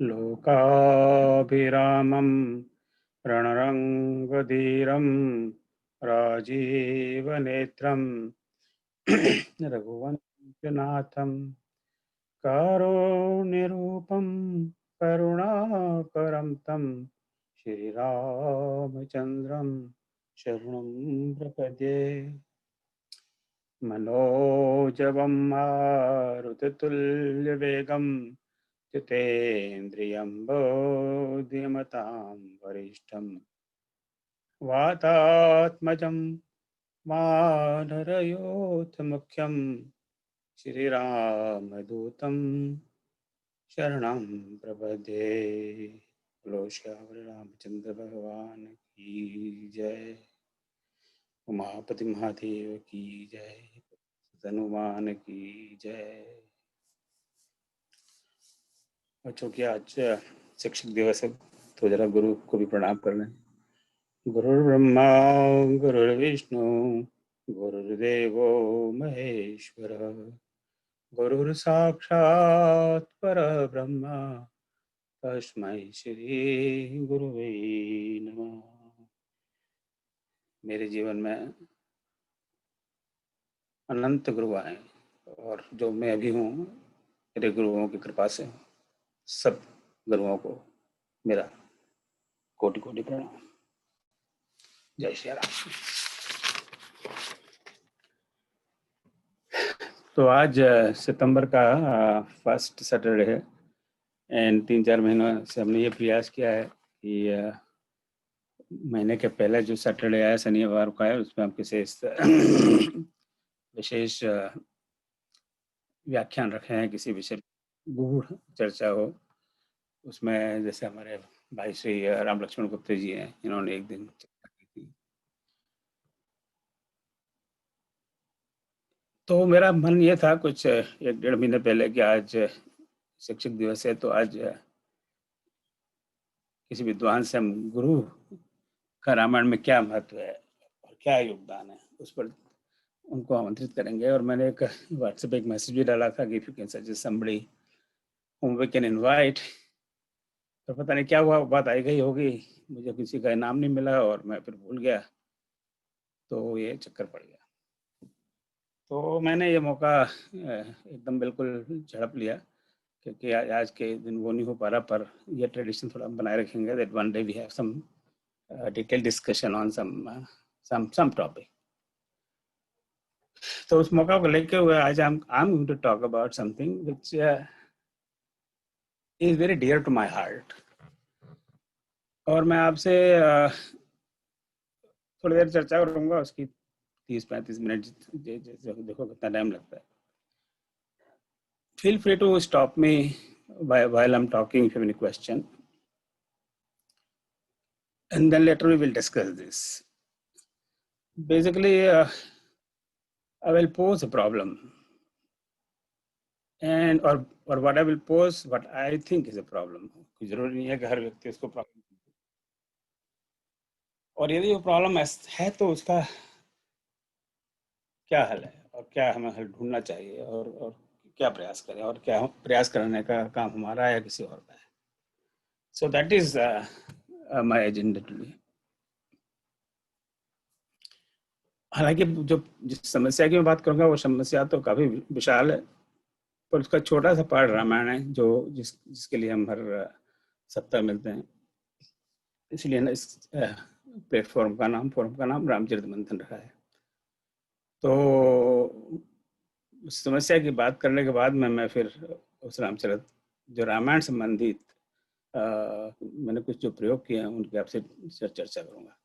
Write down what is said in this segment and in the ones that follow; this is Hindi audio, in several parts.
लोकाभिरामं रणरङ्गधीरं राजीवनेत्रं रघुवंशनाथं कारुण्यरूपं करुणाकरं तं श्रीरामचन्द्रं शरणं प्रपद्ये। मनोजवं मारुततुल्यवेगं जितेन्द्रियं बोध्यमतां वरिष्ठं वातात्मजं वानरयोधमुख्यं श्रीरामदूतं शरणं प्रपद्ये। बोलो श्याम रामचंद्र भगवान की जय। उमापति महादेव की जय। हनुमान की जय। बच्चों की आज शिक्षक दिवस है तो जरा गुरु को भी प्रणाम कर लें। गुरुर्ब्रह्मा गुरुर्विष्णु गुरुर्देवो महेश्वर गुरुर्साक्षात् परब्रह्म तस्मै श्री गुरुवे नमः। मेरे जीवन में अनंत गुरु आए और जो मैं अभी हूँ मेरे गुरुओं की कृपा से। सब गुरुओं को मेरा कोटि कोटि प्रणाम। जय श्री राम। तो आज सितंबर का फर्स्ट सैटरडे है एंड 3-4 महीनों से हमने ये प्रयास किया है कि महीने के पहले जो सैटरडे आया शनिवार को आया उसमें हम किसी विशेष व्याख्यान रखे हैं, किसी विषय गूढ़ चर्चा हो। उसमें जैसे हमारे भाई श्री राम लक्ष्मण गुप्ते जी हैं, इन्होंने एक दिन चर्चा की थी। तो मेरा मन ये था कुछ 1-1.5 महीने पहले कि आज शिक्षक दिवस है तो आज किसी विद्वान से हम गुरु का रामायण में क्या महत्व है और क्या योगदान है उस पर उनको आमंत्रित करेंगे। और मैंने एक व्हाट्सएप एक मैसेज भी डाला था कि if you can suggest somebody whom we can invite। तो पता नहीं क्या हुआ, बात आई गई होगी, मुझे किसी का नाम नहीं मिला और मैं फिर भूल गया, तो ये चक्कर पड़ गया। तो मैंने ये मौका एकदम बिल्कुल झड़प लिया क्योंकि आज के दिन वो नहीं हो पा रहा, पर ये ट्रेडिशन थोड़ा बनाए रखेंगे that one day we have some detail discussion on some topic. तो उस मौका को लेके हुए आज I am going to talk about something which is very dear to my heart. और मैं आपसे थोड़ी देर चर्चा करूंगा, उसकी 30-35 मिनट देखो कितना टाइम लगता है। Feel free to stop me while I'm talking if you have any question, and then later we will discuss this. Basically, I will pose a problem, and or what I will pose, what I think is a problem. जरूरी नहीं है कि हर व्यक्ति उसको प्रॉब्लम, और यदि वो प्रॉब्लम है तो उसका क्या हल है और क्या हमें हल ढूंढना चाहिए और क्या प्रयास करें और क्या प्रयास करने का काम हमारा है या किसी और का है। So that is my agenda today. हालांकि जो जिस समस्या की मैं बात करूंगा वो समस्या तो काफी विशाल है, पर उसका छोटा सा पार्ट रामायण है जो जिसके लिए हम हर सप्ताह मिलते हैं। इसलिए ना इस फोरम का नाम रामचरित मंथन रखा है। तो उस समस्या की बात करने के बाद में मैं फिर उस रामचरित जो रामायण संबंधित मैंने कुछ जो प्रयोग किए हैं उनकी आपसे चर्चा करूंगा।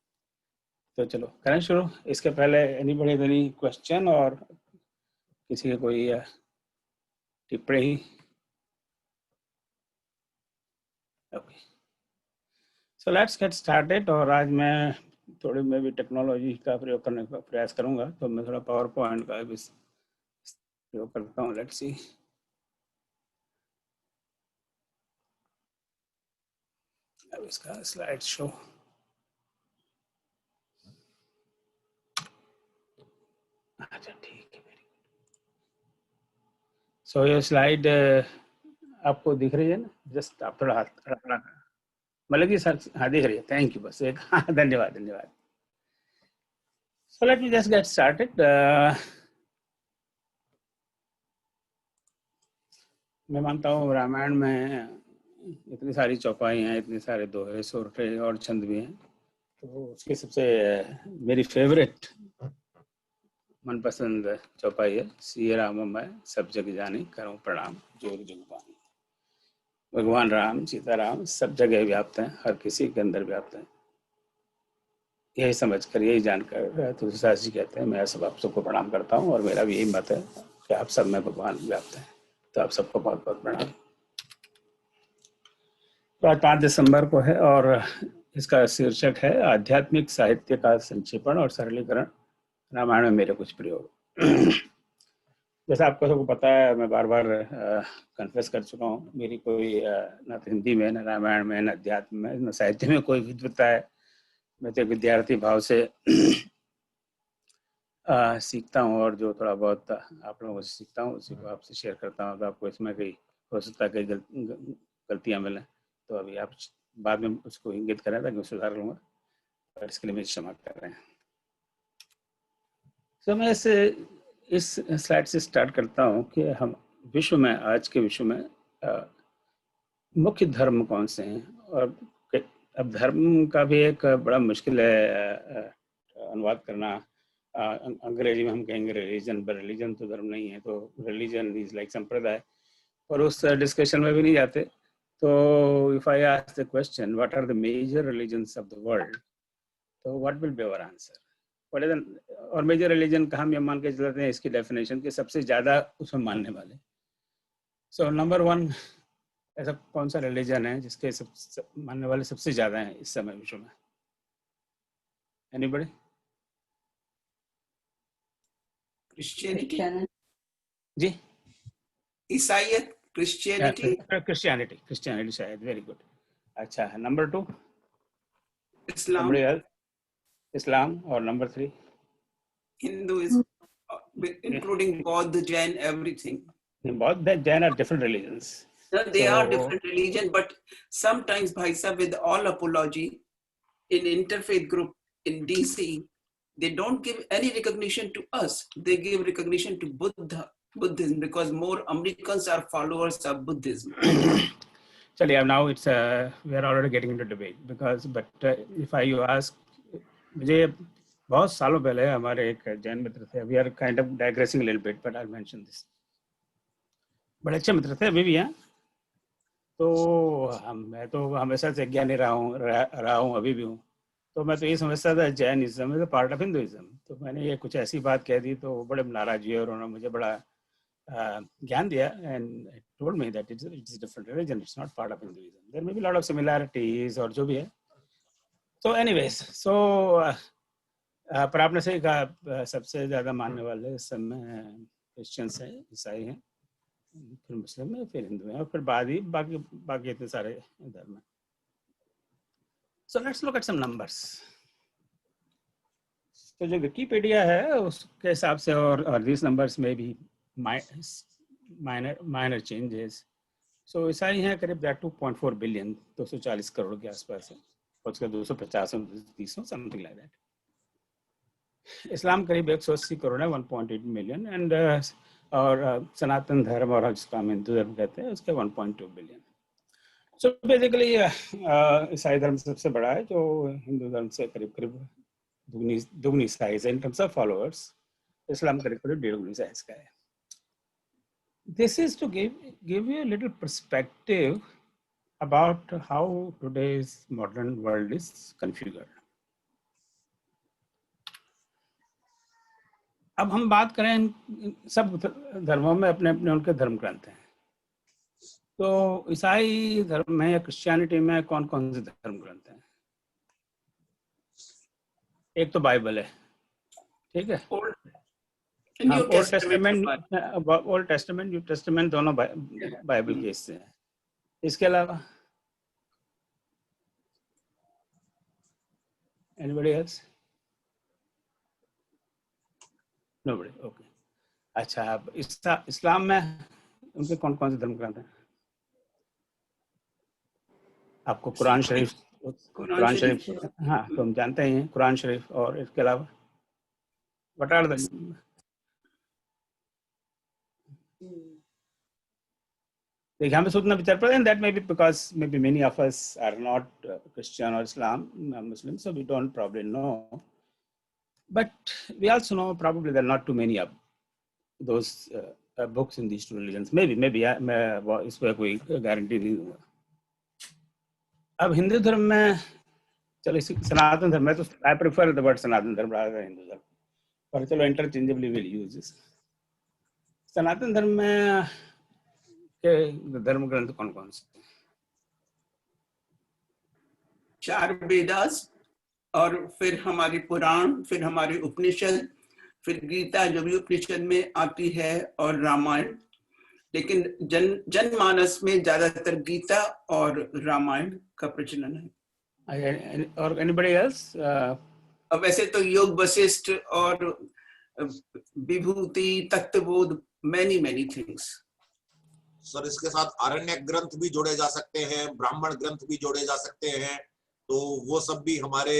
तो चलो करें शुरू। इसके पहले एनी क्वेश्चन और किसी की कोई टिप्पणी? Okay, so let's get started. और आज मैं थोड़ी मैं भी टेक्नोलॉजी का प्रयोग करने का प्रयास करूंगा, तो मैं थोड़ा पावर पॉइंट का भी प्रयोग करता हूँ। Let's see. अब इसका स्लाइड शो, अच्छा ठीक है। सो ये स्लाइड आपको दिख रही है ना? जस्ट आप थोड़ा हाथ मलिक जी सर, हाँ दिख रही है, थैंक यू, बस एक हाँ धन्यवाद धन्यवाद। So let me just get started. मैं मानता हूँ रामायण में इतनी सारी चौपाई हैं, इतने सारे दोहे सोरठे और छंद भी हैं, तो उसकी सबसे मेरी फेवरेट मनपसंद चौपाई है, सिय राम मैं सब जग जानी करूं प्रणाम जोग जुग पानी। भगवान राम सीताराम सब जगह व्याप्त हैं, हर किसी के अंदर व्याप्त हैं। यही समझकर, यही जानकर तुलसीदास जी कहते हैं मैं सब आप सबको प्रणाम करता हूँ, और मेरा भी यही मत है कि आप सब में भगवान व्याप्त हैं। तो आप सबको बहुत बहुत प्रणाम। तो आज 5 दिसंबर को है और इसका शीर्षक है आध्यात्मिक साहित्य का संक्षेपण और सरलीकरण, रामायण में मेरे कुछ प्रयोग। जैसा आपको सबको पता है, मैं बार बार कन्फेस कर चुका हूँ, मेरी कोई न तो हिंदी में, न रामायण में, न अध्यात्म में, न साहित्य में कोई विद्वत्ता है। मैं तो विद्यार्थी भाव से सीखता हूँ, और जो थोड़ा बहुत आप लोगों से सीखता हूँ उसी को आपसे शेयर करता हूँ। तो आपको इसमें कई हो सकता है कई गलतियाँ मिलें, तो अभी आप बाद में उसको इंगित करें ताकि मैं सुधार लूँगा, और इसके लिए मेरी क्षमा कर रहे हैं। तो मैं इस स्लाइड से स्टार्ट करता हूँ कि हम विश्व में, आज के विश्व में मुख्य धर्म कौन से हैं। और अब धर्म का भी एक बड़ा मुश्किल है अनुवाद करना। अंग्रेजी में हम कहेंगे रिलीजन, पर रिलीजन तो धर्म नहीं है, तो रिलीजन इज लाइक संप्रदाय, और उस डिस्कशन में भी नहीं जाते। तो if I ask the question what are the major religions of the world, तो what will be our answer? What is, और मेजर रिलीजन का हम ये मान के चलते हैं इसकी डेफिनेशन के सबसे ज्यादा उसमें मानने वाले। सो नंबर 1, ऐसा कौन सा रिलीजन है जिसके मानने वाले सबसे ज्यादा हैं इस समय विश्व में? एनीबॉडी? क्रिश्चियनिटी जी, ईसाईयत, क्रिश्चियनिटी, क्रिश्चियनिटी शायद। वेरी गुड, अच्छा है। नंबर 2? इस्लाम, इस्लाम। और number 3? Hinduism, including Bauddha, Jain, everything. Both the Jain are different religions. They are different religion, but sometimes, Bhai Sahib, with all apology, in interfaith group in DC, they don't give any recognition to us. They give recognition to Buddhism, because more Americans are followers of Buddhism. Chaliye, now it's we are already getting into debate, because but if you ask, मुझे बहुत सालों पहले हमारे एक जैन मित्र थे, we are kind of digressing a little bit, but I'll mention this. बड़े अच्छे मित्र थे, अभी भी हैं। तो मैं तो हमेशा से ज्ञानी रहा हूँ, अभी भी हूँ। तो मैं तो ये समझता था Jainism is a part of Hinduism. तो मैंने ये कुछ ऐसी बात कह दी तो बड़े नाराज हुए, और उन्होंने मुझे बड़ा ज्ञान दिया, and told me that it's different religion, it's not part of Hinduism, there may be lot of similarities और जो भी है। तो एनीवेज, सो पर आपने सही कहा, सबसे ज्यादा मानने वाले इस समय क्रिश्चियंस हैं, ईसाई हैं, फिर मुस्लिम है, फिर हिंदू है, और फिर बाकी इतने सारे धर्म हैं। So let's look at some numbers. तो जो विकिपीडिया है उसके हिसाब से, और these numbers may be minor changes. So ईसाई हैं करीब 2.4 बिलियन, 240 करोड़ के आसपास है, और उसका 250 समथिंग लाइक दैट। इस्लाम करीब 180 करोड़ है, 1.8 मिलियन, एंड और सनातन धर्म, और जिसको हम हिंदू धर्म कहते हैं, उसके 1.2 बिलियन। सो बेसिकली ईसाई धर्म सबसे बड़ा है, जो हिंदू धर्म से करीब दुगनी साइज है इन टर्म्स ऑफ फॉलोअर्स। इस्लाम करीब 1.5 गुनी साइज का है। This is to give you a little perspective about how today's modern world is configured. अब हम बात करें, सब धर्मों में अपने अपने उनके धर्म ग्रंथ हैं। तो ईसाई धर्म में या क्रिश्चियनिटी में कौन कौन से धर्म ग्रंथ हैं? एक तो बाइबल है, ठीक है। ओल्ड टेस्टामेंट, न्यू टेस्टामेंट दोनों बाइबल के हिस्से हैं। इसके अलावा एनीबॉडी एल्स? Nobody, okay. अच्छा, अब इस्लाम में उनके कौन कौन से धर्म ग्रंथ हैं? आपको कुरान शरीफ, कुरान कुरान शरीफ शरीफ, हाँ तो हम जानते हैं कुरान शरीफ, और इसके अलावा व्हाट आर द, देखिए हमें सोचना विचार पड़ता है, that may be because maybe many of us are not Christian or Islam, Muslim, so we don't probably know, but we also know probably there are not too many of those books in these two religions, maybe मैं इस पर कोई गारंटी नहीं दूंगा। अब हिंदू धर्म में, चलो सनातन धर्म में, तो I prefer the word सनातन धर्म rather than हिंदू धर्म, पर चलो interchangeably we'll use this। सनातन धर्म में के धर्म ग्रंथ कौन कौन से? 4 वेदास, और फिर हमारी पुराण, फिर हमारी उपनिषद, फिर गीता जो भी उपनिषद में आती है, और रामायण। लेकिन जनमानस में ज्यादातर गीता और रामायण का प्रचलन है। और anybody else? अब वैसे तो योग वशिष्ठ और विभूति, तत्वबोध, many things। सर इसके साथ आरण्यक ग्रंथ भी जोड़े जा सकते हैं, ब्राह्मण ग्रंथ भी जोड़े जा सकते हैं, तो वो सब भी हमारे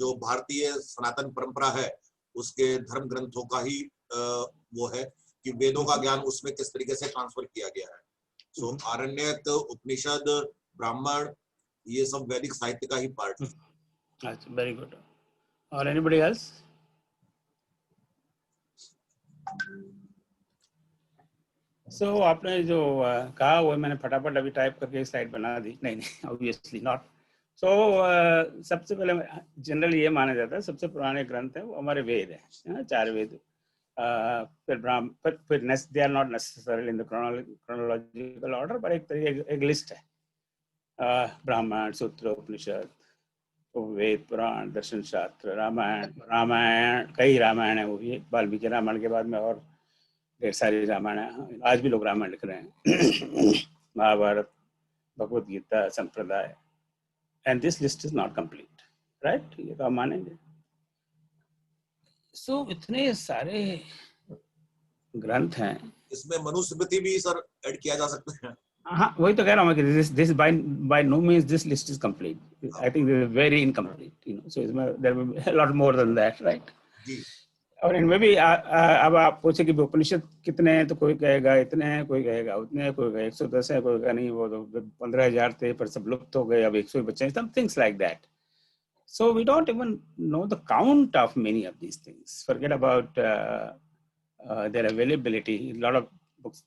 जो भारतीय सनातन परंपरा है उसके धर्म ग्रंथों का ही वो है कि वेदों का ज्ञान उसमें किस तरीके से ट्रांसफर किया गया है। सो आरण्यक, उपनिषद, ब्राह्मण, ये सब वैदिक साहित्य का ही पार्ट है। अच्छा, वेरी गुड। और एनीबॉडी एल्स? सो आपने जो कहा वो मैंने फटाफट अभी टाइप करके स्लाइड बना दी। नहीं ऑब्वियसली नॉट। सो सबसे पहले जनरली ये माना जाता है सबसे पुराने ग्रंथ है वो हमारे वेद है, 4 वेद। फिर they are not necessarily in the chronological order, पर एक लिस्ट है, ब्राह्मण, सूत्र, उपनिषद, वेद, पुराण, दर्शन शास्त्र, रामायण कई रामायण है, वो भी वाल्मीकि रामायण के बाद में और ढेर सारी रामायण है। आज भी लोग रामायण लिख रहे हैं, महाभारत, भगवत गीता, संप्रदाय, and this list is not complete, right? ये तो आप मानेंगे। सो इतने सारे ग्रंथ हैं, इसमें मनुस्मृति भी सर ऐड किया जा सकता है। हाँ वही तो कह रहा हूँ कि this by no means this list is complete. I think this is very incomplete, you know. So there will be a lot more than that, right? जी। और इनमें भी अब आप पूछे कि उपनिषद कितने हैं, तो कोई कहेगा इतने हैं, कोई कहेगा उतने हैं, कोई कहेगा 110 है, कोई कहेगा नहीं वो तो 15,000 थे पर सब लुप्त हो गए, अब 100 बचे हैं, some things like that. So we don't even know the count of many of these things. Forget about their availability. A lot of books,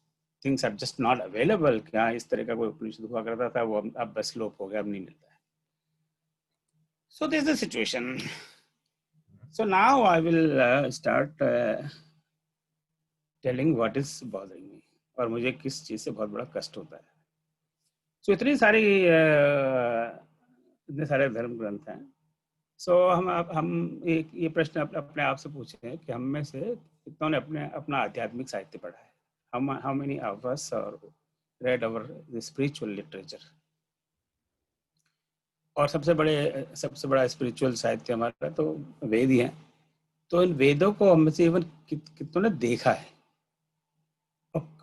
things are just not available. क्या इस तरह का कोई उपनिषद हुआ करता था, वो अब बस लोप हो गया, अब नहीं मिलता है। So this is the situation. So now I will start telling what is bothering me, और मुझे किस चीज से बहुत बड़ा कष्ट होता है। So इतने सारे धर्म ग्रंथ हैं। So हम ये प्रश्न अपने आप से पूछे हैं कि हम में से कितनों ने अपना आध्यात्मिक साहित्य पढ़ा है? How many of us are read the spiritual literature? और सबसे बड़ा स्पिरिचुअल साहित्य हमारा तो वेद ही है। तो इन वेदों को हम में से इवन कितनों ने देखा है?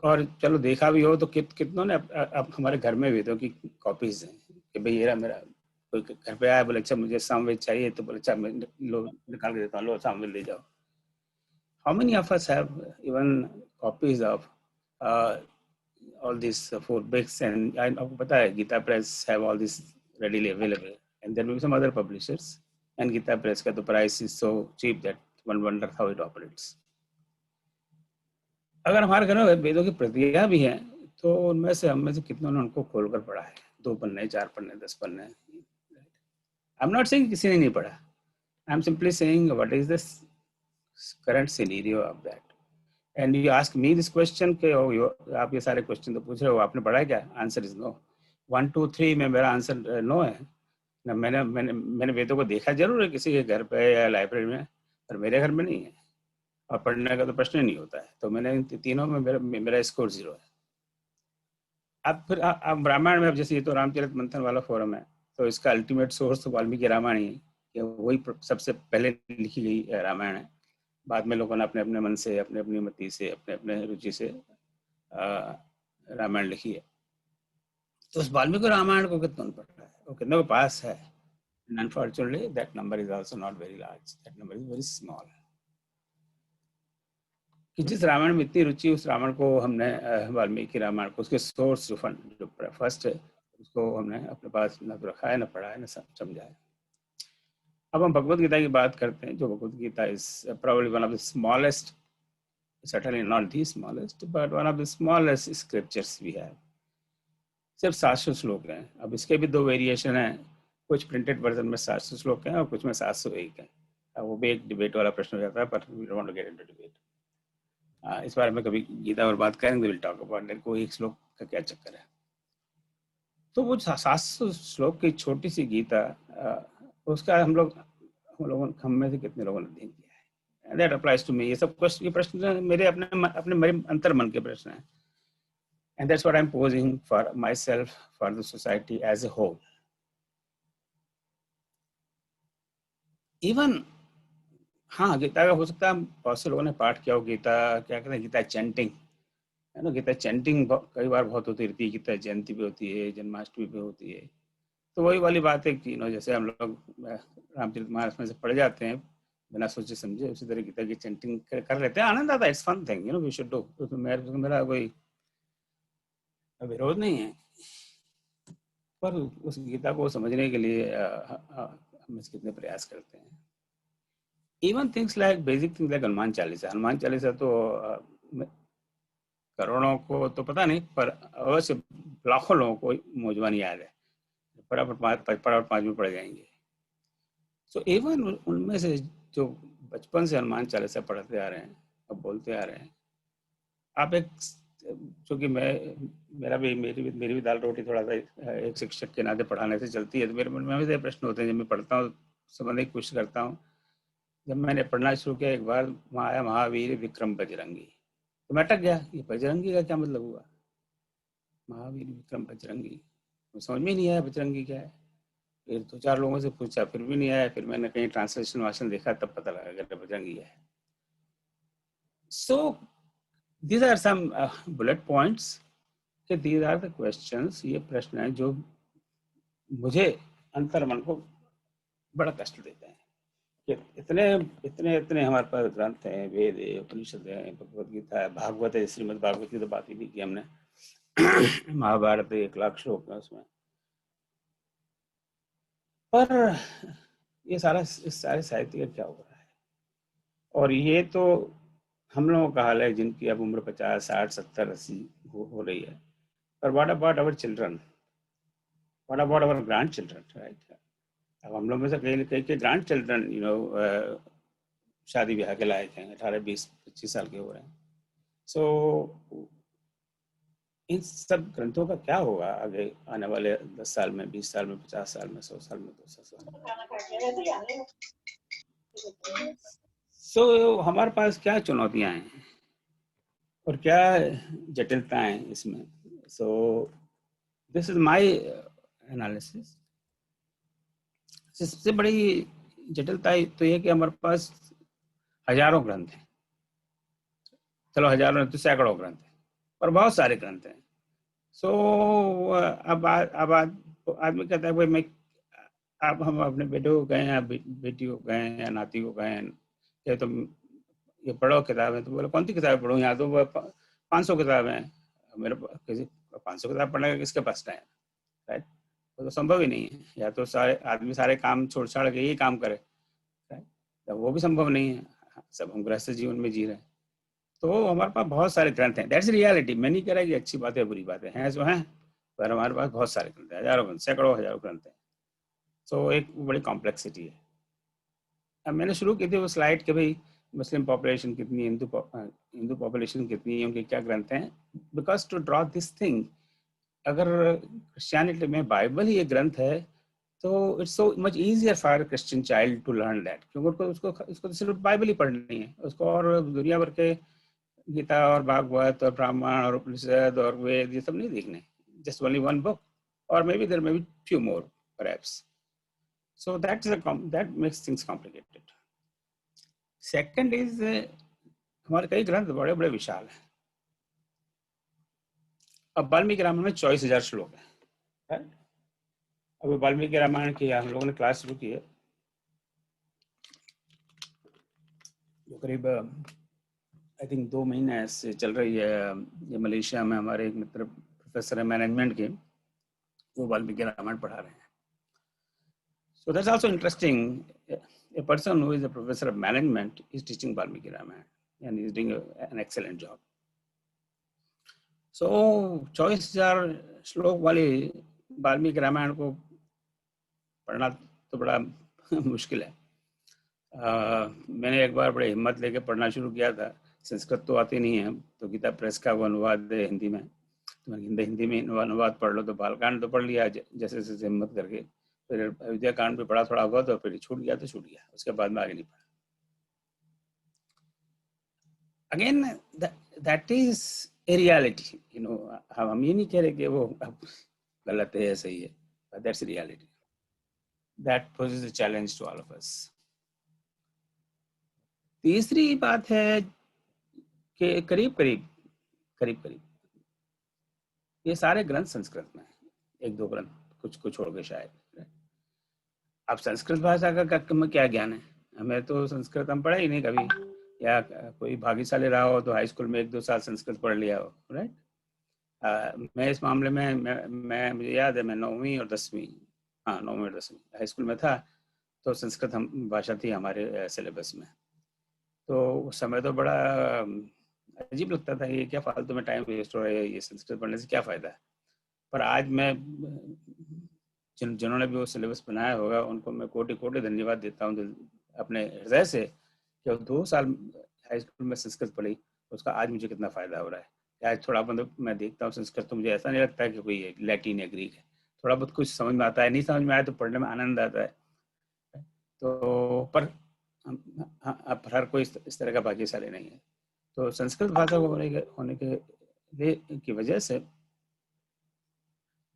और चलो देखा भी हो तो कितनों ने अब हमारे घर में वेदों की कॉपीज हैं कि भाई ये मेरा कोई घर पे आया, बोले अच्छा मुझे सामवेद चाहिए, तो बोले अच्छा मैं लो निकाल के देता हूँ, लो सामवेद ले जाओ। How many of us have even copies of all these 4 books? And I know पता है Gita Press have all this readily available, and there will be some other publishers, and Gita Press का तो price is so cheap that one wonders how it operates. अगर हमारे घर में वेदों की प्रतियां भी हैं तो उनमें से हम में से कितनों ने उनको खोलकर पढ़ा है? 2 पन्ने, 4 पन्ने, 10 पन्ने। I'm not saying किसी ने नहीं पढ़ा, I'm simply saying what is this current scenario of that. And you ask me this question कि आप ये सारे क्वेश्चन तो पूछ रहे हो, आपने पढ़ा है क्या? Answer is no. 1 2 3 में मेरा आंसर नो है ना। मैंने वेदों को देखा जरूर है किसी के घर पे या लाइब्रेरी में, पर मेरे घर में नहीं है, और पढ़ने का तो प्रश्न ही नहीं होता है। तो मैंने इन तीनों में मेरा स्कोर 0 है। अब फिर अब रामायण में, अब जैसे ये तो रामचरित मंथन वाला फोरम है, तो इसका अल्टीमेट सोर्स तो वाल्मीकि रामायण ही है, वही सबसे पहले लिखी गई रामायण है। बाद में लोगों ने अपने अपने मन से, अपने अपनी मति से, अपने अपने रुचि से रामायण लिखी है। तो उस वाल्मीकि रामायण को कितना पढ़ रहा है, वो कितने को पास है? And unfortunately, that number is also not very large. That number is very small. कि जिस रामायण में इतनी रुचि, उस रामायण को हमने वाल्मीकि रामायण को, उसके सोर्स जो फर्स्ट है, उसको हमने अपने पास न तो रखा है, न पढ़ा है, न समझा है। अब हम भगवत गीता की बात करते हैं, जो Bhagavad Gita is probably one of the smallest, certainly not the smallest, but one of the smallest scriptures we have. सिर्फ 700 श्लोक हैं। अब इसके भी दो वेरिएशन हैं, कुछ प्रिंटेड वर्जन में 700 श्लोक हैं और कुछ में 701 हैं। वो भी एक डिबेट वाला प्रश्न हो जाता है, पर we don't want to get into debate. इस बारे में कभी गीता और बात करेंगे, विल टॉक अबाउट दैट, कोई एक श्लोक का क्या चक्कर है। तो वो 700 श्लोक की छोटी सी गीता, उसका हम में से कितने लोगों ने अध्ययन किया है? That applies to me. ये सब क्वेश्चन, ये प्रश्न मेरे अपने अंतर मन के प्रश्न हैं, and that's what I'm posing for myself, for the society as a whole. Even हाँ, गीता का हो सकता है बहुत से लोगों ने पाठ किया हो, गीता क्या कहते हैं, गीता चैंटिंग है ना, गीता चैंटिंग कई बार बहुत होती रहती है, गीता जयंती पे होती है, जन्माष्टमी पे होती है। तो वही वाली बात है कि जैसे हम लोग रामचरितमानस में से पढ़ जाते हैं बिना सोचे समझे, उसी तरह गीता की चैंटिंग कर लेते हैं, आनंद आता है, it's fun thing, we should do. तो मेरा कोई विरोध नहीं है, पर उस गीता को समझने के लिए हम कितने प्रयास करते हैं। Even things like basic things like Hanuman Chalisa तो करोड़ों को तो पता नहीं, पर अवश्य लाखों लोगों को मौजवान याद है, फटाफट 5 में पढ़ जाएंगे। सो इवन उनमें से जो बचपन से हनुमान चालीसा पढ़ते आ रहे हैं, अब बोलते आ रहे हैं, आप एक, चूँकि मेरी भी दाल रोटी थोड़ा सा एक शिक्षक के नाते पढ़ाने से चलती है, तो मेरे मन में हमेशा प्रश्न होते हैं जब मैं पढ़ता हूँ, समझने की कोशिश करता हूँ। जब मैंने पढ़ना शुरू किया, एक बार वहाँ आया महावीर विक्रम बजरंगी, तो मैं अटक गया, ये बजरंगी का क्या मतलब हुआ? महावीर विक्रम बजरंगी, समझ में नहीं आया बजरंगी क्या है। फिर 2-4 लोगों से पूछा, फिर भी नहीं आया। फिर मैंने कहीं ट्रांसलेशन वाशन देखा, तब पता लगा कि बजरंगी है। सो these are some bullet points कि these are the questions, ये प्रश्न हैं जो मुझे अंतर्मन को बड़ा कष्ट देते हैं कि इतने हमारे पास ग्रंथ हैं, वेद है, उपनिषद है, भगवत गीता है, भागवत है, श्रीमद् भागवत की तो बात ही नहीं की हमने, महाभारत 1 लाख श्लोक है उसमें, पर ये सारे साहित्य का क्या हो रहा है? और ये तो हम लोगों का हाल है जिनकी अब उम्र 50, 60, 70, 80 हो रही है। पर what about our children, what about our grandchildren, right? अब हम लोग में से कई के ग्रैंड चिल्ड्रन शादी ब्याह के लायक हैं, 18, 20, 25 साल के हो रहे हैं। सो इन सब ग्रंथों का क्या होगा आगे आने वाले 10 साल में, 20 साल में, 50 साल में, 100 साल में, 200 साल में? सो हमारे पास क्या चुनौतियां हैं और क्या जटिलताएं इसमें? So this is my analysis. सबसे बड़ी जटिलता तो ये कि हमारे पास हजारों ग्रंथ हैं, चलो हजारों तो सैकड़ों ग्रंथ हैं, पर बहुत सारे ग्रंथ हैं। सो अब आदमी कहता है भाई मैं, अब हम अपने बेटे को गए हैं, बेटी को गए हैं, या नाती को गए हैं, क्या तुम ये पढ़ो किताबें? तो बोले कौन सी किताबें पढ़ो, यहाँ तो 500 किताबें हैं। मेरे किसी 500 किताब पढ़ने का किसके पास टाइम, राइट? वो तो संभव ही नहीं है। या तो आदमी सारे काम छोड़ छाड़ के यही काम करे, राइट? तो वो भी संभव नहीं है, सब हम गृहस्थ जीवन में जी रहे हैं। तो हमारे पास बहुत सारे ग्रंथ हैं, दैट्स रियलिटी। मैं नहीं कह रहा कि अच्छी बात है बुरी बात है जो हैं, पर हमारे पास बहुत सारे ग्रंथ हैं, हजारों ग्रंथ, सैकड़ों हजारों ग्रंथ हैं। तो एक बड़ी कॉम्प्लेक्सिटी है। अब मैंने शुरू की थी वो स्लाइड कि भाई मुस्लिम पॉपुलेशन कितनी, हिंदू पॉपुलेशन कितनी है, उनके क्या ग्रंथ हैं, because to draw this thing, अगर क्रिश्चियनिटी में बाइबल ही एक ग्रंथ है तो it's so much easier for Christian child to learn that, क्योंकि उसको सिर्फ बाइबल ही पढ़नी है, उसको और दुनिया भर के गीता और भागवत और ब्राह्मण और उपनिषद और वेद ये सब नहीं देखने, जस्ट ओनली वन बुक, और maybe there may be few more perhaps. So that makes things complicated. Second is हमारे कई ग्रंथ बड़े बड़े विशाल हैं। अब वाल्मीकि रामायण में 24,000 श्लोक हैं, अभी वाल्मीकि रामायण की हम लोगों ने क्लास शुरू की है, जो करीब आई थिंक 2 महीने से चल रही है। ये मलेशिया में हमारे एक मित्र प्रोफेसर है मैनेजमेंट के, वो वाल्मीकि रामायण पढ़ा रहे हैं। So that's also interesting. A person who is a professor of management is teaching Valmiki Ramayana and is doing an excellent job. So 24,000 श्लोक वाली वाल्मीकि रामायण को पढ़ना तो बड़ा मुश्किल है। मैंने एक बार बड़े हिम्मत लेके पढ़ना शुरू किया था। संस्कृत तो आती नहीं है, तो गीता प्रेस का वो अनुवाद है हिंदी में, तो हिंदी में अनुवाद पढ़ लो। तो बालकांड तो पढ़ लिया जैसे जैसे हिम्मत करके, फिर अयोध्या कांड भी पढ़ा थोड़ा बहुत, तो फिर छूट गया तो छूट गया, उसके बाद में आगे नहीं पढ़ा। Again that is a reality, you know. हम ये नहीं कह रहे कि वो गलत है या सही है, but that's reality that poses a challenge to all of us. तीसरी बात है कि करीब करीब ये सारे ग्रंथ संस्कृत में, एक दो ग्रंथ कुछ छोड़ के शायद। अब संस्कृत भाषा का में क्या ज्ञान है? हमें तो संस्कृत हम पढ़ा ही नहीं कभी, या कोई भाग्यशाली रहा हो तो हाई स्कूल में 1-2 साल संस्कृत पढ़ लिया हो, राइट। मैं इस मामले में मैं मुझे याद है, मैं 9वीं और 10वीं हाई स्कूल में था, तो संस्कृत हम भाषा थी हमारे सिलेबस में। तो उस समय तो बड़ा अजीब लगता था, ये क्या फालतू में टाइम वेस्ट हो रहा है, ये संस्कृत पढ़ने से क्या फ़ायदा है। पर आज मैं जिन्होंने भी वो सिलेबस बनाया होगा उनको मैं कोटि धन्यवाद देता हूँ अपने हृदय से, कि 2 साल हाई स्कूल में संस्कृत पढ़ी, उसका आज मुझे कितना फ़ायदा हो रहा है। आज थोड़ा बहुत मैं देखता हूँ संस्कृत, तो मुझे ऐसा नहीं लगता है कि कोई लैटिन या ग्रीक है। थोड़ा बहुत कुछ समझ में आता है, नहीं समझ में आया तो पढ़ने में आनंद आता है। तो पर हर कोई इस तरह का भाग्यशाली नहीं है। तो संस्कृत भाषा होने की वजह से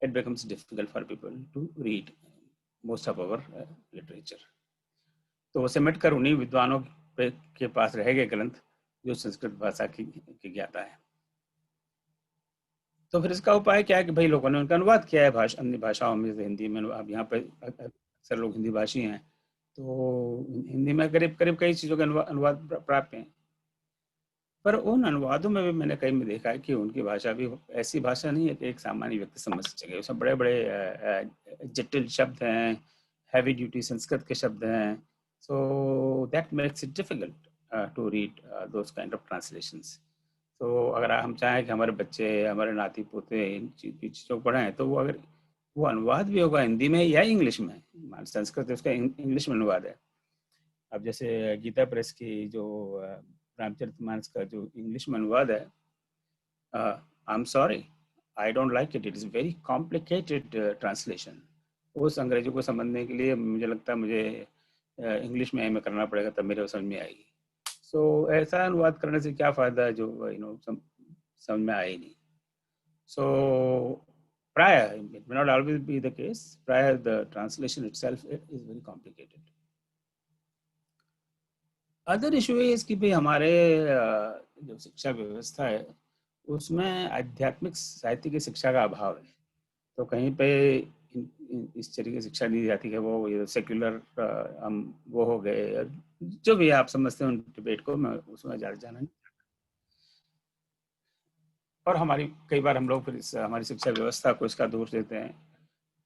it becomes difficult for people to read most of our literature. तो वो सिमट कर उन्हीं विद्वानों के पास रह गए ग्रंथ जो संस्कृत भाषा की ज्ञाता है। तो फिर इसका उपाय क्या है कि भाई लोगों ने उनका अनुवाद किया है अन्य भाषाओं में, हिंदी में। अब यहाँ पे अक्सर लोग हिंदी भाषी हैं, तो हिंदी में करीब कई चीज़ों के अनुवाद प्राप्त हैं। पर उन अनुवादों में भी मैंने कई में देखा है कि उनकी भाषा भी ऐसी भाषा नहीं है कि एक सामान्य व्यक्ति समझ सके। उसमें बड़े बड़े जटिल शब्द हैं, हैवी ड्यूटी संस्कृत के शब्द हैं। So that makes it difficult to read those kind of translations. तो अगर हम चाहें कि हमारे बच्चे, हमारे नाती पोते इन चीज़ों को पढ़ें, तो वो अगर वो अनुवाद भी होगा हिंदी में या इंग्लिश में, संस्कृत उसका इंग्लिश में अनुवाद है। अब जैसे गीता प्रेस की जो रामचरितमानस का जो इंग्लिश में अनुवाद है, आई am sorry, I don't like it, it is very complicated translation. उस अंग्रेजी को समझने के लिए मुझे लगता है मुझे इंग्लिश में करना पड़ेगा, तब मेरे समझ में आएगी। सो ऐसा अनुवाद करने से क्या फ़ायदा है जो समझ में आए ही नहीं। सो प्रायः, it may not always be the case, प्रायः the translation itself is very complicated. Other issue is कि भाई हमारे जो शिक्षा व्यवस्था है उसमें आध्यात्मिक साहित्य की शिक्षा का अभाव है। तो कहीं पे इस तरीके की शिक्षा दी जाती है, वो ये सेक्युलर हम वो हो गए, जो भी आप समझते हैं उन डिबेट को, मैं उसमें जाना नहीं। और हमारी कई बार हम लोग फिर हमारी शिक्षा व्यवस्था को इसका दोष देते हैं।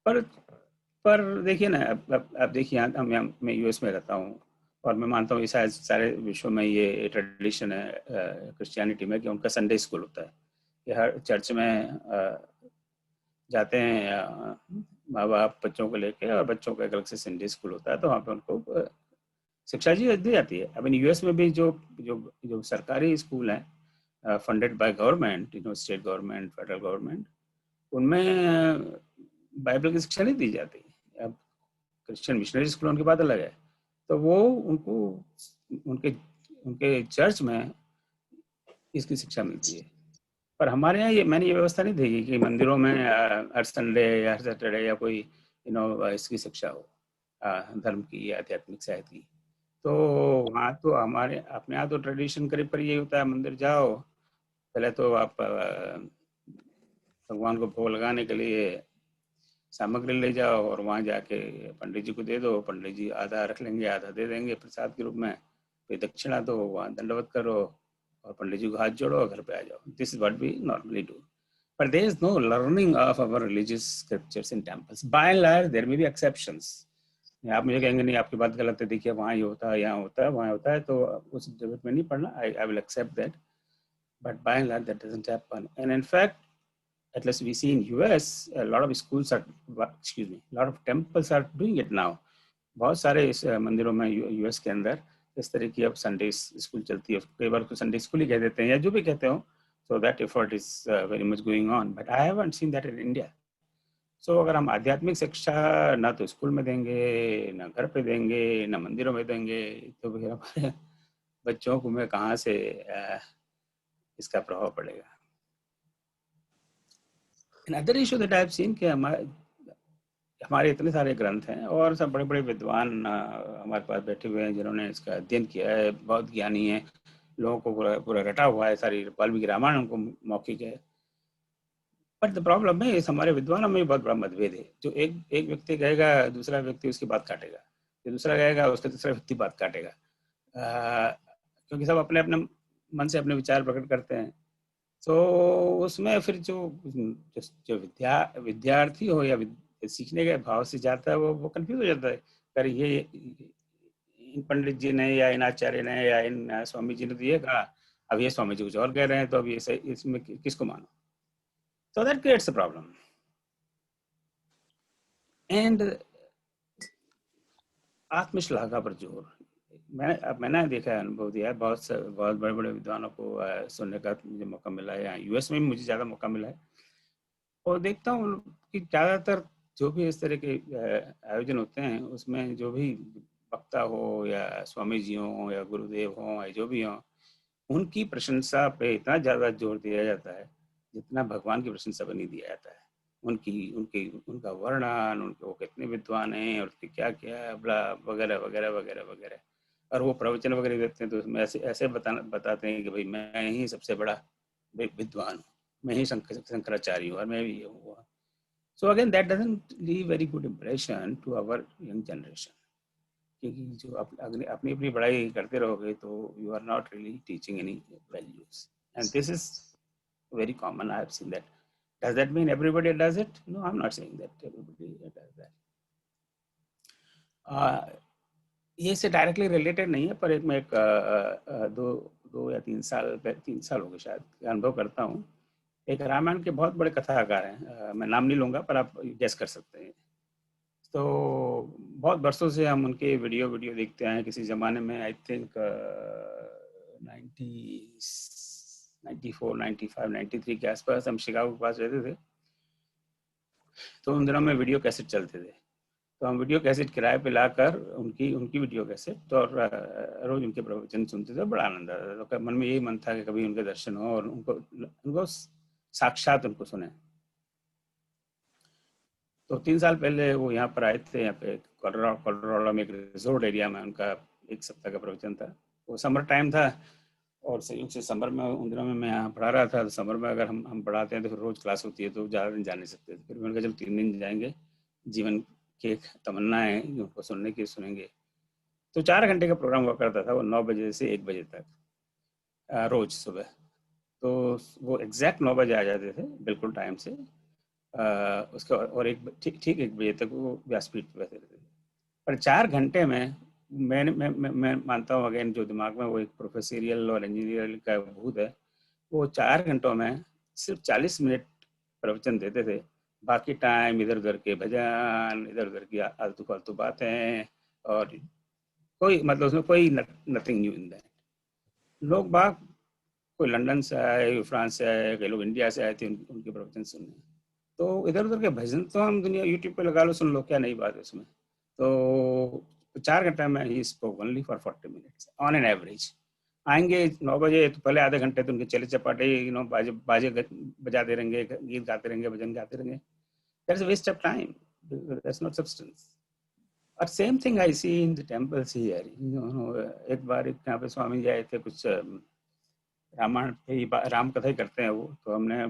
पर देखिए ना, अब देखिए मैं यूएस में रहता हूँ, और मैं मानता हूँ शायद सारे विश्व में ये ट्रेडिशन है क्रिश्चियनिटी में कि उनका संडे स्कूल होता है, कि हर चर्च में जाते हैं माँ बाप बच्चों को लेके, और बच्चों का एक अलग से संडे स्कूल होता है, तो वहाँ पे उनको शिक्षा दी जाती है। अब इन यूएस में भी जो सरकारी स्कूल हैं funded by government, state government, federal government, उनमें बाइबल की शिक्षा नहीं दी जाती। अब क्रिश्चियन मिशनरी स्कूल उनकी बात अलग है, तो वो उनको उनके चर्च में इसकी शिक्षा मिलती है। पर हमारे यहाँ मैंने ये व्यवस्था नहीं देखी कि मंदिरों में हर संडे या हर सैटरडे या कोई इसकी शिक्षा हो, धर्म की या आध्यात्मिक साहित्य की। तो वहाँ तो हमारे अपने यहाँ तो ट्रेडिशन करीब ये होता है, मंदिर जाओ, पहले तो आप भगवान को भोग लगाने के लिए सामग्री ले जाओ और वहाँ जाके पंडित जी को दे दो, पंडित जी आधा रख लेंगे, आधा दे देंगे प्रसाद के रूप में, फिर दक्षिणा दो, वहाँ दंडवत करो और पंडित जी को हाथ जोड़ो, घर पे आ जाओ. This is what we normally do. But there is no learning of our religious scriptures in temples. By and large, there may be exceptions. आप मुझे कहेंगे नहीं आपकी बात गलत है, देखिए वहाँ ये होता है, यहाँ होता है, वहाँ होता है, तो उस जगह में नहीं पढ़ना. I will accept that. But by and large, that doesn't happen. And in fact, at least we see in US, a lot of schools are, excuse me, a lot of temples are doing it now. बहुत सारे इस मंदिरों में यूएस के अंदर इस तरह की अब संडे स्कूल चलती है. कई बार तो संडे स्कूल ही कह देते हैं या जो भी कहते हो. So that effort is very much going on, but I haven't seen that in India. So अगर हम आध्यात्मिक शिक्षा ना तो स्कूल में देंगे, ना घर पे देंगे, ना मंदिरों में देंगे, तो फिर हमारे बच्चों को में कहाँ से इसका प्रभाव पड़ेगा. Another issue that I have seen कि हमारे इतने सारे ग्रंथ हैं और सब बड़े बड़े विद्वान हमारे पास बैठे हुए हैं जिन्होंने इसका अध्ययन किया है, बहुत ज्ञानी है, लोगों को पूरा रटा हुआ है, सारी वाल्मीकि रामायण उनको मौखिक है. बट द प्रॉब्लम है इस हमारे विद्वानों में बहुत बड़ा मतभेद है. जो एक व्यक्ति कहेगा, दूसरा व्यक्ति उसकी बात काटेगा, जो दूसरा कहेगा उसका तीसरा व्यक्ति बात काटेगा, क्योंकि सब अपने अपने मन से अपने विचार प्रकट करते हैं. तो उसमें फिर जो विद्यार्थी हो या सीखने के भाव से जाता है वो कंफ्यूज हो जाता है. पर ये इन पंडित जी ने या इन आचार्य ने या इन स्वामी जी ने तो ये कहा, अब ये स्वामी जी कुछ और कह रहे हैं, तो अब ये इसमें किसको मानो. So that creates a problem. And आत्मश्लाघा पर जोर, मैंने देखा है, अनुभव दिया है, बहुत बड़े बड़े विद्वानों को सुनने का मुझे मौका मिला है. यहाँ यूएस में मुझे ज़्यादा मौका मिला है और देखता हूँ कि ज़्यादातर जो भी इस तरह के आयोजन होते हैं उसमें जो भी वक्ता हो या स्वामी जी हों या गुरुदेव हों या जो भी हों, उनकी प्रशंसा पे इतना ज़्यादा जोर दिया जाता है जितना भगवान की प्रशंसा पर नहीं दिया जाता है. उनका वर्णन, उनके वो कितने विद्वान हैं और क्या क्या बड़ा वगैरह वगैरह वगैरह वगैरह. और वो प्रवचन वगैरह देते हैं तो उसमें ऐसे बताते हैं कि भाई मैं ही सबसे बड़ा विद्वान हूँ, मैं ही शंकराचार्य हूँ और मैं भी ये हूँ. So again, that doesn't leave very good impression to our young generation. क्योंकि जो अपनी अपनी पढ़ाई करते रहोगे तो you are not really teaching any values. And this is very common. I have seen that. Does that mean everybody does it? No, I'm not saying that everybody does that. ये से डायरेक्टली रिलेटेड नहीं है, पर एक 2 या 3 साल हो गए शायद अनुभव करता हूँ. एक रामायण के बहुत बड़े कथाकार हैं, मैं नाम नहीं लूँगा पर आप गेस कर सकते हैं. तो बहुत बरसों से हम उनके वीडियो देखते हैं. किसी ज़माने में आई थिंक 94, 95, 93 के आसपास हम शिकागो के पास रहते थे, तो उन दिनों में वीडियो कैसेट चलते थे. तो हम वीडियो कैसेट किराए पे लाकर उनकी वीडियो कैसेट तो और रोज उनके प्रवचन सुनते थे. बड़ा आनंद आता था. तो मन में यही मन था कि कभी उनके दर्शन हो और उनको साक्षात उनको सुने. तो 3 साल पहले वो यहाँ पर आए थे. यहाँ पे कोलोराडो में एक रिजोर्ट एरिया में उनका 1 सप्ताह का प्रवचन था. वो समर टाइम था और संयोग से समर में उन दिनों में मैं यहाँ पढ़ा रहा था. तो समर में अगर हम पढ़ाते हैं तो फिर रोज क्लास होती है तो ज़्यादा दिन जा नहीं सकते. फिर मैंने कहा चलो 3 दिन जाएंगे, जीवन की एक तमन्ना है उनको सुनने की, सुनेंगे. तो 4 घंटे का प्रोग्राम हुआ करता था. वो 9 बजे से 1 बजे तक रोज सुबह. तो वो एग्जैक्ट 9 बजे आ जाते थे बिल्कुल टाइम से. उसका और ठीक 1 बजे तक वो व्यासपीठ पे बैठे रहते थे. पर 4 घंटे में मैं मानता हूँ अगेन जो दिमाग में वो एक प्रोफेसरियल और इंजीनियर का भूत है, वो 4 घंटों में सिर्फ 40 मिनट प्रवचन देते थे. बाकी टाइम इधर उधर के भजन, इधर उधर की आलतू फालतू बातें और कोई मतलब उसमें कोई नथिंग न्यू इन दैट. लोग बाग कोई लंदन से आए, फ्रांस से आए, कई लोग इंडिया से आए थे उनके प्रवचन सुनने. तो इधर उधर के भजन तो हम दुनिया यूट्यूब पे लगा लो सुन लो, क्या नई बात है उसमें. तो 4 घंटे में he spoke only for 40 minutes on an average. आएंगे 9 बजे तो पहले आधे घंटे तो उनके चले चपाटे बाजे बजाते रहेंगे, गीत गाते रहेंगे, भजन गाते रहेंगे. That's a waste of time. That's not substance. और same thing I see in the temples here. एक बार यहाँ पे स्वामी जी आए थे, कुछ रामायण पे राम कथा ही करते हैं वो. तो हमने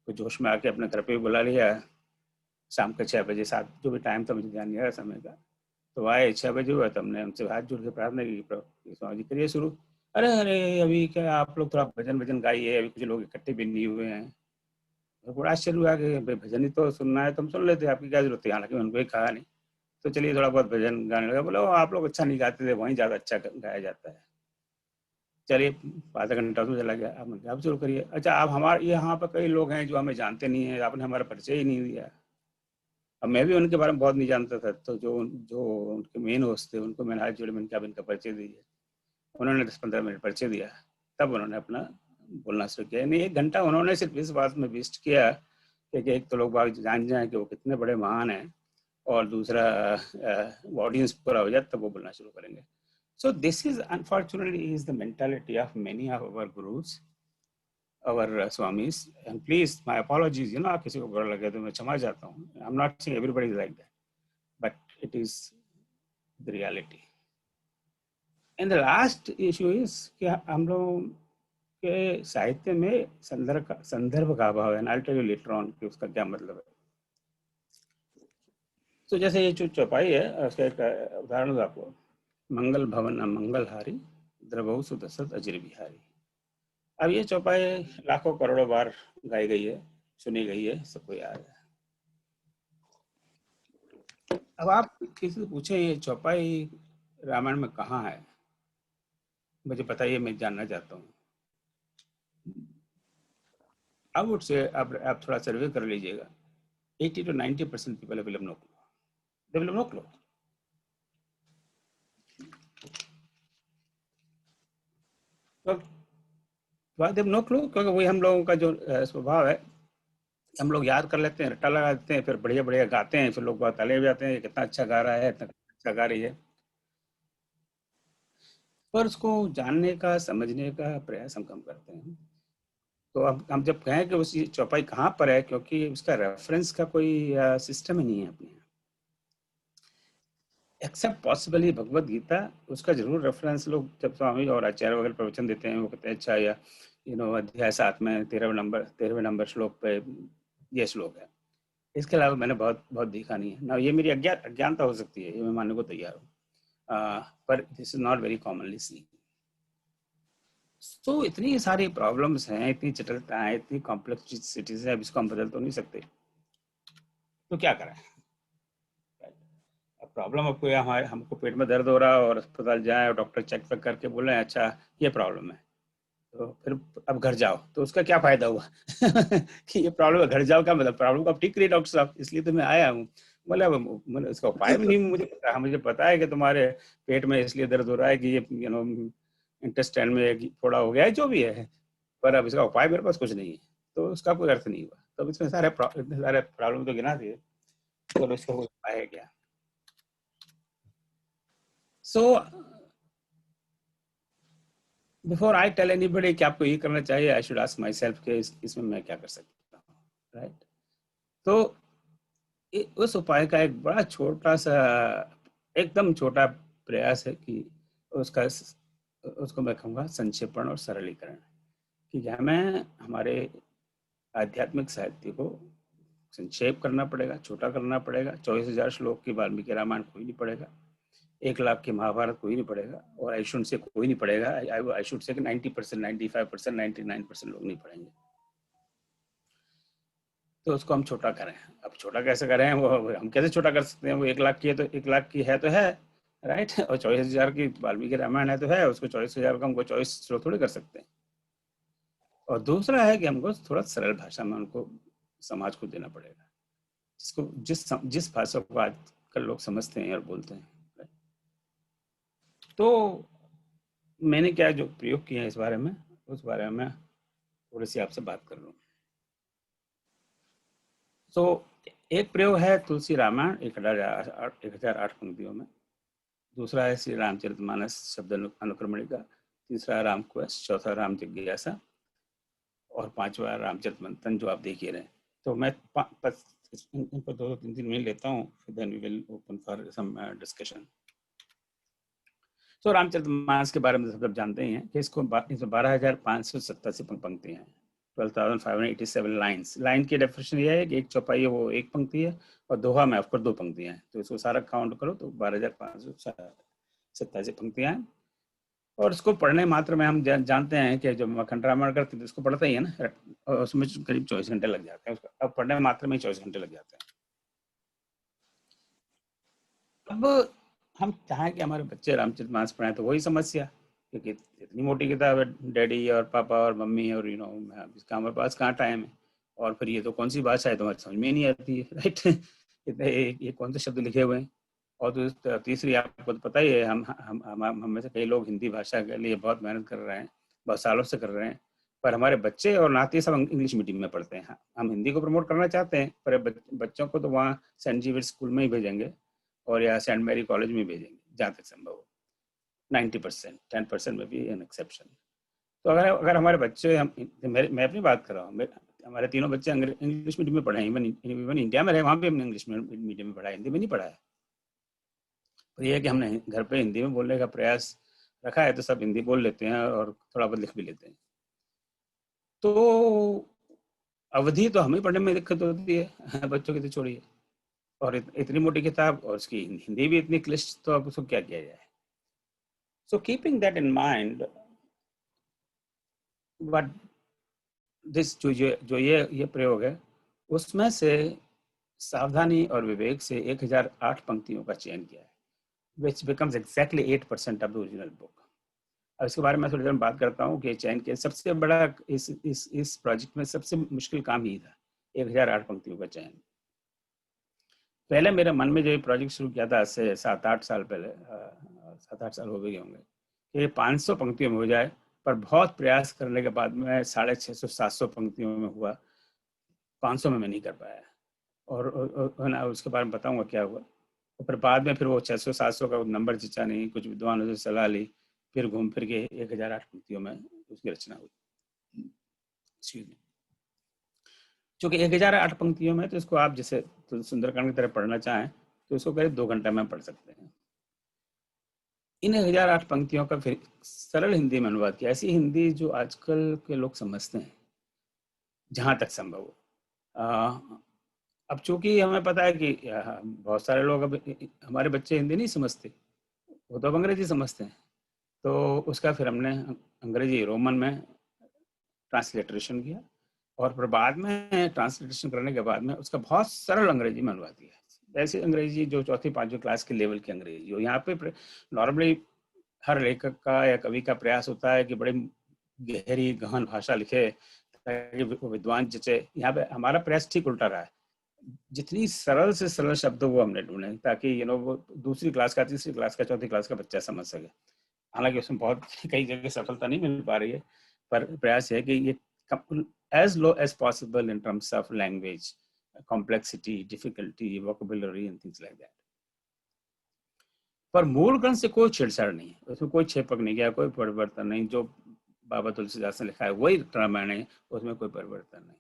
कुछ जोश में आके अपने घर पे बुला लिया. शाम के 6 बजे 7 जो भी टाइम था, मुझे ध्यान नहीं आ रहा समय का। तो आए 6 बजे हुआ, तो हमने उनसे हाथ जोड़ के प्रार्थना की, स्वामी जी करिए शुरू। अरे अरे अभी क्या आप लोग थोड़ा भजन भजन गाइए, अभी कुछ लोग इकट्ठे भी नहीं हुए हैं। तो बड़ा आश्चर्य हुआ कि भाई भजन ही तो सुनना है, तुम सुन लेते, आपकी क्या जरूरत है, हालांकि उनको ही कहा नहीं। तो चलिए थोड़ा बहुत भजन गाने लगा। बोला आप लोग अच्छा नहीं गाते थे, वहीं ज़्यादा अच्छा गाया जाता है। चलिए आधा घंटा उसमें चला गया। आप शुरू करिए। अच्छा आप हमारे यहाँ पर कई लोग हैं जो हमें जानते नहीं है, आपने हमारा परिचय ही नहीं दिया। अब मैं भी उनके बारे में बहुत नहीं जानता था, तो जो जो उनके मेन होस्ट थे उनको मैंने हाथ जोड़े, मैंने कहा इनका परिचय दीजिए। उन्होंने 10-15 मिनट परिचय दिया, तब उन्होंने अपना बोलना शुरू किया। नहीं 1 घंटा उन्होंने सिर्फ इस बात में वेस्ट किया कि एक तो लोग बाग जान जाएं कि वो कितने बड़े महान हैं, और दूसरा ऑडियंस पूरा हो जाए तब वो बोलना शुरू करेंगे। So this is unfortunately is the mentality of many of our gurus, our swamis, and please my apologies, आप किसी को बुरा लगे तो मैं क्षमा चाहता हूँ। I'm not saying everybody is like that, but it is the reality. And the last issue is कि हम लोग के साहित्य में संदर्भ का अभाव है। I'll tell you later on कि उसका क्या मतलब है। तो जैसे ये जो चौपाई है, उसका एक उदाहरण दूं आपको। मंगल भवन अमंगलहारी, द्रवहु सुदशरथ अजिर बिहारी। अब ये चौपाई लाखों करोड़ों बार गाई गई है, सुनी गई है, सबको याद है। अब आप किसी से पूछे ये चौपाई रामायण में कहाँ है, मुझे बताइए, मैं जानना चाहता हूँ। अब उससे आप थोड़ा सर्वे कर लीजिएगा। 80 to 90% people will have no clue. They will have no clue. Why they have no clue? क्योंकि वही हम लोगों का जो स्वभाव है, हम लोग याद कर लेते हैं, रट्टा लगा देते हैं, फिर बढ़िया बढ़िया गाते हैं, फिर लोग बहुत ताले भी जाते हैं, कितना अच्छा गा रहा है, इतना अच्छा गा रही है। पर उसको जानने का, समझने का प्रयास हम कम करते हैं। तो अब हम जब कहें कि उसी चौपाई कहाँ पर है, क्योंकि उसका रेफरेंस का कोई सिस्टम ही नहीं है अपने यहाँ, एक्सेप्ट पॉसिबली भगवत गीता। उसका जरूर रेफरेंस लोग जब स्वामी और आचार्य वगैरह प्रवचन देते हैं, वो कहते हैं अच्छा, या अध्याय 7 में 13वें नंबर श्लोक पे ये श्लोक है। इसके अलावा मैंने बहुत बहुत देखा नहीं है ना। ये मेरी अज्ञानता हो सकती है, ये मैं मानने को तैयार हूँ, पर this is not very commonly seen. तो इतनी सारी प्रॉब्लम्स हैं, इतनी जटिलता है, इतनी कॉम्प्लेक्सिटीज है, अब इसको हम बदल तो नहीं सकते, तो क्या करें। अब प्रॉब्लम आपको हमारे हमको पेट में दर्द हो रहा है और अस्पताल जाए और डॉक्टर चेक वेक करके बोले अच्छा ये प्रॉब्लम है, तो फिर अब घर जाओ, तो उसका क्या फायदा हुआ कि ये प्रॉब्लम, घर जाओ का मतलब प्रॉब्लम को आप ठीक करिए डॉक्टर साहब, इसलिए तो मैं आया हूँ। बोला इसका उपाय भी नहीं मुझे पता। मुझे पता है कि तुम्हारे पेट में इसलिए दर्द हो रहा है कि ये इंटेस्टाइन में थोड़ा हो गया है, जो भी है, पर अब इसका उपाय मेरे पास कुछ नहीं है, तो उसका कोई अर्थ नहीं हुआ। तो इसमें सारे प्रॉब्लम तो गिना दिए, तो इसका कोई उपाय है क्या। So before I tell anybody कि आपको ये करना चाहिए, I should ask myself कि इसमें मैं क्या कर सकता हूँ, राइट। तो उस उपाय का एक बड़ा छोटा सा, एकदम छोटा प्रयास है कि उसको मैं कहूँगा संक्षेपण और सरलीकरण, कि हमें हमारे आध्यात्मिक साहित्य को संक्षेप करना पड़ेगा, छोटा करना पड़ेगा। 24,000 श्लोक की वाल्मीकि रामायण कोई नहीं पढ़ेगा, 1 लाख की महाभारत कोई नहीं पढ़ेगा, और आई शुड से कोई नहीं पढ़ेगा। आई शुड से 90%, 95%, 99% लोग नहीं पढ़ेंगे। तो उसको हम छोटा करें। अब छोटा कैसे करें, वो हम कैसे छोटा कर सकते हैं। वो 1 लाख की है तो 1 लाख की है तो है, राइट। और 24,000 की वाल्मीकि रामायण है तो है, उसको 24,000 का हमको 24 श्लोक थोड़ी कर सकते हैं। और दूसरा है कि हमको थोड़ा सरल भाषा में उनको समाज को देना पड़ेगा, जिसको जिस भाषा को आजकल लोग समझते हैं और बोलते हैं। तो मैंने क्या जो प्रयोग किया है इस बारे में, उस बारे में थोड़ी सी आपसे बात कर लूँ। तो एक प्रयोग है तुलसी रामायण 1008 पंक्तियों में, दूसरा है श्री रामचरितमानस शब्द अनुक्रमणिका, तीसरा राम क्वेस्ट, चौथा राम जिज्ञासा, और 5वां रामचरित मंथन जो आप देख ही रहे हैं। तो मैं इन पर 2-3 मिनट लेता हूँ, फिर then we will open for some discussion. तो रामचरितमानस के बारे में सब जानते ही हैं कि इसको 12,587 पंक्तियां हैं, 12,587 लाइन्स। लाइन की डेफिनेशन ये है कि एक चौपाई है वो एक पंक्ति है और दोहा में ऑफकोर्स 2 पंक्तियां हैं, तो इसको सारा काउंट करो तो 12,587 पंक्तियां हैं। और इसको पढ़ने मात्र में हम जानते हैं कि जब अखंड रामायण करते हैं तो इसको पढ़ते ही है ना, और उसमें करीब 24 घंटे लग जाते हैं, उसका अब पढ़ने मात्र में 24 घंटे लग जाते हैं। अब हम चाहें कि हमारे बच्चे रामचरितमानस पढ़ें तो वही समस्या, क्योंकि इतनी मोटी किताब है, डैडी और पापा और मम्मी और इसका हमारे पास कहाँ टाइम है, और फिर ये तो कौन सी भाषा है तो हमारी समझ में ही नहीं आती है, राइट। इतने ये कौन से शब्द लिखे हुए हैं। और तो तीसरी आपको तो पता ही है, हम में से कई लोग हिंदी भाषा के लिए बहुत मेहनत कर रहे हैं, बहुत सालों से कर रहे हैं, पर हमारे बच्चे और नाती सब इंग्लिश मीडियम में पढ़ते हैं। हम हिंदी को प्रमोट करना चाहते हैं, पर बच्चों को तो वहाँ सेंट जेवियर्स स्कूल में ही भेजेंगे और या सेंट मैरी कॉलेज में भेजेंगे जहाँ तक संभव हो। 90%, 10% में भी एन एक्सेप्शन। तो अगर हमारे बच्चे, मैं अपनी बात कर रहा हूँ, हमारे तीनों बच्चे इंग्लिश मीडियम में पढ़े हैं, इवन इंडिया में रहे वहाँ भी हमने इंग्लिश मीडियम में पढ़ा है, हिंदी में नहीं पढ़ा है। तो ये है कि हमने घर पे हिंदी में बोलने का प्रयास रखा है, तो सब हिंदी बोल लेते हैं और थोड़ा बहुत लिख भी लेते हैं। तो अवधि तो हमें पढ़ने में दिक्कत होती है, बच्चों की तो छोड़िए, और इतनी मोटी किताब और उसकी हिंदी भी इतनी क्लिष्ट, तो अब उसको क्या किया जाए। So keeping that in mind, but this जो ये प्रयोग है, उसमें से सावधानी और विवेक से 1008 पंक्तियों का चयन किया है, which becomes exactly 8% of the original book. अब इसके बारे में थोड़ी देर में बात करता हूँ कि चयन के सबसे बड़ा इस प्रोजेक्ट में सबसे मुश्किल काम ही था 1008 पंक्तियों का चयन। पहले मेरे मन में जो प्रोजेक्ट शुरू किया था आज से 7-8 साल पहले, 7-8 साल हो गए होंगे, कि 500 पंक्तियों में हो जाए, पर बहुत प्रयास करने के बाद में 650-700 पंक्तियों में हुआ, 500 में मैं नहीं कर पाया। और उसके बारे में बताऊंगा क्या हुआ। तो फिर बाद में फिर वो 600-700 का नंबर जचा नहीं, कुछ विद्वानों से सलाह ली, फिर घूम फिर के 1008 पंक्तियों में उसकी रचना हुई। चूँकि 1008 पंक्तियों में, तो इसको आप जैसे तो सुंदरकांड की तरह पढ़ना चाहें तो इसको करीब 2 घंटे में पढ़ सकते हैं। इन 1008 पंक्तियों का फिर सरल हिंदी में अनुवाद किया, ऐसी हिंदी जो आजकल के लोग समझते हैं जहाँ तक संभव हो। अब चूंकि हमें पता है कि बहुत सारे लोग, अब हमारे बच्चे हिंदी नहीं समझते, वो तो अब अंग्रेजी समझते हैं, तो उसका फिर हमने अंग्रेजी रोमन में ट्रांसलिटरेशन किया, और फिर बाद में ट्रांसलेशन करने के बाद में उसका बहुत सरल अंग्रेजी में अनुवाद किया। ऐसी अंग्रेजी जो 4th-5वीं क्लास के लेवल की अंग्रेजी हो। यहाँ पे नॉर्मली हर लेखक का या कवि का प्रयास होता है कि बड़ी गहरी गहन भाषा लिखे ताकि विद्वान जचे। यहाँ पे हमारा प्रयास ठीक उल्टा रहा है, जितनी सरल से सरल शब्द वो हमने ढूंढे ताकि वो दूसरी क्लास का, तीसरी क्लास का, 4th क्लास का बच्चा समझ सके। हालांकि उसमें बहुत कई जगह सफलता नहीं मिल पा रही है, पर प्रयास है कि ये as low as possible in terms of language complexity, difficulty, vocabulary and things like that. पर मूल ग्रंथ से कोई छेड़छाड़ नहीं है, उसमें कोई छेपक नहीं गया, कोई परिवर्तन नहीं। जो बाबा तुलसीदास ने लिखा है वही रामायण है, उसमें कोई परिवर्तन नहीं।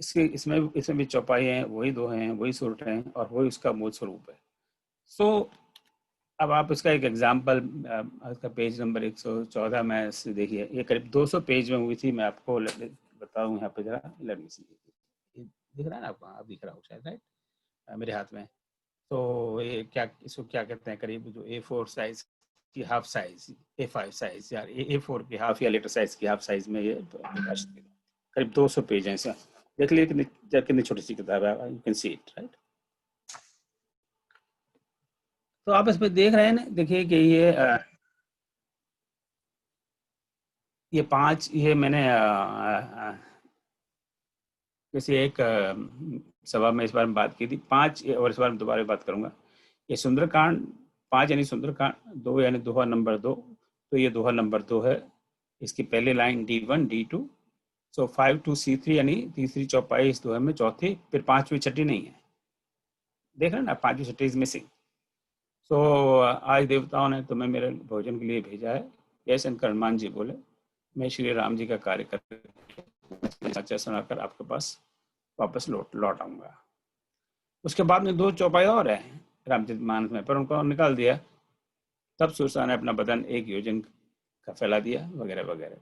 इसमें भी चौपाई हैं, वही दोहे हैं, वही सुरठ हैं, और वही उसका मूल स्वरूप है। सो अब आप इसका एक एग्जाम्पल, इसका पेज नंबर 114 में से देखिए, ये करीब 200 पेज में हुई थी। मैं आपको बताऊँ यहाँ पे जरा, दिख रहा है ना आपको? आप दिख रहा हो शायद, राइट, मेरे हाथ में। तो ये इसको क्या कहते हैं, करीब जो A4 साइज की हाफ साइज, A5 साइज या A4 की हाफ या लेटर साइज की हाफ साइज में ये प्रकाशित, करीब 200 पेज हैं। ऐसा देख लीजिए कितनी छोटी सी किताब है, you can see it, right. तो आप इसमें देख रहे हैं ना, देखिए कि ये 5, ये मैंने किसी एक सभा में इस बारे में बात की थी, 5, और इस बारे में दोबारा बात करूंगा। ये सुंदरकांड 5 यानी सुंदरकांड 2 यानी दोहा नंबर 2, तो ये दोहा नंबर 2 है। इसकी पहली line D1 D2, so 5 to C3 यानी तीसरी चौपाई इस दोहे में, चौथी, फिर 5वीं छठी नहीं है। देख रहे हैं ना, 5वीं छठी इज मिसिंग। तो आज देवताओं ने तुम्हें मेरे भोजन के लिए भेजा है, यह सुनकर हनुमान जी बोले, मैं श्री राम जी का कार्य करके सुनाकर आपके पास वापस लौट आऊंगा। उसके बाद में 2 चौपाई और है रामचरितमानस में, पर उनको निकाल दिया। तब सुरसा ने अपना बदन 1 योजन का फैला दिया, वगैरह वगैरह।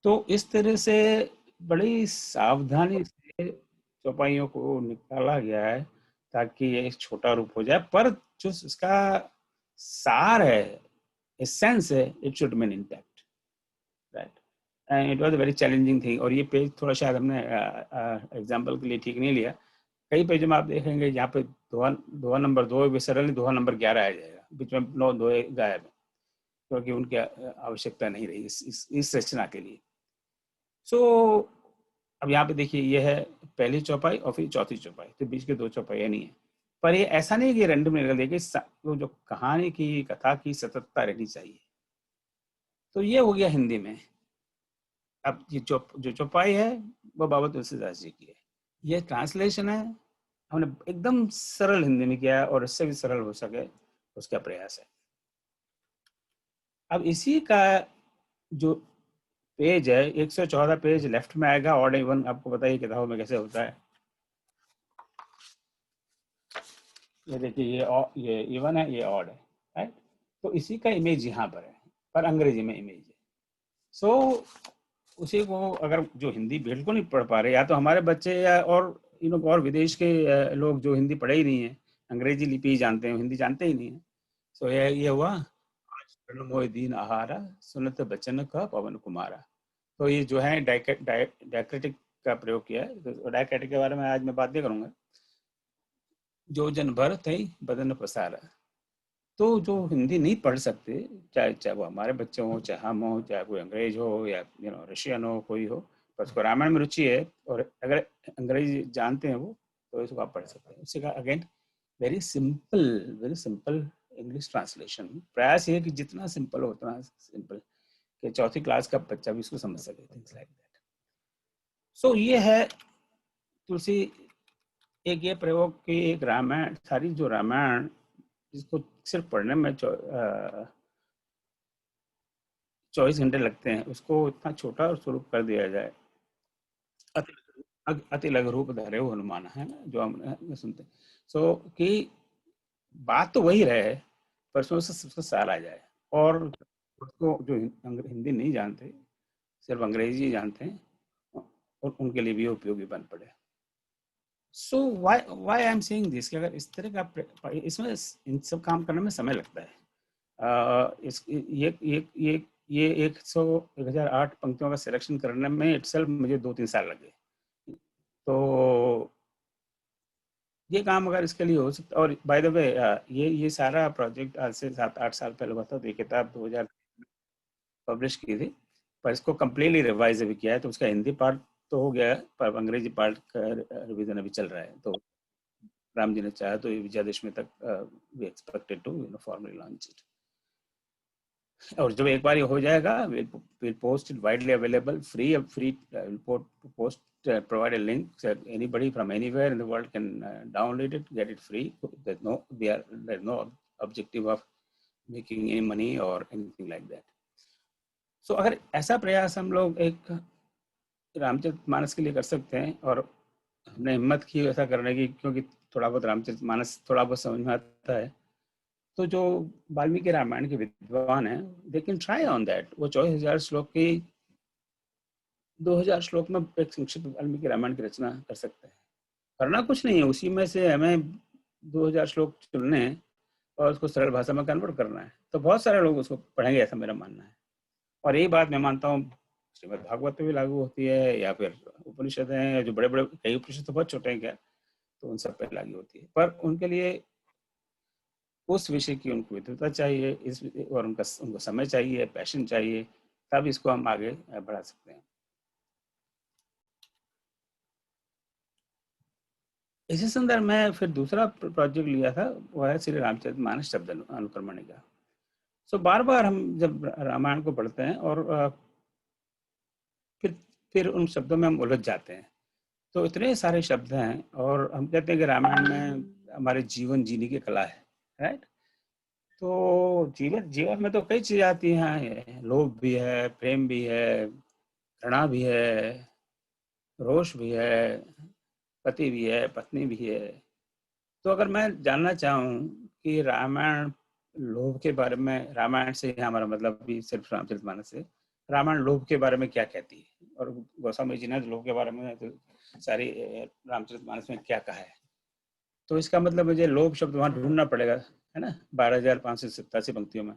तो इस तरह से बड़ी सावधानी से चौपाइयों को निकाला गया है ताकि ये एक छोटा रूप हो जाए, पर जो इसका सार है, एसेंस है, it should remain intact, right. And it was a very challenging thing. और ये पेज थोड़ा शायद हमने एग्जांपल के लिए ठीक नहीं लिया। कई पेजों में आप देखेंगे यहाँ पे दोहा नंबर 2 सरल दोहा नंबर 11 आ जाएगा, बीच में 9 दोहे गायब है, क्योंकि उनकी आवश्यकता नहीं रही इस रचना के लिए। सो अब यहाँ पे देखिए, ये है पहली चौपाई और फिर चौथी चौपाई, तो बीच के 2 चौपाइयाँ नहीं है। पर ये ऐसा नहीं कि रैंडम निकल देगी, वो जो कहानी की, कथा की सततता रहनी चाहिए। तो ये हो गया हिंदी में। अब ये जो चौपाई है वो बाबा तुलसीदास जी की है। ये ट्रांसलेशन है, हमने एकदम सरल हिंदी में किया है और इससे भी सरल हो सके उसका प्रयास है। अब इसी का जो पेज है 114 पेज लेफ्ट में आएगा, ऑड इवन। आपको बताइए किताबों में कैसे होता है। ये देखिए, ये इवन है, ये ऑड है, राइट। तो इसी का इमेज यहाँ पर है, पर अंग्रेजी में इमेज है। सो उसी को अगर जो हिंदी बिल्कुल नहीं पढ़ पा रहे, या तो हमारे बच्चे या और और विदेश के लोग जो हिंदी पढ़े ही नहीं है, अंग्रेजी लिपि ही जानते हैं, हिंदी जानते ही नहीं है। सो ये हुआ, आज मोए दीन आहारा, सुनत बचन का पवन कुमारा। तो ये जो है डायक्रेटिक का प्रयोग किया है। तो डायक्रेटिक के बारे में आज मैं बात नहीं करूंगा। जो जन भर थे बदन पसारा। तो जो हिंदी नहीं पढ़ सकते, चाहे वो हमारे बच्चे हों, चाहे हम हों, चाहे कोई अंग्रेज हो या रशियन हो, कोई हो, पर उसको रामायण में रुचि है और अगर अंग्रेजी जानते हैं वो, तो इसको आप पढ़ सकते हैं। उसी का again very simple English translation. प्रयास ये कि जितना सिंपल हो उतना सिंपल, कि चौथी क्लास का बच्चा भी इसको समझ सके, थिंग्स लाइक दैट। सो ये है तुलसी, एक ये प्रयोग की एक रामायण, सारी जो रामायण जिसको सिर्फ पढ़ने में 24 घंटे लगते हैं, उसको इतना छोटा स्वरूप कर दिया जाए। अति लघु रूप धरे हो हनुमान, है ना, जो हम सुनते हैं। सो कि बात तो वही रहे, पर उसमें सबसे सार आ जाए, और उसको जो हिंदी नहीं जानते, सिर्फ अंग्रेजी जानते हैं, और उनके लिए भी उपयोगी बन पड़े। So why I am saying this, कि अगर इस तरह का, इसमें इन सब काम करने में समय लगता है। इस ये 1008 पंक्तियों का सिलेक्शन करने में इटसेल्फ मुझे 2-3 साल लगे। तो ये काम अगर इसके लिए हो सकता, और बाय द वे ये सारा प्रोजेक्ट आज से 7-8 साल पहले हुआ था। तो ये किताब 2000 पब्लिश की थी, पर इसको कम्प्लीटली रिवाइज भी किया है। तो उसका हिंदी पार्ट तो हो गया है, पर अंग्रेजी पार्ट का रिवीजन अभी चल रहा है। तो राम जी ने चाहा तो ये विजयादशमी तक we expected to formally launch it. और जब एक बार ये हो जाएगा, we'll post it widely available, free post, provide a link so anybody from anywhere in the world can download it, get it free. There's no objective of making any money or anything like that. So अगर ऐसा प्रयास हम लोग एक रामचरितमानस के लिए कर सकते हैं, और हमने हिम्मत की ऐसा करने की, क्योंकि थोड़ा बहुत रामचरितमानस थोड़ा बहुत समझ में आता है, तो जो वाल्मीकि रामायण के विद्वान हैं, they can try on that. वो 24,000 श्लोक की 2000 श्लोक में एक संक्षिप्त वाल्मीकि रामायण की रचना कर सकते हैं। करना कुछ नहीं है, उसी में से हमें 2000 श्लोक चुनने हैं और उसको सरल भाषा में कन्वर्ट करना है। तो बहुत सारे लोग उसको पढ़ेंगे, ऐसा मेरा मानना है। और यही बात मैं मानता हूँ श्रीमद् भागवत में भी लागू होती है, या फिर उपनिषद हैं, जो बड़े बड़े, कई उपनिषद तो बहुत छोटे हैं क्या, तो उन सब पे लागू होती है। पर उनके लिए उस विषय की उनको विद्वता चाहिए, और उनको समय चाहिए, पैशन चाहिए, तब इसको हम आगे बढ़ा सकते हैं। इसी संदर्भ में फिर दूसरा प्रोजेक्ट लिया था, वो है श्री रामचरितमानस शब्द अनुक्रमणि का। सो बार बार हम जब रामायण को पढ़ते हैं और फिर उन शब्दों में हम उलझ जाते हैं। तो इतने सारे शब्द हैं, और हम कहते हैं कि रामायण में हमारे जीवन जीने की कला है, राइट। तो जीवन में तो कई चीजें आती हैं, लोभ भी है, प्रेम भी है, घृणा भी है, रोष भी है, पति भी है, पत्नी भी है। तो अगर मैं जानना चाहूँ कि रामायण लोभ के बारे में, रामायण से हमारा मतलब भी सिर्फ रामचरितमानस से, रामायण लोभ के बारे में क्या कहती है, और गोस्वामी जी ने लोभ के बारे में तो सारी रामचरितमानस में क्या कहा है। तो इसका मतलब मुझे लोभ शब्द वहां ढूंढना पड़ेगा, है ना, 12,587 पंक्तियों में।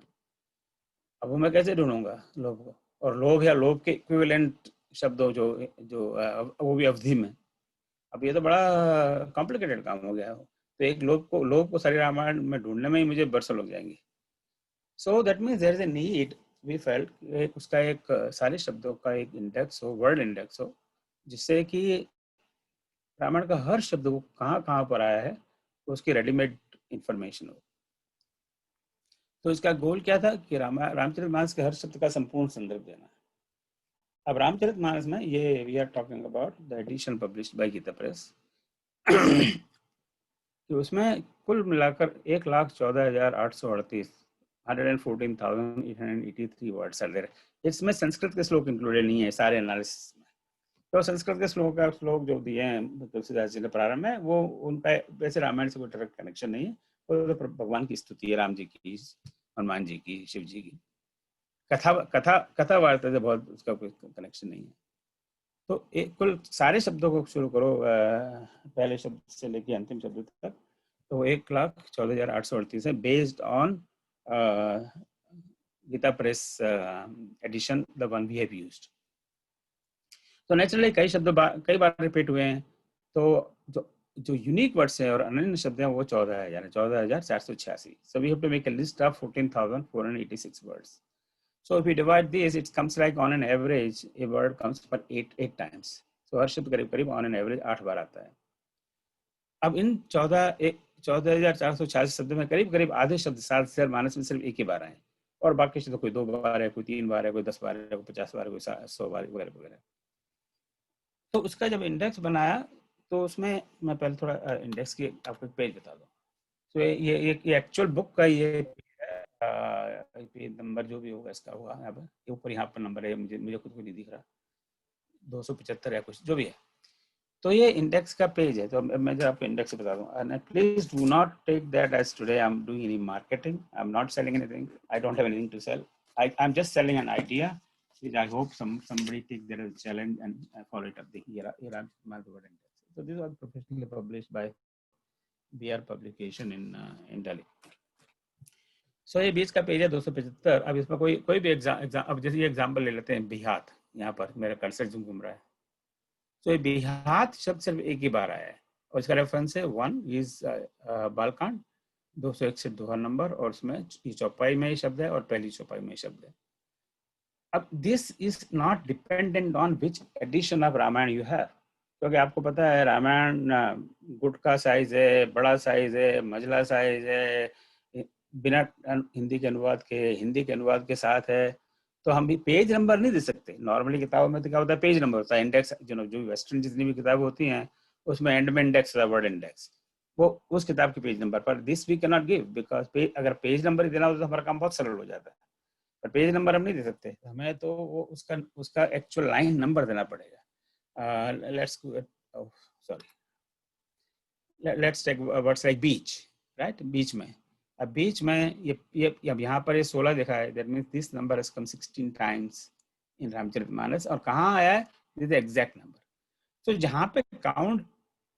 अब वो मैं कैसे ढूंढूंगा लोभ को, और लोभ या लोभ के इक्विवेलेंट शब्द जो जो वो भी अवधि में। अब ये तो बड़ा कॉम्प्लिकेटेड काम हो गया। तो एक लोभ को सारी रामायण में ढूंढने में ही मुझे बरसों लग जाएंगे। So that means there is a need, we felt, उसका एक सारे शब्दों का एक इंडेक्स हो, वर्ड इंडेक्स हो, जिससे कि रामायण का हर शब्द वो कहाँ कहाँ पर आया है तो उसकी रेडीमेड इंफॉर्मेशन हो। तो इसका गोल क्या था कि रामचरितमानस के हर शब्द का संपूर्ण संदर्भ देना। अब रामचरितमानस में ये we are talking about the edition published by Gita Press कि उसमें कुल मिलाकर 1,14,838 114,883 वर्ड्स आर देयर। इसमें संस्कृत के श्लोक इंक्लूडेड नहीं है सारे एनालिसिस में। तो संस्कृत के श्लोक जो दिए हैं तुलसीदास जी ने प्रारंभ में, वो उनका वैसे रामायण से कोई डायरेक्ट कनेक्शन नहीं है। वो तो भगवान की स्तुति है, राम जी की, हनुमान जी की, शिव जी की कथा वार्ता से बहुत उसका कोई कनेक्शन नहीं है। तो एक कुल सारे शब्दों को शुरू करो पहले शब्द से लेके अंतिम शब्द तक, तो 1,14,838 है, based on Gita Press edition, the one we have used. तो नेचुरली कई शब्द कई बार रिपीट हुए हैं। तो जो यूनिक वर्ड्स हैं और अनन्य शब्द हैं वो 14,486। So we have to make a list of 14,486 words. So if we divide this, it comes like on an average a word comes for 8 times. So हर शब्द करीब on an average 8 बार आता है। अब इन 14,486 शब्द में करीब आधे शब्द रामचरितमानस में सिर्फ एक ही बार आए, और बाकी शब्द कोई 2 बार है, कोई 3 बार है, कोई 10 बार है, कोई 50 बार है, कोई 100 बार वगैरह वगैरह। तो उसका जब इंडेक्स बनाया तो उसमें मैं पहले थोड़ा इंडेक्स की आपको पेज बता दूं। तो ये एक्चुअल बुक का ये नंबर जो भी होगा इसका होगा यहाँ पर ऊपर, यहाँ पर नंबर है, मुझे खुद को नहीं दिख रहा, 275 या कुछ जो भी है। तो ये इंडेक्स का पेज है। तो मैं जब आपको इंडेक्स बता दूं, and please do not take that as today I am doing any marketing, I am not selling anything, I don't have anything to sell, I am just selling an idea which I hope somebody take that as a challenge and follow it up. The era index. So these are professionally published by BR publication in Delhi. So ये बीच का पेज है 275। अब इसमें कोई भी एग्जाम अब जैसे ये एग्जाम्पल ले लेते हैं बिहात, यहाँ पर मेरा कर्सर जो घूम रहा है। तो ये बिहात शब्द सिर्फ एक ही बार आया है और इसका रेफरेंस है 1 इज बालकांड 261 दोहा नंबर, और उसमें चौपाई में ही शब्द है और पहली चौपाई में ही शब्द है। अब this is not dependent on which edition of Ramayana you have, क्योंकि आपको पता है रामायण गुट का साइज है, बड़ा साइज है, मझला साइज है, बिना हिंदी के अनुवाद के साथ है। तो हम भी पेज नंबर नहीं दे सकते। नॉर्मली किताबों में तो क्या होता है, पेज नंबर होता है, इंडेक्स जो वेस्टर्न जितनी भी किताबें होती हैं उसमें एंड में इंडेक्स होता है, वर्ड इंडेक्स, वो उस किताब के पेज नंबर पर। This we can not give because अगर पेज नंबर ही देना हो तो हमारा काम बहुत सरल हो जाता है, पर पेज नंबर हम नहीं दे सकते, हमें तो वो उसका एक्चुअल लाइन नंबर देना पड़ेगा। Let's take words like beach, right, बीच में। अब बीच में ये अब यहाँ पर ये 16 देखा है, that means this number has come 16 times in Ramcharitmanas. और कहाँ आया है, दिस द एग्जैक्ट नंबर। तो जहाँ पे काउंट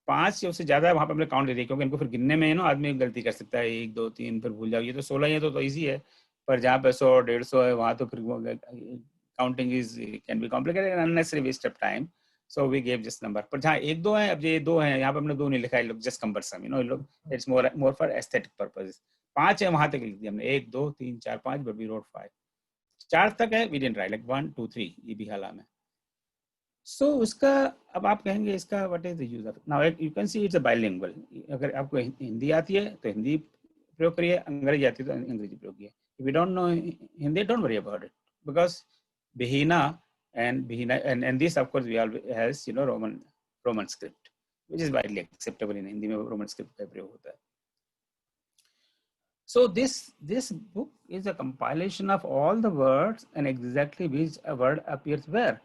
5 या उससे ज्यादा है वहाँ पे हमने काउंट दे दिया, क्योंकि इनको फिर गिनने में ना आदमी गलती कर सकता है, 1 2 3 फिर भूल जाओ। ये तो 16 ही है तो ईजी है, पर जहाँ पे 100 150 है वहाँ तो फिर counting is can be complicated and unnecessary waste of time. So we give just number. पर जहाँ 1 2 है, अब ये 2 है, यहाँ पे हमने 2 नहीं लिखा है, लोग जस्ट कंपलसम, लोग it's more for aesthetic purposes. 5 है वहां तक लिख दिया हमने, 1 2 3 4 5, बट वी रोट 5। 4 तक है, वी डिडंट राइट, लाइक 1 2 3, ये भी हाला में। सो उसका अब आप कहेंगे इसका what is the use of now, you can see it's a bilingual. अगर आपको हिंदी आती है तो हिंदी प्रयोग करिए, अंग्रेजी आती है तो अंग्रेजी प्रयोग कीजिए। If you don't know Hindi, don't worry about it, because Bihina and this of course we always has Roman script which is widely acceptable in Hindi में Roman script का प्रयोग होता है। So this book is a compilation of all the words and exactly which a word appears where.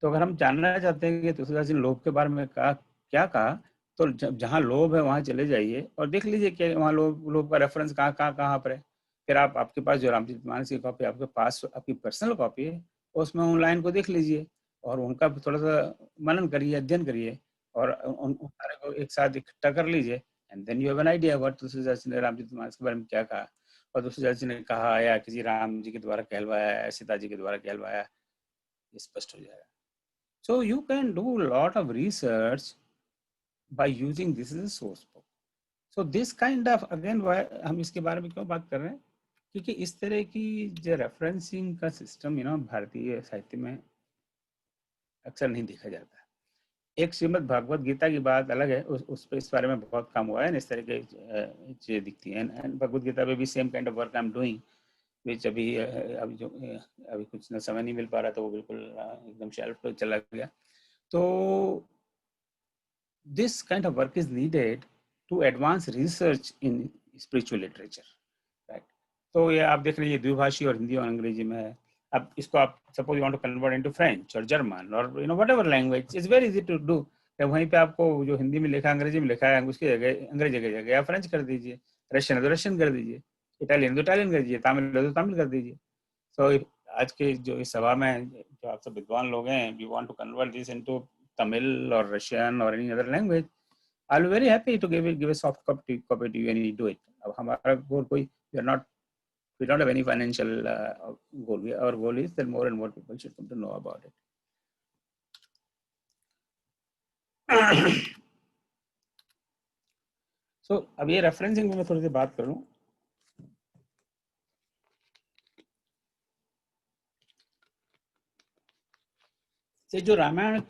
तो अगर हम जानना चाहते हैं कि तुलसीदास जी ने लोभ के बारे में क्या कहा, तो जहाँ लोभ है वहाँ चले जाइए और देख लीजिए कि वहाँ लोभ का रेफरेंस कहाँ पर है। फिर आपके पास जो रामचरितमानस की कॉपी आपके पास आपकी पर्सनल कॉपी है, उसमें उन लाइन को देख लीजिए और उनका थोड़ा सा मनन करिए, अध्ययन करिए और उन सारे को एक साथ इकट्ठा कर लीजिए and then you have an idea what Tulsidas ji ने रामचरित मानस के बारे में क्या कहा और तुलसीदास जी ने कहा या किसी राम जी के द्वारा कहलवाया या सीता जी के द्वारा कहलवाया, ये स्पष्ट हो जाएगा. So you can do a lot of research by using this as a source book. So this kind of, again, हम इसके बारे में क्यों बात कर रहे हैं, क्योंकि इस तरह की जो रेफरेंसिंग का सिस्टम भारतीय साहित्य में अक्सर नहीं देखा जाता. एक श्रीमद् भागवत गीता की बात अलग है, उस पर इस बारे में बहुत काम हुआ है, इस तरह के चीजें दिखती हैं. एंड भगवत गीता पे भी same kind of work I am doing, which अभी कुछ न समय नहीं मिल पा रहा, तो वो बिल्कुल एकदम शेल्फ पे चला गया. तो this kind of work is needed to advance research in spiritual literature, right? तो ये आप देख रहे हैं, द्विभाषी और हिंदी और अंग्रेजी में है. अब इसको आप suppose you want to convert into French or German or whatever language, it's very easy to do. वहीं पे आपको जो हिंदी में लिखा, अंग्रेजी में लिखा है, उसकी जगह अंग्रेजी की जगह आप फ्रेंच कर दीजिए, रशियन है तो रशियन कर दीजिए, इटालियन तो इटालियन कर दीजिए, तमिल है तो तमिल कर दीजिए. So आज के जो इस सभा में जो आप सब विद्वान लोग हैं, we want to convert this into Tamil or Russian or any other language, I'll be very happy to give a soft copy to you and you do it. अब हमारा गोल कोई, we don't have any financial goal. Our goal is that more and more people should come to know about it. So अब ये रेफरेंसिंग में मैं थोड़ी सी बात करूं. से जो रामायण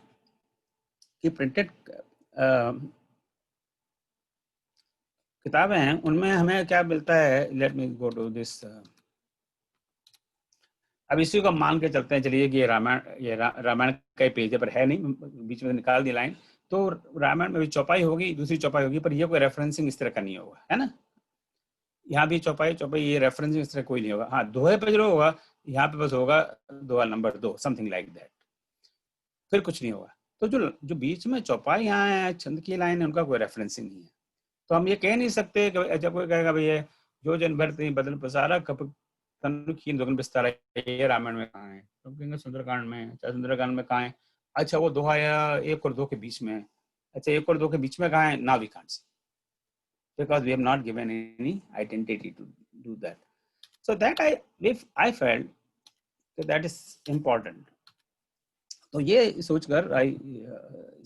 की प्रिंटेड किताबें हैं, उनमें हमें क्या मिलता है. Let me go to this. अब इसी को मान के चलते हैं, चलिए कि ये रामायण का पेज पर है नहीं, बीच में निकाल दी लाइन, तो रामायण में भी चौपाई होगी, दूसरी चौपाई होगी, पर ये कोई रेफरेंसिंग इस तरह का नहीं होगा, है ना. यहाँ भी चौपाई, ये रेफरेंसिंग इस तरह कोई नहीं होगा. हाँ, दोहे पे जो होगा, यहाँ पे बस होगा दोहा नंबर 2, समथिंग लाइक दैट, फिर कुछ नहीं होगा. तो जो बीच में चौपाई यहाँ है, छंद की लाइन है, उनका कोई रेफरेंसिंग नहीं है. तो हम ये कह नहीं सकते कि जब कोई कहेगा भैया जो जन भरते बदल पसारा कप तनुखीन दोगन बिस्तारा, ये रामायण में कहाँ है, तो कहेंगे सुंदरकांड में. सुंदरकांड में कहाँ है? अच्छा, वो दोहा 1 और 2 के बीच में है. अच्छा, 1 और 2 के बीच में कहाँ है? Now we can't see, because we have not given any identity to do that. So that I felt that is important. तो ये सोचकर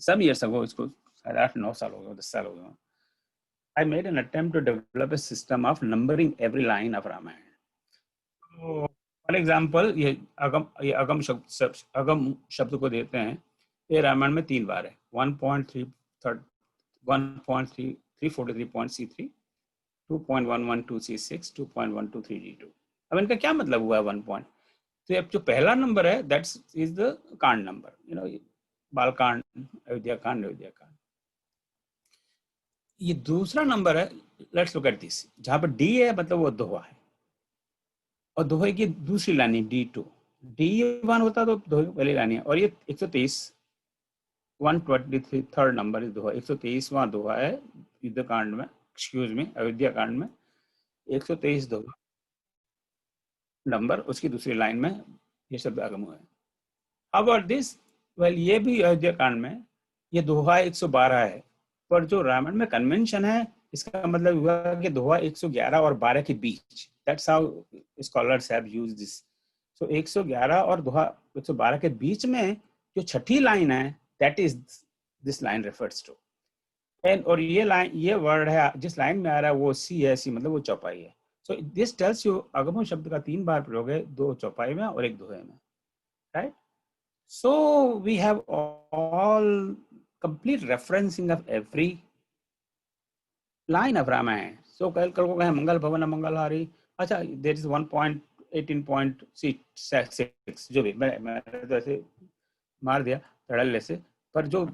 some years ago, इसको 8-9 साल हो गए, 10 साल हो गए, I made an attempt to develop a system of numbering every line of Ramayana. So, for example, ये अगम शब्द को देते हैं, ये रामायण में 3 बार है. 1.343.C3, 2.112C6, 2.123D2. अब इनका क्या मतलब हुआ है 1 पॉइंट? तो अब जो पहला नंबर है, दैट इज द कांड नंबर, बालकांड, अयोध्या कांड. ये दूसरा नंबर है, लेट्स लुक एट दिस, जहां पर डी है, मतलब वो दोहा है, और दोहे की दूसरी लाइन है D2. D1 होता तो दोहे की पहली लाइन है, और ये 123, 123 थर्ड नंबर इस दोहा, 123वां दोहा है युद्ध कांड में, अयोध्या कांड में 123 दोहा नंबर, उसकी दूसरी लाइन में ये शब्द आगम हुआ है. How about this? वेल, ये भी अयोध्या कांड में ये दोहा 112 है, पर जो रामायण में कन्वेंशन है, इसका मतलब हुआ कि दोहा 111 और 12 के बीच. That's how scholars have used this. So 111 और दोहा 112 के बीच में जो छठी लाइन है, that is this line refers to. And और ये लाइन, ये वर्ड है जिस लाइन में आ रहा है वो सी है. सी मतलब वो चौपाई है. So this tells you आगमन शब्द का 3 बार प्रयोग है, 2 चौपाई में और 1 दोहे में, right? So we have all complete referencing of every line of Ramayana. So कल को कहें मंगल भवन मंगलहारी, अच्छा देयर इज 1.18.6 जो भी, मैं तो ऐसे मार दिया धड़ल्ले से, पर जो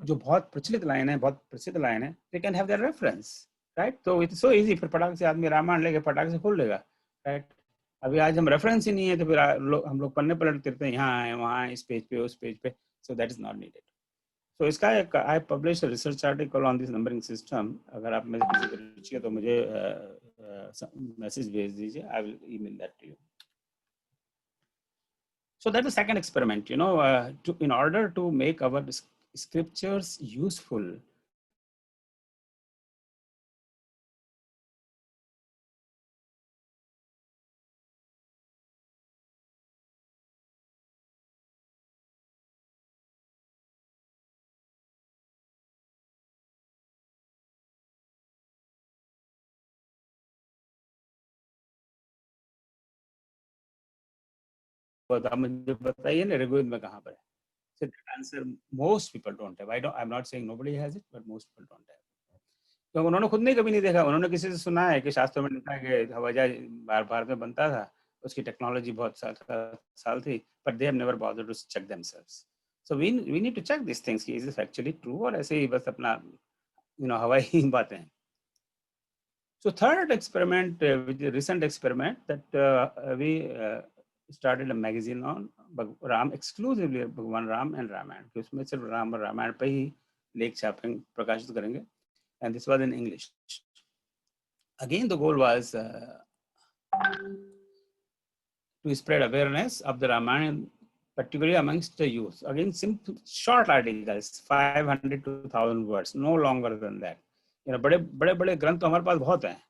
बहुत प्रचलित लाइन है, बहुत प्रसिद्ध लाइन है, they can have their reference, right. तो इट्स सो इजी, फिर फटाक से आदमी रामायण लेके फटाक से खोल लेगा, राइट. अभी आज हम रेफरेंस ही नहीं है, तो फिर हम लोग पन्ने पलट करते हैं, यहाँ है, वहाँ इस पेज पे, उस पेज पे. So that is not needed. तो इसका I publish research article on this numbering system. अगर आप में से किसी को रुचि है तो मुझे मैसेज भेज दीजिए, I will email that to you. So that's the second experiment, in order to make our scriptures useful. आप मुझे बताइए ना ऋग्वेद में कहाँ पर है? So that answer most people don't have. I'm not saying nobody has it, but most people don't have. तो उन्होंने खुद ने कभी नहीं देखा, उन्होंने किसी से सुना है कि शास्त्रों में लिखा है कि हवाई जहाज भारत में बनता था, उसकी टेक्नोलॉजी बहुत साल थी, but they have never bothered to check themselves. So we need to check these things. Is this actually true or ऐसे ही बस अपना हवाई बातें हैं. So third experiment, which is a recent experiment, that we started a magazine on Ram, exclusively Bhagwan Ram and Ramayana. उसमें सिर्फ राम और रामायण पे ही लेख छापेंगे, प्रकाशित करेंगे. And this was in English. Again, the goal was to spread awareness of the Ramayana, particularly amongst the youth. Again, simple, short articles, 500 to 1,000 words, no longer than that. बड़े ग्रंथ तो हमारे पास बहुत हैं,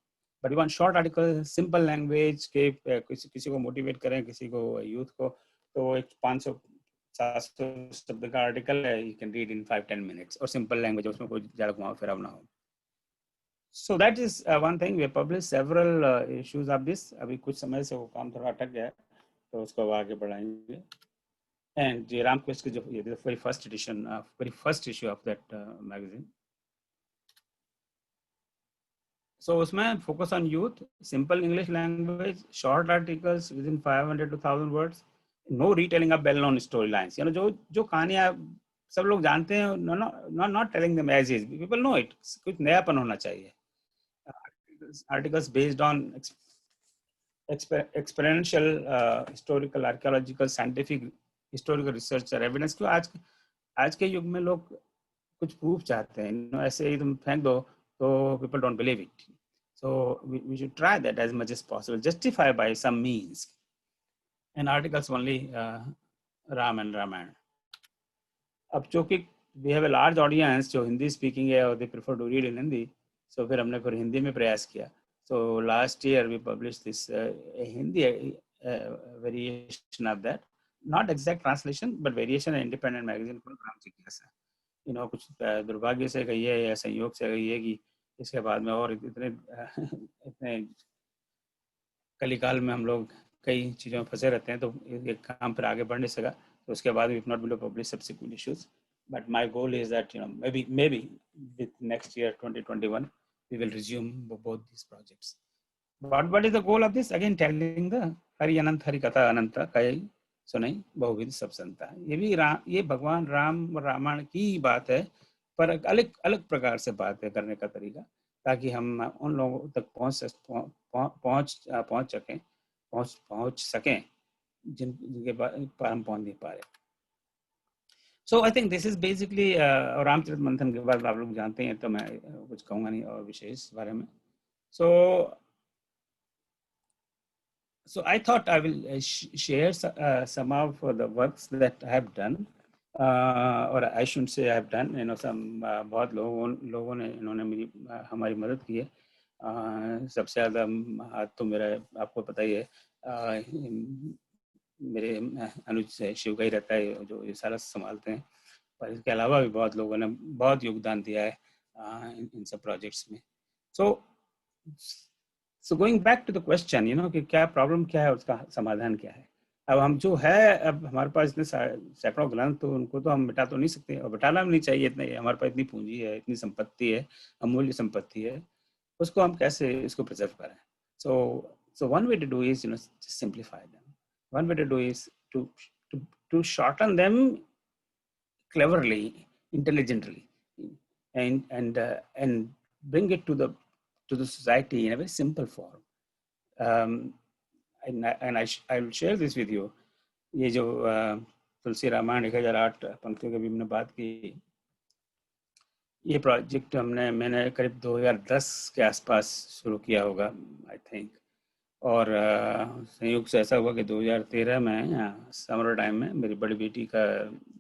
but we want short articles, simple language के किसी को motivate करें, किसी को youth को, तो एक 500-700 शब्द का article है, you can read in 5-10 minutes, और simple language, उसमें कोई ज़्यादा घुमाव फिराव ना हो. So that is one thing. We have published several issues of this. अभी कुछ समय से वो काम थोड़ा अटक गया है, तो उसको आगे बढ़ाएंगे. And the Ram Quest is the very first edition, very first issue of that magazine. So उसमें focus on youth, simple English language, short articles within 500 to 1,000 words, no retelling of well-known storylines. जो कहानियाँ सब लोग जानते हैं, not telling them as is. People know it. कुछ नयापन होना चाहिए. Articles based on experiential, historical, archaeological, scientific, historical research or evidence. क्यों आज के युग में लोग कुछ proof चाहते हैं, ऐसे ही तुम फेंक दो तो people don't believe it. So we should try that as much as possible, justify by some means. And articles only Ram and Ramayana. अब चूँकि we have a large audience जो हिंदी speaking है और they prefer to read in Hindi, so फिर हमने फिर हिंदी में प्रयास किया. So last year we published this Hindi variation of that, not exact translation, but variation independent magazine called Ram Jigyasa. कुछ दुर्भाग्य से कहिए या संयोग से कहिए कि इसके बाद में और इतने कलिकाल में हम लोग कई चीज़ों में फंसे रहते हैं, तो ये काम फिर आगे बढ़ नहीं सका. तो उसके बाद we have not been able to publish subsequent issues. But my goal is that maybe with next year 2021 we will resume both these projects. But what is the goal of this? Again, telling the Hari Anant Hari Katha Ananta Kai सुनाई बहुविध सब संता. ये भगवान राम और रामायण की बात है, पर अलग अलग प्रकार से बात है करने का तरीका, ताकि हम उन लोगों तक पहुंच सकें जिनके पर हम पहुंच नहीं पा रहे. So I think this is basically Ramcharit मंथन के बाद आप लोग जानते हैं, तो मैं कुछ कहूँगा नहीं और विशेष बारे में. So I thought I will share some of the works that I have done, or I shouldn't say I have done. Some बहुत लोगों ने इन्होंने हमारी मदद की है. सबसे ज़्यादा हाथ तो मेरा आपको पता ही है, मेरे अनुज से शिव का ही रहता है, जो ये सारा संभालते हैं. पर इसके अलावा भी बहुत लोगों ने बहुत योगदान दिया है इन सब प्रोजेक्ट्स में. So going back to the question, कि क्या प्रॉब्लम क्या है, उसका समाधान क्या है. अब हम जो है, अब हमारे पास इतने सैकड़ों ग्रंथ, तो उनको तो हम मिटा तो नहीं सकते, और मिटाना भी नहीं चाहिए. इतने हमारे पास इतनी पूंजी है, इतनी संपत्ति है, अमूल्य संपत्ति है, उसको हम कैसे इसको प्रिजर्व करें. So one way to do is just simplify them. One way to do is to shorten them cleverly, intelligently, and bring it to the society in a very simple form. And I will share this with you. ये जो तुलसी रामायण 1008 पंक्तियों के भी हमने बात की, ये प्रोजेक्ट मैंने करीब 2010 के आसपास शुरू किया होगा, आई थिंक. और संयोग से ऐसा हुआ कि 2013 में समर टाइम में मेरी बड़ी बेटी का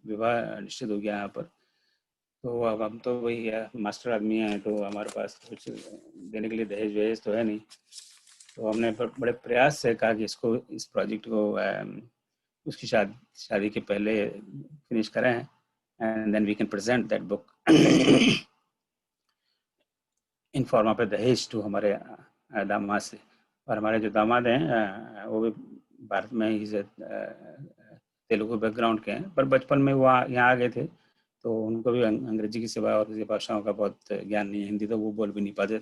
विवाह निश्चित हो गया यहाँ पर। तो अब हम तो वही मास्टर आदमी हैं, तो हमारे पास कुछ देने के लिए दहेज वहेज तो है नहीं। तो हमने बड़े प्रयास से कहा कि इसको, इस प्रोजेक्ट को उसकी शादी के पहले फिनिश करें, and then we can present that book in form of a दहेज टू हमारे दामाद से। और हमारे जो दामाद हैं वो भी भारत में ही तेलुगु बैकग्राउंड के हैं, पर बचपन में वो यहाँ आ गए थे, तो उनको भी अंग्रेजी की सिवा और किसी भाषाओं का बहुत ज्ञान नहीं है। हिंदी तो वो बोल भी नहीं पाते,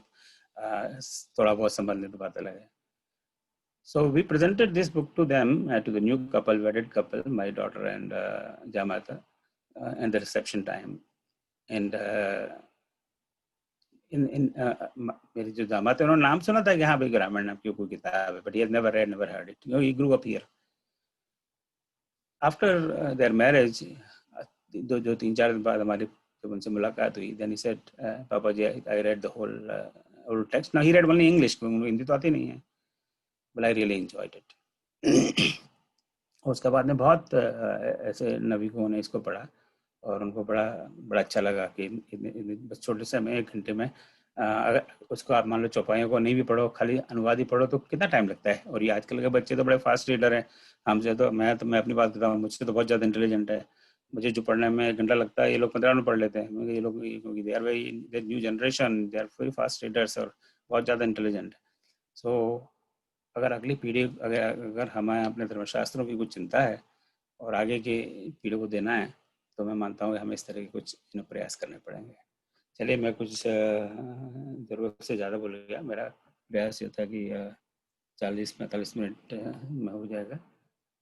थोड़ा बहुत संबंधित बातें लगे। So we presented this book to them, to the new couple, wedded couple, my daughter and Jamata, and the reception time. And मेरी जो दामाद है उन्होंने नाम सुना था कि हाँ भाई ग्रामीण नाम की कोई किताब है, but he has never read, never heard it. You know, he grew up here. After their marriage, जो 3-4 दिन बाद हमारी जब उनसे मुलाकात हुई, then he said, Papa ji, I read the whole text. Now he read only English, क्योंकि हिंदी तो आती नहीं है. But I really enjoyed it. उसके बाद में बहुत ऐसे नवीकों ने इसको पढ़ा और उनको बड़ा अच्छा लगा कि बस छोटे से में 1 घंटे में अगर उसको आप मान लो चौपाइयों को नहीं भी पढ़ो, खाली अनुवाद ही पढ़ो तो कितना टाइम लगता है। और ये आजकल के बच्चे तो बड़े फास्ट रीडर हैं हमसे, तो मैं अपनी बात करता हूँ, मुझसे तो बहुत ज़्यादा इंटेलिजेंट है। मुझे जो पढ़ने में 1 घंटा लगता है, ये लोग 15 में पढ़ लेते हैं। ये लोग, क्योंकि they are very, the new generation, they are very fast readers और बहुत ज़्यादा इंटेलिजेंट। सो अगर अगली पीढ़ी, अगर हमें अपने धर्मशास्त्रों की कुछ चिंता है और आगे की पीढ़ी को देना है, तो मैं मानता हूँ कि हमें इस तरह के कुछ प्रयास करने पड़ेंगे। चलिए, मैं कुछ ज़रूरत से ज़्यादा बोल गया। मेरा प्रयास ये था कि 40-45 मिनट में हो जाएगा,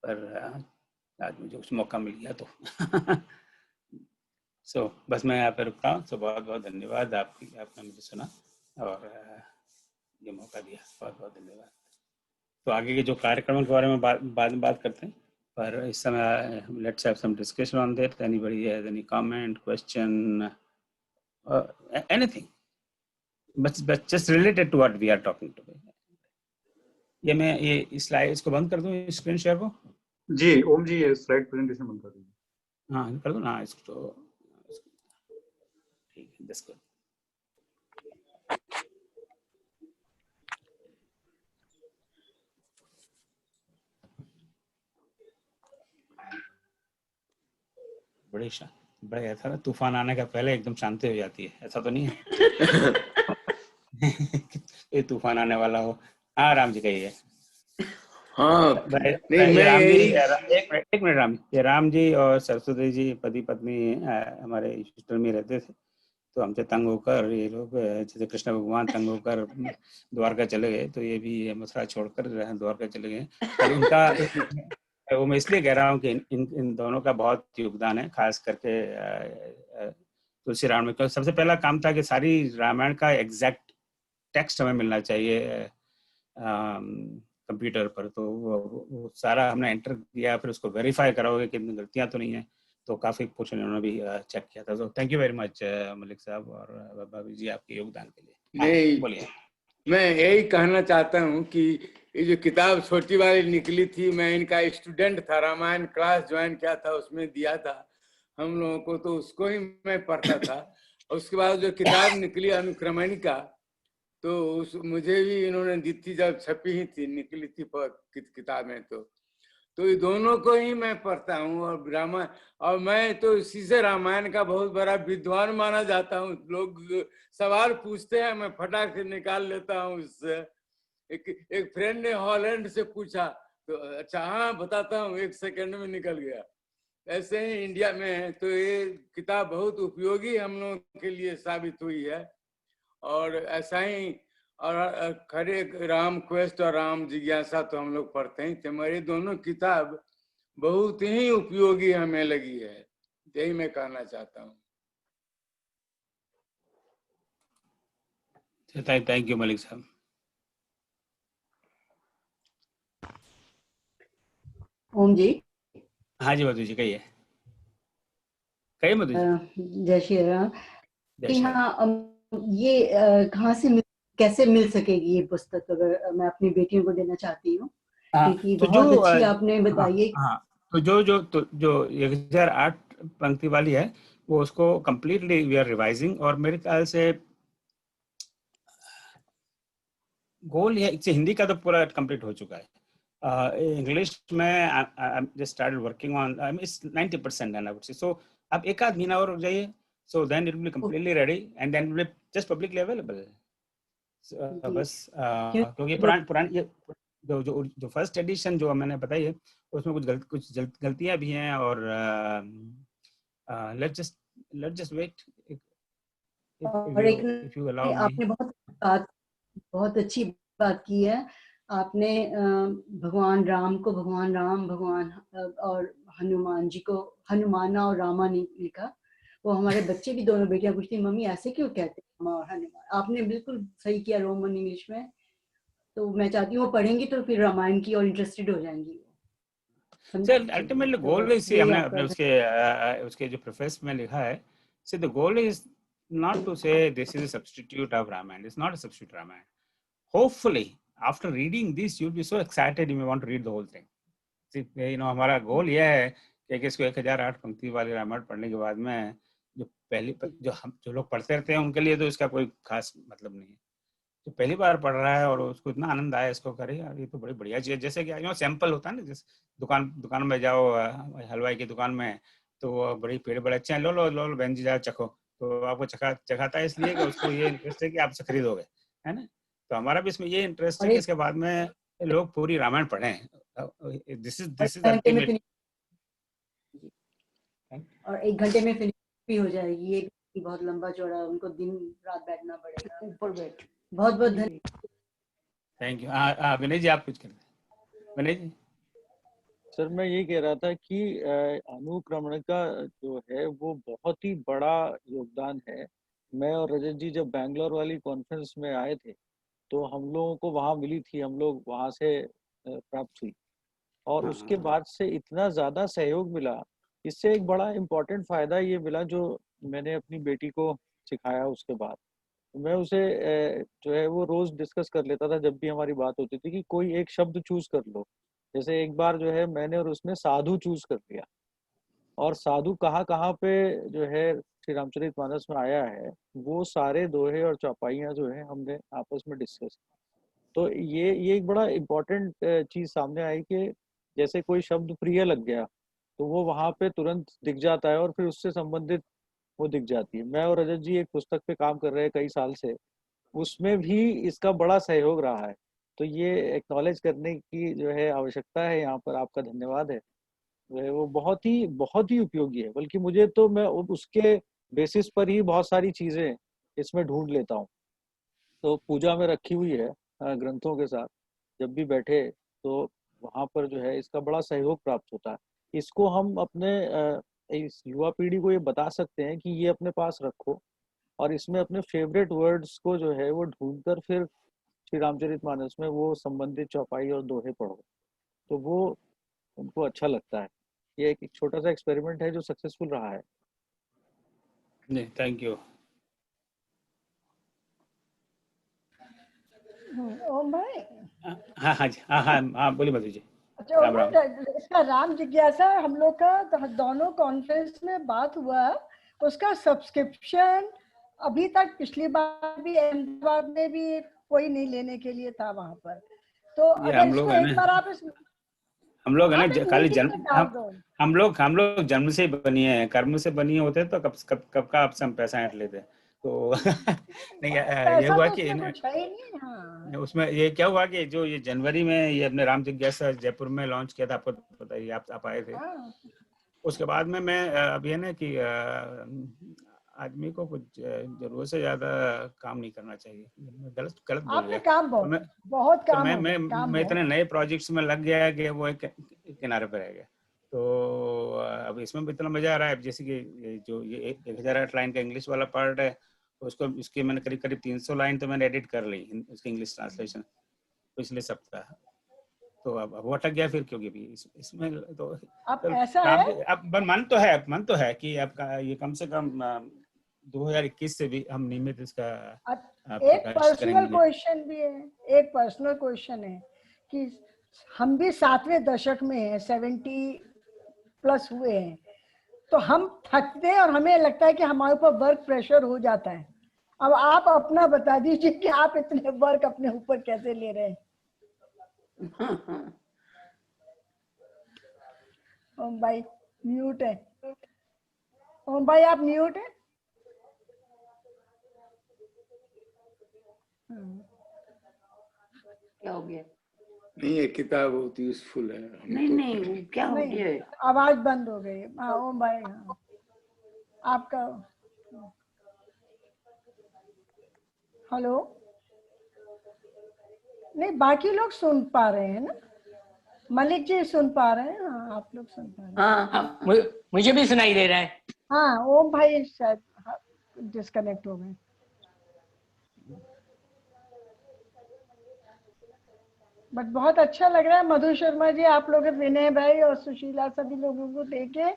पर आज मुझे कुछ मौका मिल गया तो सो बस मैं यहाँ पे रुकता हूँ। सो बहुत बहुत धन्यवाद आपने मुझे सुना और ये मौका दिया, बहुत बहुत धन्यवाद। तो आगे के जो कार्यक्रमों के बारे में बाद में बात करते हैं, पर इस समय let's have some discussion on that. Anybody has any comment, question, anything, बस just related to what we are talking today. ये मैं ये स्लाइड्स को बंद कर दूं, स्क्रीन शेयर को? जी ओम जी, ये स्लाइड प्रेजेंटेशन बंद कर दीजिए। हाँ कर दूं ना इसको, ठीक है, दिस गुड। बड़े ऐसा ना, तूफान आने का पहले एकदम शांति हो जाती है, ऐसा तो नहीं है? ये तूफान आने वाला हो। हाँ राम जी कहिए। हाँ नहीं, मैं राम जी, एक मिनट राम जी, ये राम जी और सरस्वती जी पति पत्नी हमारे हॉस्टल में रहते थे, तो हमसे तंग होकर ये लोग, जैसे कृष्ण भगवान तंग होकर द्वारका चले गए, तो ये भी मथुरा छोड़कर द्वारका चले गए। और इनका वो मैं इसलिए कह रहा हूँ कि इन दोनों का बहुत योगदान है, खास करके तुलसी रामायण में। क्योंकि सबसे पहला काम था कि सारी रामायण का एग्जैक्ट टेक्स्ट हमें मिलना चाहिए कंप्यूटर पर, तो वो सारा हमने एंटर किया, फिर उसको वेरीफाई कराओगे कि गलतियां तो नहीं है, तो काफी कुछ उन्होंने भी चेक किया था। तो thank you very much Malik साहब और भाभी जी आपके योगदान के लिए। नहीं, बोलिए। मैं यही कहना चाहता हूँ कि ये जो किताब छोटी वाली निकली थी, मैं इनका स्टूडेंट था, रामायण क्लास ज्वाइन किया था, उसमें दिया था हम लोगों को, तो उसको ही मैं पढ़ता था। और उसके बाद जो किताब निकली अनुक्रमणिका, तो मुझे भी इन्होंने दी थी, जब छपी ही थी, निकली थी किताबें, तो ये दोनों को ही मैं पढ़ता हूँ। और रामायण, और मैं तो इसी से रामायण का बहुत बड़ा विद्वान माना जाता हूँ। लोग सवाल पूछते हैं, मैं फटाक से निकाल लेता हूँ उससे। एक फ्रेंड ने हॉलैंड से पूछा, तो अच्छा हाँ बताता हूँ, 1 सेकंड में निकल गया। ऐसे ही इंडिया में है, तो ये किताब बहुत उपयोगी हम लोगों के लिए साबित हुई है। और ऐसा ही, और खरे राम क्वेस्ट और राम जिज्ञासा तो हम लोग पढ़ते ही थे, मगर ये दोनों किताब बहुत ही उपयोगी हमें लगी है, यही मैं कहना चाहता हूँ। थैंक यू मलिक साहब। ओम जी। हाँ जी मधु जी कहिए मधु जी। जय श्री राम। हाँ, ये कहाँ से कैसे मिल सकेगी ये पुस्तक, अगर मैं अपनी बेटियों को देना चाहती हूँ, हाँ, क्योंकि तो बहुत जो अच्छी आपने बताई है। हाँ, तो जो 1008 पंक्ति वाली है वो उसको कंप्लीटली वी आर रिवाइजिंग, और मेरे ख्याल से गोल ये हिंदी का तो पूरा कंप्लीट हो चुका है। इंग्लिश में I just started working on, it's 90% and I would say so अब एक आध महीना और हो जाइए, so then it will be completely ready and then will just publicly available. बस क्योंकि पुरान ये जो फर्स्ट एडिशन जो मैंने बताई है उसमें कुछ गलतियां भी हैं, और लेट्स जस्ट वेट और एक if you allow me. आपने बहुत अच्छी बात की है। आपने भगवान राम को भगवान राम, भगवान और हनुमान जी को हनुमाना और रामा नहीं लिखा। वो हमारे बच्चे भी, दोनों बेटियां पूछती मम्मी ऐसे क्यों कहते हैं रामा और हनुमान। आपने बिल्कुल सही किया रोमन इंग्लिश में। तो मैं चाहती हूँ वो पढ़ेंगी तो फिर रामायण की और इंटरेस्टेड हो जाएंगी। अल्टीमेटली गोल इज, हमने अपने उसके जो प्रेफेस में लिखा है, see the goal is not to say this is a substitute of Ramayana. It's not a substitute Ramayana. Hopefully after reading this you'll be so excited you may want to read the whole thing. See, हमारा गोल यह है कि इसको 1008 पंक्ति वाली रामायण पढ़ने के बाद में जो लोग पढ़ते रहते हैं उनके लिए तो इसका कोई खास मतलब नहीं है। जो पहली बार पढ़ रहा है और उसको इतना आनंद आया, इसको करे यार ये तो बड़ी बढ़िया चीज है। जैसे कि सैंपल होता है ना, जैसे दुकान में जाओ, हलवाई की दुकान में, तो बड़ी पेड़ बड़े अच्छे हैं, लो बहन जी जाओ चखो, तो आपको चखाता है इसलिए कि उसको ये इंटरेस्ट है कि आप खरीदोगे, है ना। तो हमारा भी इसमें ये इंटरेस्ट है कि इसके बाद में लोग पूरी रामायण पढ़ें। This is ultimate. और 1 घंटे में फिनिश भी हो जाएगी। ये बहुत लंबा चौड़ा, उनको दिन रात बैठना पड़ेगा। ऊपर बैठ। बहुत धन्यवाद। Thank you. विनय जी आप कुछ करें। विनय जी। सर मैं ये कह रहा था कि अनुक्रमण का जो है वो बहुत ही बड़ा योगदान है। मैं और रजत जी जब बैंगलोर वाली कॉन्फ्रेंस में आए थे तो हम लोगों को वहाँ मिली थी, हम लोग वहाँ से प्राप्त हुई, और उसके बाद से इतना ज़्यादा सहयोग मिला। इससे एक बड़ा इम्पोर्टेंट फ़ायदा ये मिला जो मैंने अपनी बेटी को सिखाया। उसके बाद मैं उसे जो है वो रोज़ डिस्कस कर लेता था जब भी हमारी बात होती थी कि कोई एक शब्द चूज कर लो। जैसे एक बार जो है मैंने और उसने साधु चूज कर लिया, और साधु कहाँ पे जो है श्री रामचरितमानस में आया है वो सारे दोहे और चौपाइयाँ जो है हमने आपस में डिस्कस की। तो ये एक बड़ा इम्पोर्टेंट चीज़ सामने आई कि जैसे कोई शब्द प्रिय लग गया तो वो वहाँ पे तुरंत दिख जाता है और फिर उससे संबंधित वो दिख जाती है। मैं और रजत जी एक पुस्तक पे काम कर रहे हैं कई साल से, उसमें भी इसका बड़ा सहयोग रहा है। तो ये एक्नॉलेज करने की जो है आवश्यकता है यहाँ पर। आपका धन्यवाद है, वो बहुत ही उपयोगी है। बल्कि मुझे तो मैं उसके बेसिस पर ही बहुत सारी चीज़ें इसमें ढूंढ लेता हूँ। तो पूजा में रखी हुई है ग्रंथों के साथ, जब भी बैठे तो वहाँ पर जो है इसका बड़ा सहयोग प्राप्त होता है। इसको हम अपने इस युवा पीढ़ी को ये बता सकते हैं कि ये अपने पास रखो और इसमें अपने फेवरेट वर्ड्स को जो है वो ढूंढकर फिर श्री रामचरितमानस में वो संबंधित चौपाई और दोहे पढ़ो, तो वो उनको अच्छा लगता है। ये एक छोटा सा एक्सपेरिमेंट है जो सक्सेसफुल रहा है। नहीं, थैंक यू। ओम भाई। हाँ बोलिए मधु जी। अच्छा ओम भाई, इसका राम जिज्ञासा हम लोग का दोनों कॉन्फ्रेंस में बात हुआ, उसका सब्सक्रिप्शन अभी तक पिछली बार भी अहमदाबाद में भी कोई नहीं लेने के लिए था वहां पर। तो अगर इसको एक बार आप हम लोग है ना खाली हम लोग जन्म से बनिए हैं, कर्म से बनिए होते तो कब का आपसे हम पैसा ऐंठ लेते। तो नहीं ये हुआ कि उसमें ये क्या हुआ कि जो ये जनवरी में ये अपने राम जिज्ञासा जयपुर में लॉन्च किया था, आपको पता ही, आप आए थे। उसके बाद में मैं अभी है ना कि आदमी को कुछ जरूरत से ज्यादा काम नहीं करना चाहिए। गलत बोल गया। काम बहुत काम मैं इतने नए प्रोजेक्ट्स में लग गया कि वो एक किनारे पर रह गया। तो अब इसमें भी इतना मजा आ रहा है। जैसे कि जो ये 1008 लाइन का इंग्लिश वाला पार्ट है, उसको इसके मैंने करीब 300 लाइन तो मैंने एडिट कर ली, इसकी इंग्लिश ट्रांसलेशन पिछले सप्ताह। तो अब वो अटक गया फिर, क्योंकि भी इसमें तो अब ऐसा है, अब मन तो है कि आपका ये कम से कम 2021 से भी हम नियमित इसका एक पर्सनल क्वेश्चन भी है, एक पर्सनल क्वेश्चन है कि हम भी 7वें दशक में हैं, 70+ हुए हैं, तो हम थकते हैं और हमें लगता है कि हमारे ऊपर वर्क प्रेशर हो जाता है। अब आप अपना बता दीजिए कि आप इतने वर्क अपने ऊपर कैसे ले रहे हैं। ओम भाई म्यूट है, ओम भाई आप म्यूट है। क्या हो गया? नहीं, ये किताब बहुत यूजफुल है। नहीं क्या हो गया है? आवाज बंद हो गई। हाँ ओम भाई, हाँ आपका। हेलो, नहीं बाकी लोग सुन पा रहे हैं ना? मलिक जी सुन पा रहे हैं? हाँ आप लोग सुन पा रहे हैं? हाँ मुझे भी सुनाई दे रहा है। हाँ ओम भाई शायद डिस्कनेक्ट हो गए। बट बहुत अच्छा लग रहा है मधु शर्मा जी, आप लोग, विनय भाई और सुशीला, सभी लोगों को देखे।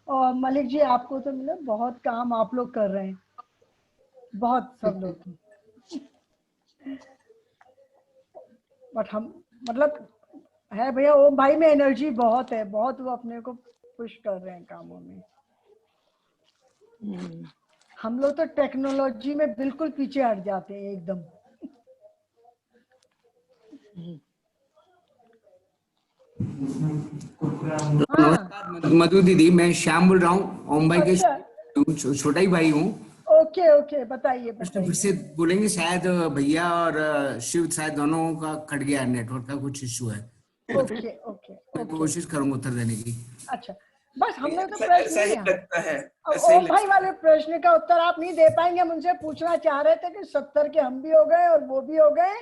और मलिक जी आपको तो मिला, बहुत काम आप लोग कर रहे हैं, बहुत सब लोग। बट हम मतलब है भैया, ओम भाई में एनर्जी बहुत है, बहुत वो अपने को पुश कर रहे हैं कामों में। हम लोग तो टेक्नोलॉजी में बिल्कुल पीछे हट जाते हैं एकदम। मधु दीदी, मैं श्याम बोल रहा हूँ, ओम भाई के छोटा ही भाई हूँ। ओके ओके, बताइए फिर से बोलेंगे, शायद भैया और शिव शायद दोनों का कट गया, नेटवर्क का कुछ इशू है। ओके ओके, कोशिश करूंगा उत्तर देने की। अच्छा, बस हम लोग तो ऐसा ही लगता है। ओम भाई वाले प्रश्न का उत्तर आप नहीं दे पाएंगे। हम उनसे पूछना चाह रहे थे कि 70 के हम भी हो गए और वो भी हो गए,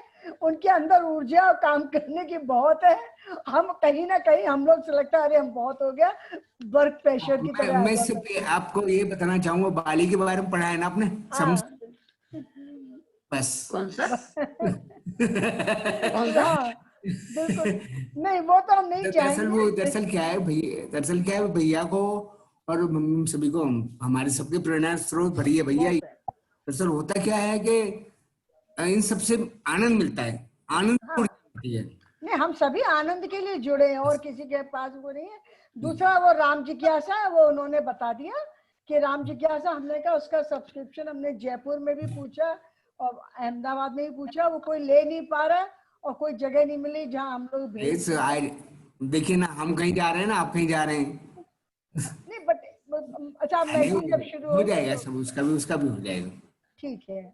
उनके अंदर ऊर्जा और काम करने की बहुत है। हम कहीं ना कहीं हम लोग से लगता है अरे हम बहुत हो गया, वर्क प्रेशर की तरह। मैं सिर्फ आपको ये बताना चाहूंगा, बाली के बारे में पढ़ा है ना आपने? बस कौन सा? बिल्कुल नहीं, वो तो हम नहीं चाहेंगे। दरअसल क्या है भैया को और सभी को, हमारे सबके प्रेरणा स्रोत भरी है भैया। दरअसल होता क्या है कि इन सबसे आनंद मिलता है, आनंद है। नहीं, हम सभी आनंद के लिए जुड़े हैं और किसी के पास वो नहीं है। दूसरा वो राम जिज्ञासा है, वो उन्होंने बता दिया कि राम जिज्ञासा, हमने कहा उसका सब्सक्रिप्शन हमने जयपुर में भी पूछा और अहमदाबाद में भी पूछा, वो कोई ले नहीं पा रहा और कोई जगह नहीं मिली जहां हम लोग भेज। देखिए ना, हम कहीं जा रहे हैं ना, आप कहीं जा रहे हैं। नहीं बट अच्छा, मैसेज जब शुरू हो जाएगा सब, उसका भी हो जाएगा। ठीक है,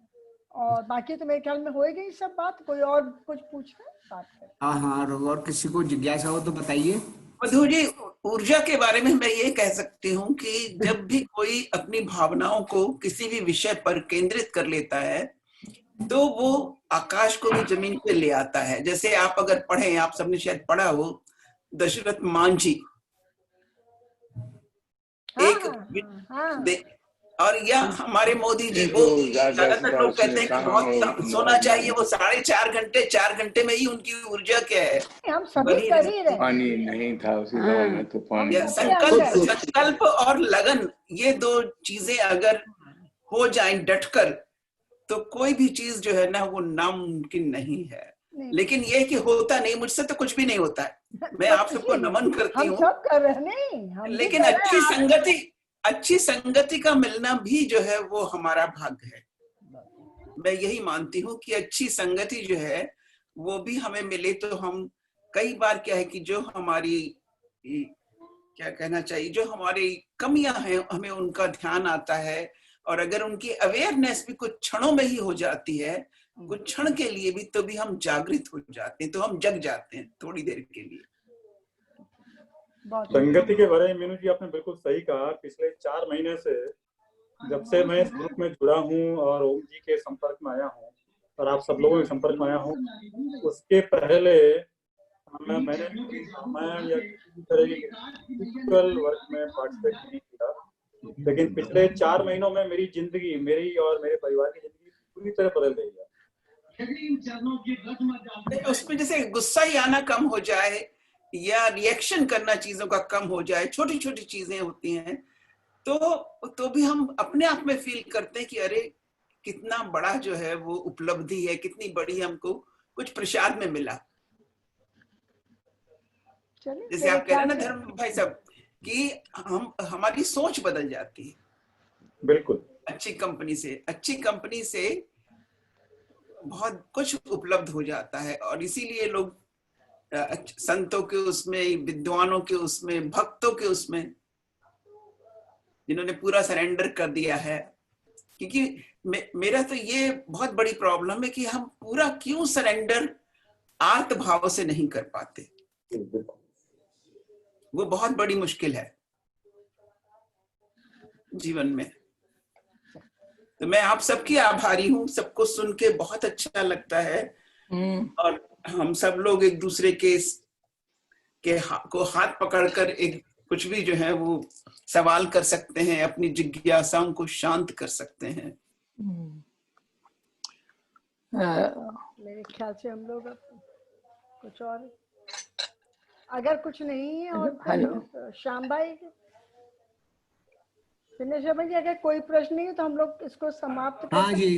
और बाकी तो मेरे ख्याल में हो गई सब बात। कोई और कुछ पूछना बात करें? हाँ, और किसी को जिज्ञासा हो तो बताइए। मधु जी, ऊर्जा के बारे में मैं ये कह सकती हूँ कि जब भी कोई अपनी भावनाओं को किसी भी विषय पर केंद्रित कर लेता है तो वो आकाश को भी जमीन पे ले आता है। जैसे आप अगर पढ़ें, आप सबने शायद पढ़ा हो, दशरथ मांझी एक और या हमारे मोदी जी, वो ज्यादातर लोग कहते हैं कि बहुत सोना चाहिए, वो 4.5 घंटे में ही उनकी ऊर्जा क्या है। हम सभी कर ही रहे। पानी नहीं था उसी दौर में तो पानी। संकल्प और लगन, ये दो चीजें अगर हो जाएं डटकर, तो कोई भी चीज जो है ना वो नामुमकिन नहीं है। लेकिन ये कि होता नहीं, मुझसे तो कुछ भी नहीं होता है। मैं आप सबको नमन करती हूँ, सब कर रहे नहीं, लेकिन अच्छी संगति का मिलना भी जो है वो हमारा भाग्य है। मैं यही मानती हूँ कि अच्छी संगति जो है वो भी हमें मिले तो हम कई बार क्या है कि जो हमारी, क्या कहना चाहिए, जो हमारी कमियां हैं हमें उनका ध्यान आता है, और अगर उनकी अवेयरनेस भी कुछ क्षणों में ही हो जाती है, कुछ क्षण के लिए भी, तो भी हम जागृत हो जाते हैं, तो हम जग जाते हैं थोड़ी देर के लिए। संगति के बारे में मीनू जी आपने बिल्कुल सही कहा। पिछले 4 महीने से जब से मैं इस ग्रुप में जुड़ा हूँ और ओम जी के संपर्क में आया हूँ और आप सब लोगों के संपर्क में आया हूँ, उसके पहले मैंने रामायण या किसी तरह के फिजिकल वर्क में पार्टिसिपेट नहीं किया, लेकिन पिछले 4 महीनों में मेरी जिंदगी, मेरी और मेरे परिवार की जिंदगी पूरी तरह बदल गई है। उसमें जैसे गुस्सा ही आना कम हो जाए या रिएक्शन करना चीजों का कम हो जाए, छोटी छोटी चीजें होती हैं, तो भी हम अपने आप में फील करते हैं कि अरे कितना बड़ा जो है वो उपलब्धि है, कितनी बड़ी हमको कुछ प्रसाद में मिला। जैसे आप कह रहे हैं ना धर्म भाई साहब कि हमारी सोच बदल जाती है। बिल्कुल। अच्छी कंपनी से बहुत कुछ उपलब्ध हो जाता है, और इसीलिए लोग संतों के उसमें, विद्वानों के उसमें, भक्तों के उसमें, जिन्होंने पूरा सरेंडर कर दिया है। क्योंकि मेरा तो ये बहुत बड़ी प्रॉब्लम है कि हम पूरा क्यों सरेंडर आर्त भाव से नहीं कर पाते। वो बहुत बड़ी मुश्किल है जीवन में। तो मैं आप सबकी आभारी हूँ, सबको सुन के बहुत अच्छा लगता है, और हम सब लोग एक दूसरे को हाथ पकड़कर एक कुछ भी जो है वो सवाल कर सकते हैं, अपनी जिज्ञासाओं को शांत कर सकते हैं। मेरे ख्याल से हम लोग कुछ और अगर कुछ नहीं है और श्याम भाई, दिनेश भाई, अगर कोई प्रश्न नहीं है तो हम लोग इसको समाप्त कर हाँ जी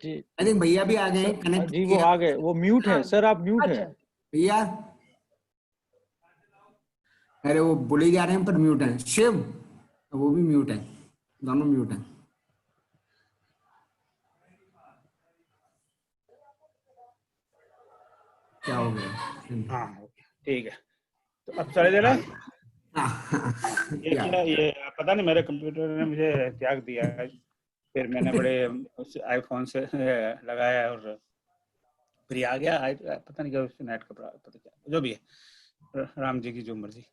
जी। आई थिंक भैया भी आ गए हैं, कनेक्ट जी वो आ गए, वो म्यूट है सर, आप म्यूट है भैया। अरे वो बोले जा रहे हैं पर म्यूट है। शिव वो भी म्यूट है, दोनों म्यूट है। क्या हो गया? हाँ ठीक है, तो अब चले दे रहे हैं। ये क्या, ये पता नहीं मेरे कंप्यूटर ने मुझे त्याग दिया है, फिर मैंने बड़े आईफोन से लगाया और फिर आ गया। पता नहीं क्या उससे नेट का पता क्या, जो भी है, राम जी की जो मर्जी।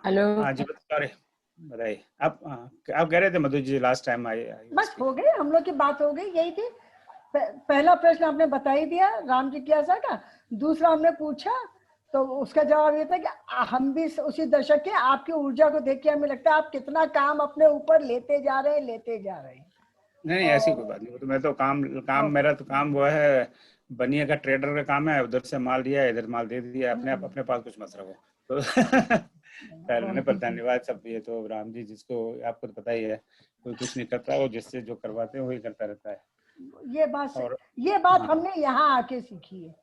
हेलो हाँ जी बताइए, बताइए आप कह रहे थे मधु जी लास्ट टाइम आए। बस हो गए, हम लोग की बात हो गई, यही थी। पहला प्रश्न आपने बता ही दिया राम जिज्ञासा का। दूसरा हमने पूछा तो उसका जवाब ये था कि हम भी उसी दशक के, आपकी ऊर्जा को देख के हमें लगता है आप कितना काम अपने ऊपर लेते जा रहे हैं। नहीं ऐसी कोई बात नहीं। तो मैं तो काम मेरा तो काम वो है, बनिए का ट्रेडर का काम है, उधर से माल दिया इधर माल दे दिया, अपने पास कुछ मत रखो। तो पहले पर धन्यवाद सब। ये तो राम जी जिसको आपको तो पता ही है, कोई कुछ नहीं करता, वो जिससे जो करवाते हैं वही करता रहता है। ये बात हमने यहाँ आके सीखी है।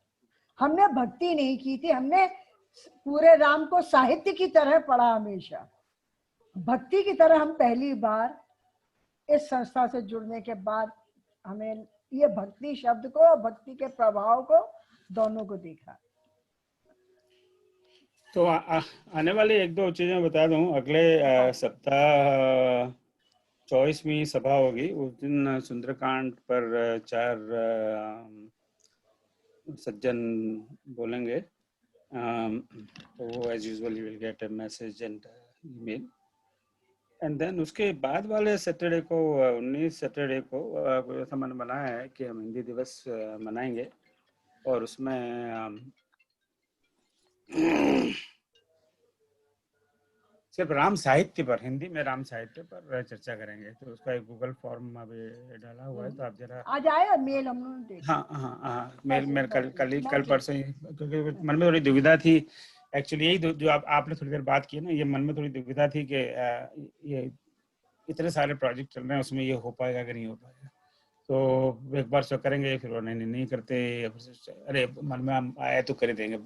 हमने भक्ति नहीं की थी, हमने पूरे राम को साहित्य की तरह पढ़ा हमेशा। भक्ति की तरह हम पहली बार इस संस्था से जुड़ने के बाद हमें ये भक्ति शब्द को, भक्ति के प्रभाव को, दोनों को देखा। तो आने वाली एक दो चीजें बता दूं। अगले सप्ताह 24वीं सभा होगी, उस दिन सुंदरकांड पर 4 सज्जन बोलेंगे। तो वो as usual you will get a message and email. And then उसके बाद वाले सैटरडे को, 19 सैटरडे को ऐसा मन बनाया है कि हम हिंदी दिवस मनाएंगे, और उसमें सिर्फ राम साहित्य पर, हिंदी में राम साहित्य पर चर्चा करेंगे। तो उसका एक गूगल फॉर्म अभी डाला हुआ है, तो आप जरा आज आया मेल हम लोगों ने। हाँ मेल कल परसों, क्योंकि मन में थोड़ी दुविधा थी एक्चुअली। यही जो आपने थोड़ी देर बात की ना, ये मन में थोड़ी दुविधा थी कि ये इतने सारे प्रोजेक्ट चल रहे हैं, उसमें ये हो पाएगा कि नहीं हो पाएगा। तो एक बार सो करेंगे, फिर वो नहीं करते, अरे मन में हम आया तो कर देंगे,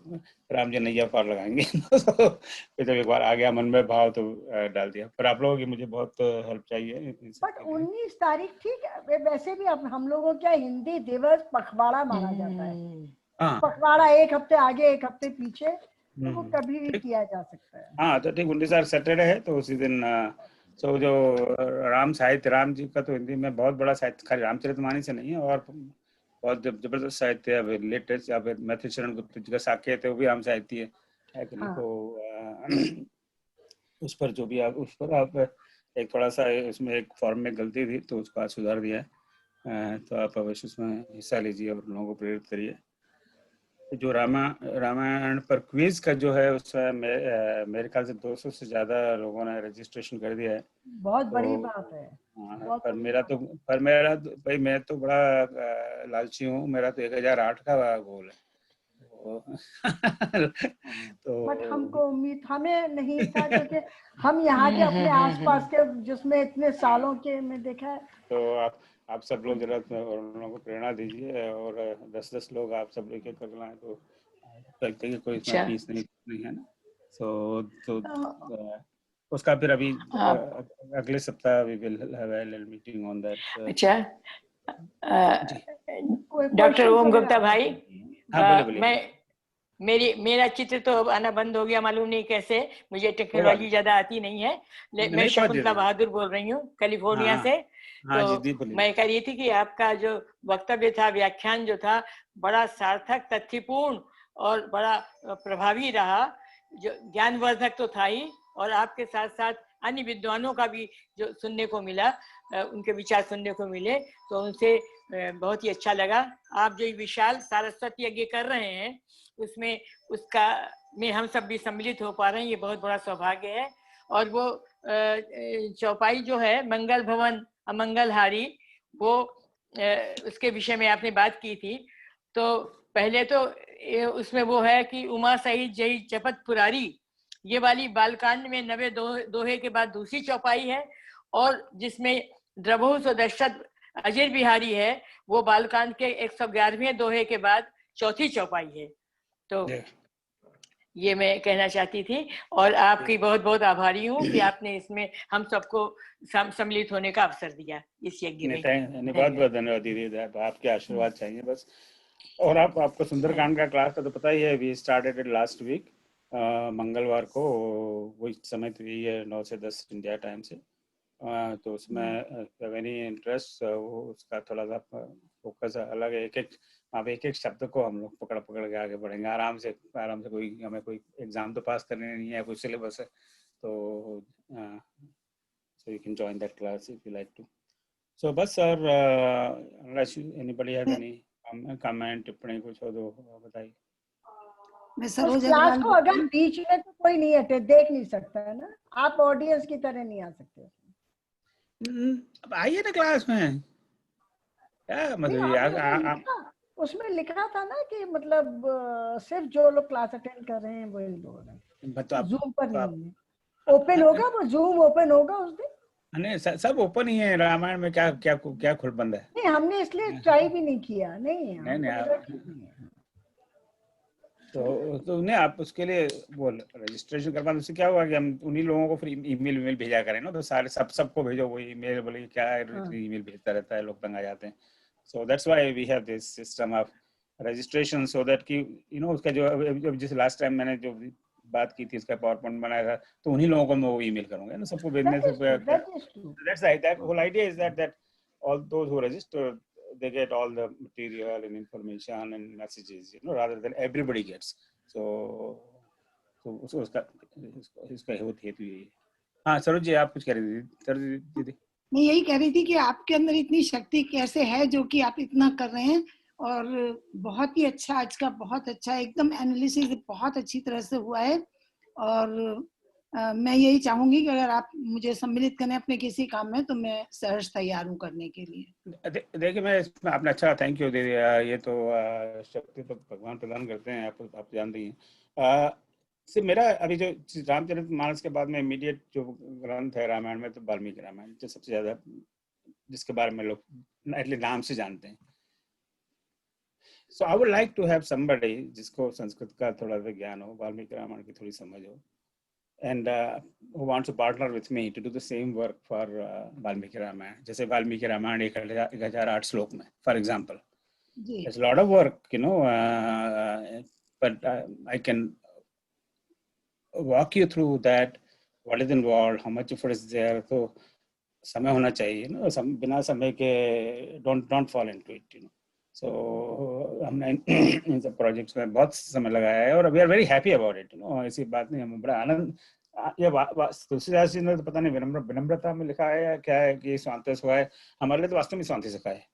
राम जी नैया पार लगाएंगे। तो जब एक बार आ गया मन में भाव तो डाल दिया। पर आप लोगों की मुझे बहुत हेल्प चाहिए। बट 19 तारीख ठीक है, वैसे भी हम लोगों क्या हिंदी दिवस पखवाड़ा माना जाता है। पखवाड़ा एक हफ्ते आगे एक हफ्ते पीछे, तो वो कभी भी किया जा सकता है। हाँ तो ठीक, 19 सैटरडे है, तो उसी दिन जो राम साहित्य, राम जी का तो हिंदी में बहुत बड़ा साहित्य, खाली रामचरितमानस से नहीं है, और बहुत जबरदस्त साहित्य है। अब लेटेस्ट अब मैथिली शरण गुप्त जी का साकेत है, वो भी राम साहित्य है कि नहीं। तो उस पर जो भी उस पर आप एक थोड़ा सा उसमें एक फॉर्म में गलती थी, तो उसको आज सुधार दिया है। तो आप अवश्य उसमें हिस्सा लीजिए और लोगों को प्रेरित करिए। जो रामायण पर क्विज का जो है, उसमें मेरे ख्याल से 200 से ज्यादा लोगों ने रजिस्ट्रेशन कर दिया है। बहुत बड़ी बात है। पर मेरा भाई मैं तो बड़ा लालची हूँ। मेरा तो 1008 का गोल है। तो बट हमको उम्मीद हमें नहीं था, क्योंकि हम यहाँ के अपने आसपास के जिसमें इतने सालों के में देखा है। तो आप सब लोग जरा और उन लोगों को प्रेरणा दीजिए, और 10-10 लोग आप सब लेके कर लाएं तो लगता है कि कोई इसमें फीस नहीं है ना। तो उसका फिर अभी अगले सप्ताह we will have a little meeting on that. अच्छा, डॉक्टर ओम गुप्ता भाई, मेरा चित्र तो आना बंद हो गया, मालूम नहीं कैसे, मुझे टेक्नोलॉजी ज्यादा आती नहीं है। मैं शकुंतला बहादुर बोल रही हूँ कैलिफोर्निया से। तो मैं कह रही थी कि आपका जो वक्तव्य था, व्याख्यान जो था, बड़ा सार्थक, तथ्यपूर्ण और बड़ा प्रभावी रहा। जो ज्ञानवर्धक तो था ही, और आपके साथ साथ अन्य विद्वानों का भी जो सुनने को मिला, उनके विचार सुनने को मिले, तो उनसे बहुत ही अच्छा लगा। आप जो विशाल सारस्वत यज्ञ कर रहे हैं, उसमें में हम सब भी सम्मिलित हो पा रहे हैं, ये बहुत बड़ा सौभाग्य है। और वो चौपाई जो है मंगल भवन अमंगलहारी, वो उसके विषय में आपने बात की थी। तो पहले तो उसमें वो है कि उमा सहित जय जपत पुरारी, ये वाली बालकांड में 90 दोहे के बाद दूसरी चौपाई है, और जिसमें द्रभु सुदर्शन अजय बिहारी है, वो बालकांड के 111वें दोहे के बाद चौथी चौपाई है। तो ये मैं कहना चाहती थी, और आपकी बहुत बहुत आभारी हूँ कि आपने इसमें हम सबको सम्मिलित होने का अवसर दिया इस यज्ञ में। बहुत बहुत धन्यवाद दीदी, आपके आशीर्वाद चाहिए बस। और आपको सुंदरकांड का क्लास का तो पता ही है, we started it last week मंगलवार को, वही समय तो यही है 9 से 10 इंडिया टाइम से। तो उसमें वेरी इंटरेस्ट, उसका थोड़ा सा फोकस अलग है। अब एक शब्द को हम लोग पकड़ के आगे बढ़ेंगे आराम से। हमें कोई एग्जाम तो पास करने नहीं है, कोई सिलेबस है, तो so you can join that class if you like to. So बस sir, unless anybody has any comment, टिप्पणी कुछ हो तो बताइए। मैं क्लास को अगर बीच में तो कोई नहीं हटे, देख नहीं सकता है ना, आप ऑडियंस की तरह नहीं आ सकते। अब आइए ना क्लास में, क्या मतलब उसमें लिखा था ना कि मतलब सिर्फ जो लोग क्लास अटेंड कर रहे हैं वही लोग हैं, जूम पर नहीं है। ओपन होगा वो, जूम ओपन होगा उस दिन। नहीं, सब ओपन ही है। रामायण में क्या खुल बंद है? नहीं, हमने इसलिए ट्राई भी नहीं किया। नहीं तो नहीं, आप उसके लिए वो रजिस्ट्रेशन करवा, उससे क्या होगा कि हम उन्हीं लोगों को फिर ईमेल भेजा करें ना, तो सारे सबको भेजो वो ईमेल, बोले क्या ईमेल भेजता रहता है, लोग तंग आ जाते हैं। So that's why we have this system of registration, so that कि उसका जो जिस लास्ट टाइम मैंने जो बात की थी, उसका पावरपॉइंट बनाया था, तो उन्हीं लोगों को मैं वो ईमेल करूंगा ना, सबको भेजने से। That's right. That whole idea is that all those who register, they get all the material and information and messages, rather than everybody gets. So उसका हेतु यही है। हाँ सरोज जी, आप कुछ कह रही थी? सर दीदी, मैं यही कह रही थी कि आपके अंदर इतनी शक्ति कैसे है जो कि आप इतना कर रहे हैं, और बहुत ही अच्छा, आज का बहुत अच्छा एकदम एनालिसिस बहुत अच्छी तरह से हुआ है। और मैं यही चाहूंगी कि अगर आप मुझे सम्मिलित करें अपने किसी काम में, तो मैं सहर्ष तैयार हूँ करने के लिए। देखिए, मैं इसमें आपने अच्छा, थैंक यू दीदी। ये तो शक्ति तो भगवान प्रदान करते हैं, आप जानते हैं। सिर्फ मेरा अभी जो रामचरितमानस के बाद में इमीडिएट जो ग्रंथ है रामायण में, तो वाल्मीकि रामायण जो सबसे ज्यादा, जिसके बारे में लोग एटलीस्ट नाम से जानते हैं। So I would like to have somebody जिसको संस्कृत का थोड़ा सा ज्ञान हो, वाल्मीकि रामायण की थोड़ी समझ हो, and who wants to partner with me to do the same work for Valmiki Ramayana. जैसे वाल्मीकि रामायण 1008 श्लोक में, for example, there's a lot of work, but I can walk you through that, what is involved, how much effort is there. तो समय होना चाहिए ना, बिना समय के don't fall into it, So हमने इन सब प्रोजेक्ट्स में बहुत समय लगाया है, और we are very happy about it, ऐसी बात नहीं, हमें बड़ा आनंद। ये तुलसीदास जी ने तो पता नहीं विनम्रता में लिखा है या क्या है कि स्वांत सुखा है, हमारे लिए तो वास्तव में स्वांत सुखा है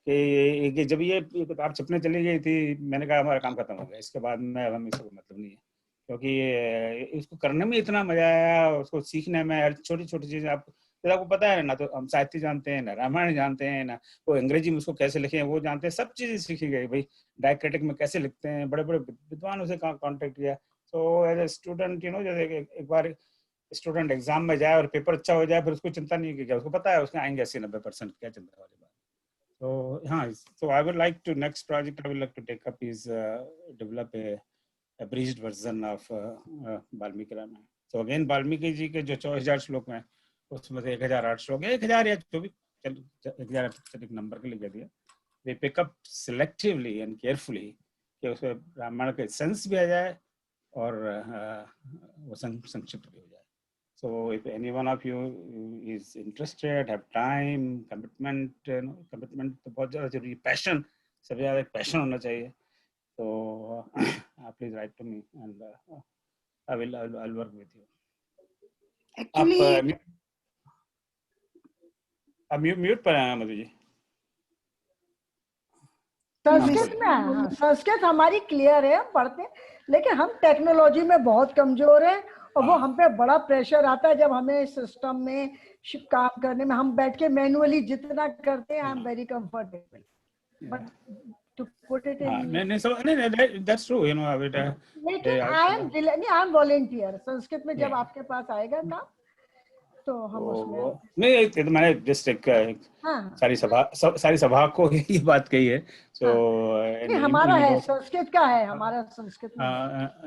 कि जब ये किताब छपने चली गई थी, मैंने कहा हमारा काम खत्म हो गया, इसके बाद में अब हमें इसको मतलब नहीं है, क्योंकि इसको करने में इतना मजा आया, उसको सीखने में, हर छोटी छोटी चीजें आप तो आपको पता है ना, तो हम साहित्य जानते हैं ना, रामायण जानते हैं ना, वो अंग्रेजी में उसको कैसे लिखे हैं वो जानते हैं, सब चीजें सीखी गई भाई, डायक्रिटिक में कैसे लिखते हैं, बड़े बड़े विद्वानों से कांटेक्ट किया। सो एज ए स्टूडेंट जैसे एक बार स्टूडेंट एग्जाम में जाए और पेपर अच्छा हो जाए, फिर उसको चिंता नहीं की, उसको पता है उसके आएंगे 80-90%, क्या चिंता वाली बात। So so I would like to, next project I would like to take up is develop a abridged version of Valmiki Ramayana. So again Valmiki जी के जो 24,000 श्लोक हैं उसमें से 1,008 श्लोक है, 1,000 या जो भी 1,000 एक नंबर के लिए कह दिया, we pick up selectively and carefully कि उसमें रामायण का सेंस भी आ जाए और वो संक्षिप्त भी हो जाए। So if any one of you is interested, have time, commitment, commitment तो बहुत ज़्यादा जरूरी, passion, सबसे ज़्यादा passion होना चाहिए। So please write to me and I'll work with you. Actually, आप म्यूट पर हैं मधु जी। संस्कृत में, हाँ संस्कृत हमारी क्लियर है, हम पढ़ते हैं, लेकिन हम टेक्नोलॉजी में बहुत कमजोर हैं और वो हम पे बड़ा प्रेशर आता है जब हमें सिस्टम में काम करने में, हम बैठ के मैनुअली जितना करते हैं, I am very comfortable, but to put it in नहीं that's true, लेकिन आई एम वॉलंटियर संस्कृत में, जब आपके पास आएगा काम तो हम उसमें नहीं, तो मैंने जस्ट एक सारी सभा को ये बात कही है। सो हमारा है संस्कृत का है, हमारा संस्कृत में